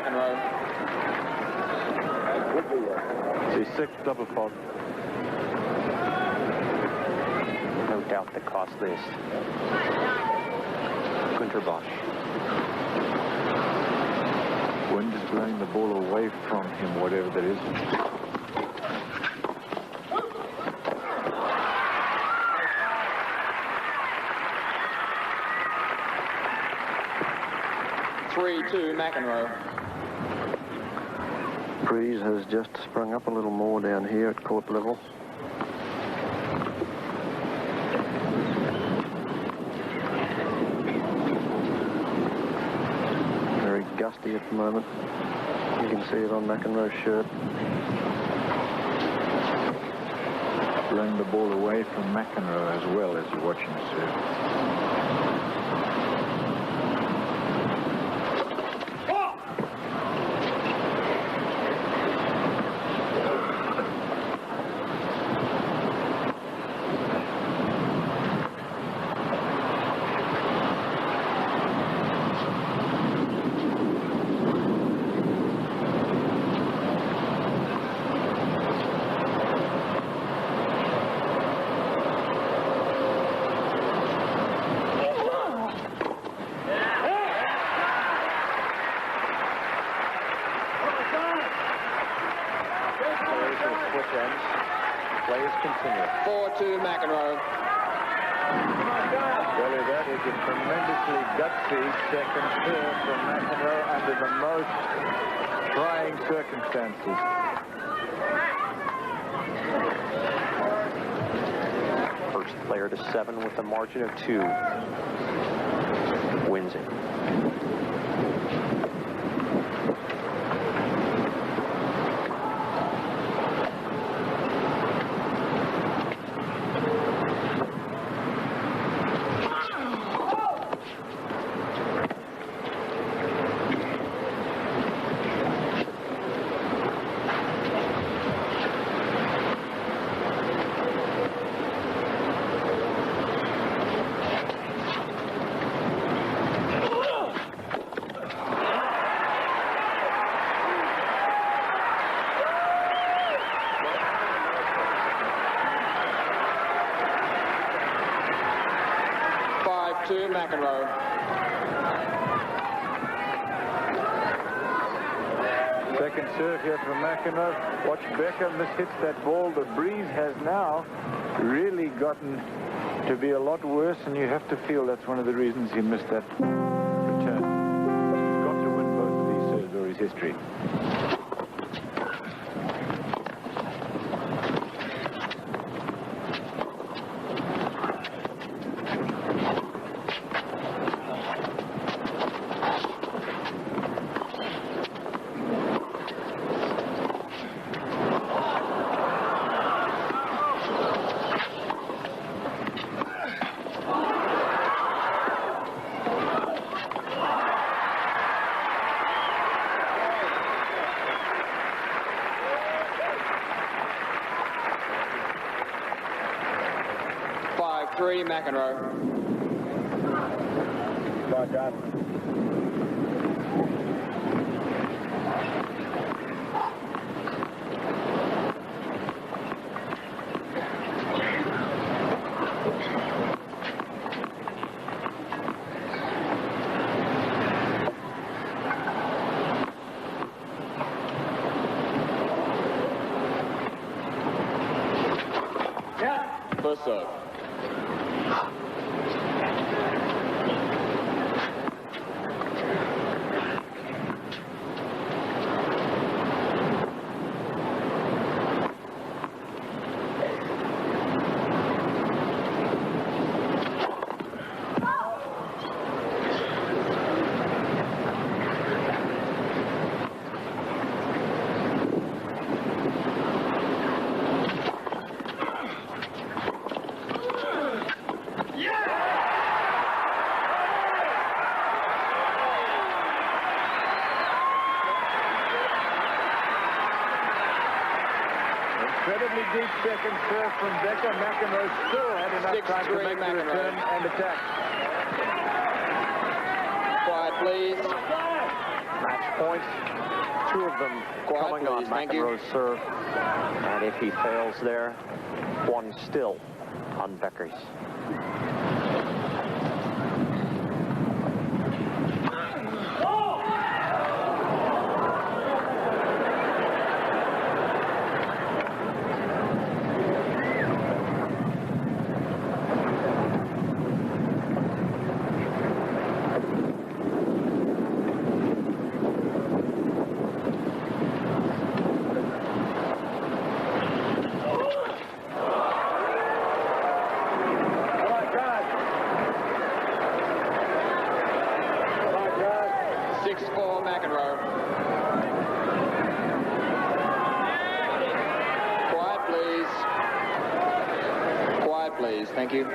Speaker 4: McEnroe.
Speaker 1: It's his sixth double fault.
Speaker 2: No doubt the costliest. Gunter Bosch.
Speaker 1: Wind is blowing the ball away from him, whatever that is.
Speaker 4: (3-2) McEnroe.
Speaker 3: Breeze has just sprung up a little more down here at court level. Very gusty at the moment. You can see it on McEnroe's shirt.
Speaker 1: Blowing the ball away from McEnroe as well as you're watching serve.
Speaker 2: Players continue.
Speaker 4: 4-2 McEnroe.
Speaker 1: Well, that is a tremendously gutsy second serve from McEnroe under the most trying circumstances.
Speaker 2: First player to 7 with a margin of 2 wins it.
Speaker 4: McEnroe.
Speaker 1: Second serve here from McEnroe. Watch Becker mishits that ball. The breeze has now really gotten to be a lot worse, and you have to feel that's one of the reasons he missed that return. He's got to win both of these serves or his history.
Speaker 4: McEnroe.
Speaker 1: Well done.
Speaker 4: First serve.
Speaker 1: Incredibly deep second serve from Becker. McEnroe still had enough time to make the return and attack.
Speaker 4: Quiet, please.
Speaker 2: Match points, 2 of them coming on McEnroe's serve. And if he fails there, 1 still on Becker's.
Speaker 4: Thank you.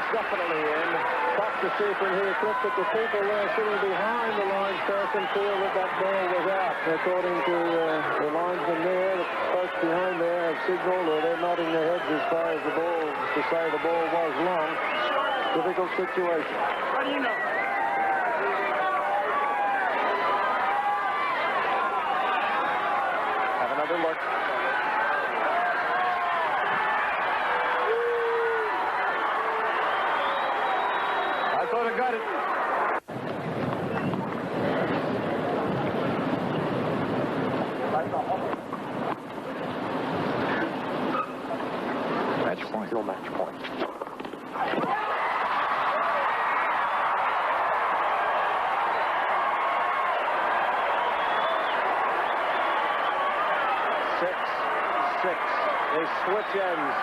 Speaker 2: Definitely in. Tough to see from here, Cliff, that the people there sitting behind the line person feel that that ball was out. According to the linesman there, the folks behind there have signaled, or they're nodding their heads as far as the ball, to say the ball was long. Difficult situation.
Speaker 8: What do you know?
Speaker 2: Have another look.
Speaker 1: Got it. Match point.
Speaker 2: Still match point. They switch ends.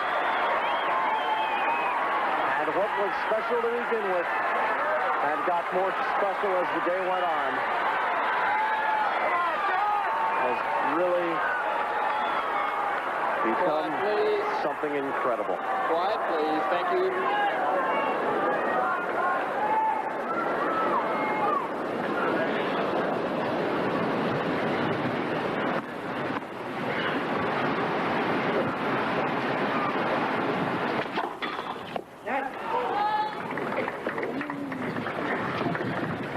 Speaker 2: And what was special to begin with and got more special as the day went on has really become something incredible.
Speaker 4: Quiet, please. Thank you.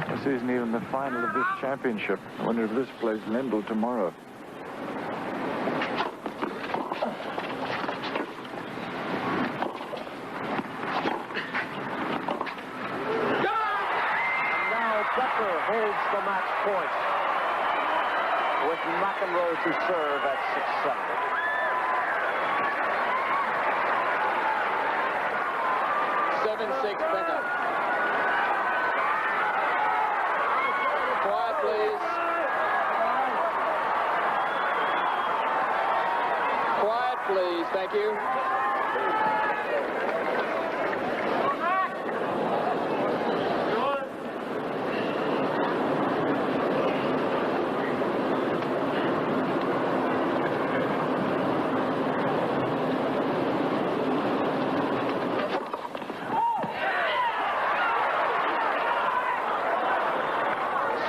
Speaker 1: This isn't even the final of this championship. I wonder if this plays Lendl tomorrow.
Speaker 2: Becker holds the match point with McEnroe to serve at
Speaker 4: 7-6 Becker. Quiet, please. Quiet, please. Thank you.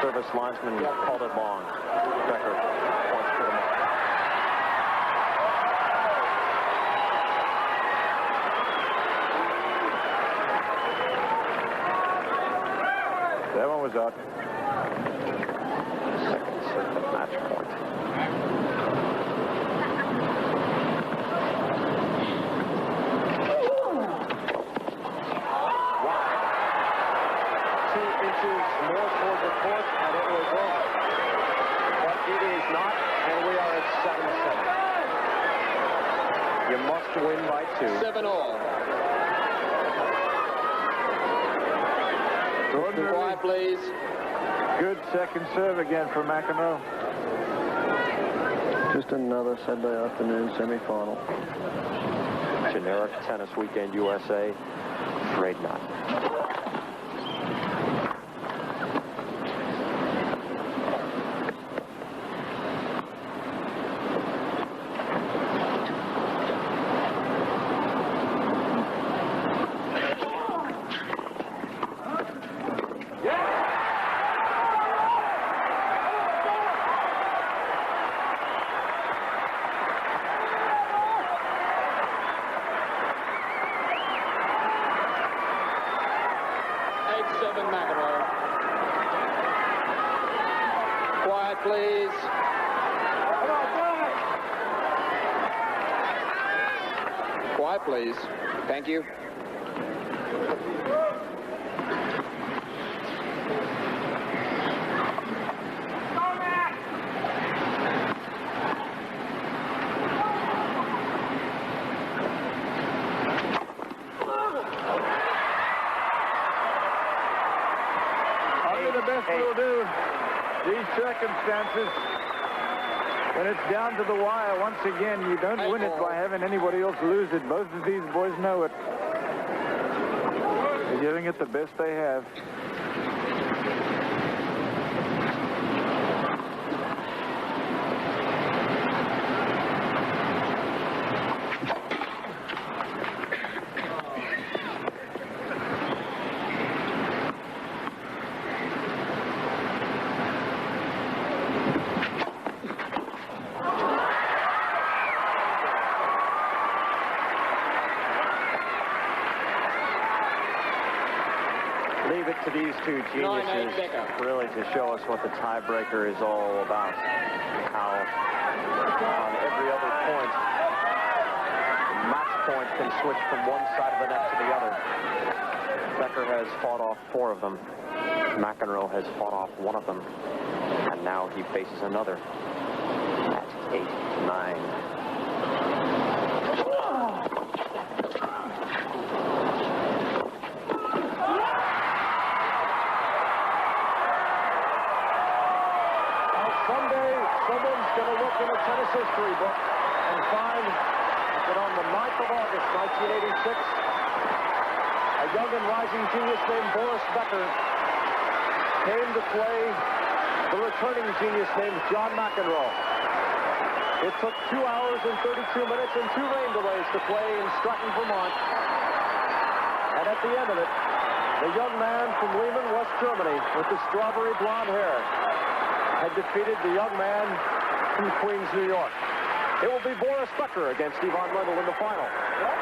Speaker 2: Service linesman called it long. Becker points to the mark.
Speaker 1: That one was out.
Speaker 2: Second serve match point. More toward the court, and it was over. But it is not, and we are at 7-7. You must win by 2.
Speaker 4: 7-all. Quiet, please.
Speaker 1: Good second serve again for McEnroe.
Speaker 3: Just another Saturday afternoon semi-final.
Speaker 2: Generic tennis weekend, USA. Afraid not.
Speaker 4: McEnroe. Quiet, please. Quiet, please. Thank you.
Speaker 1: The best we'll do these circumstances when it's down to the wire. Once again, you don't win it by having anybody else lose it. Both of these boys know it. They're giving it the best they have.
Speaker 2: Leave it to these two geniuses really to show us what the tiebreaker is all about. How on every other point, match point can switch from one side of the net to the other. Becker has fought off 4 of them. McEnroe has fought off 1 of them. And now he faces another at 8-9. Someone's going to look in a tennis history book and find that on the 9th of August, 1986, a young and rising genius named Boris Becker came to play the returning genius named John McEnroe. It took 2 hours and 32 minutes and 2 rain delays to play in Stratton, Vermont. And at the end of it, the young man from Lehman, West Germany, with the strawberry blonde hair, had defeated the young man from Queens, New York. It will be Boris Becker against Ivan Lendl in the final.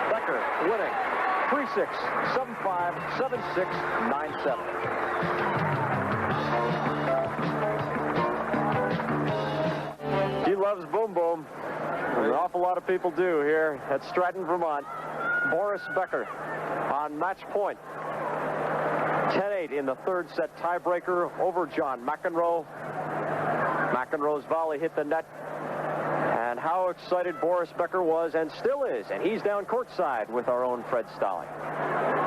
Speaker 2: Becker winning 3-6, 7-5, 7-6, 9-7. He loves boom boom. An awful lot of people do here at Stratton, Vermont. Boris Becker on match point. 10-8 in the 3rd set tiebreaker over John McEnroe. McEnroe's volley hit the net, and how excited Boris Becker was and still is, and he's down courtside with our own Fred Stolly.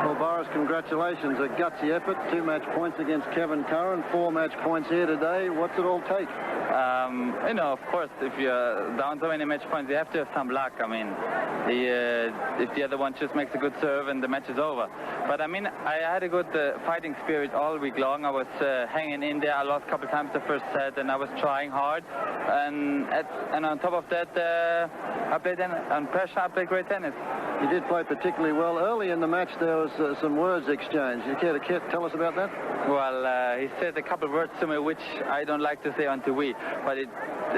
Speaker 3: Well, Boris, congratulations. A gutsy effort, 2 match points against Kevin Curran, 4 match points here today. What's it all take?
Speaker 5: You know, of course, if you're down so many match points, you have to have some luck. I mean, if the other one just makes a good serve and the match is over. But I mean, I had a good fighting spirit all week long. I was hanging in there. I lost a couple times the first set, and I was trying hard. And on top of that, I played on pressure. I played great tennis.
Speaker 3: You did play particularly well. Early in the match, there was some words exchanged. You care to tell us about that?
Speaker 5: Well, he said a couple of words to me, which I don't like to say on TV, but it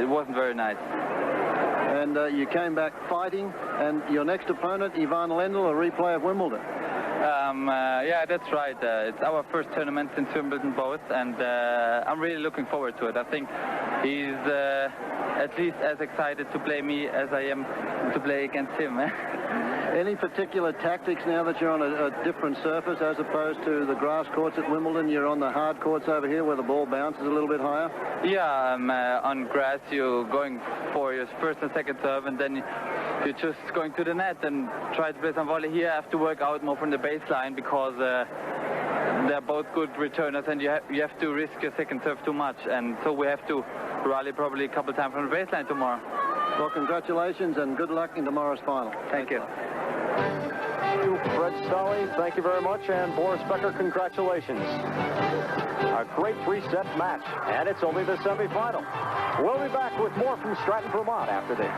Speaker 5: wasn't very nice.
Speaker 3: And you came back fighting, and your next opponent, Ivan Lendl, a replay of Wimbledon.
Speaker 5: Yeah, that's right. It's our first tournament since Wimbledon both, and I'm really looking forward to it. I think he's at least as excited to play me as I am to play against him.
Speaker 3: Any particular tactics now that you're on a different surface as opposed to the grass courts at Wimbledon? You're on the hard courts over here where the ball bounces a little bit higher?
Speaker 5: Yeah, on grass you're going for your first and second serve, and then
Speaker 10: you're just going to the net and try to play some volley here. I have to work out more from the baseline because they're both good returners, and you have to risk your second serve too much, and so we have to rally probably a couple times from the baseline tomorrow.
Speaker 3: Well, congratulations and good luck in tomorrow's final.
Speaker 10: Thank you.
Speaker 2: Fred Stolle, thank you very much, and Boris Becker, congratulations. A great three-set match, and it's only the semifinal. We'll be back with more from Stratton, Vermont after this.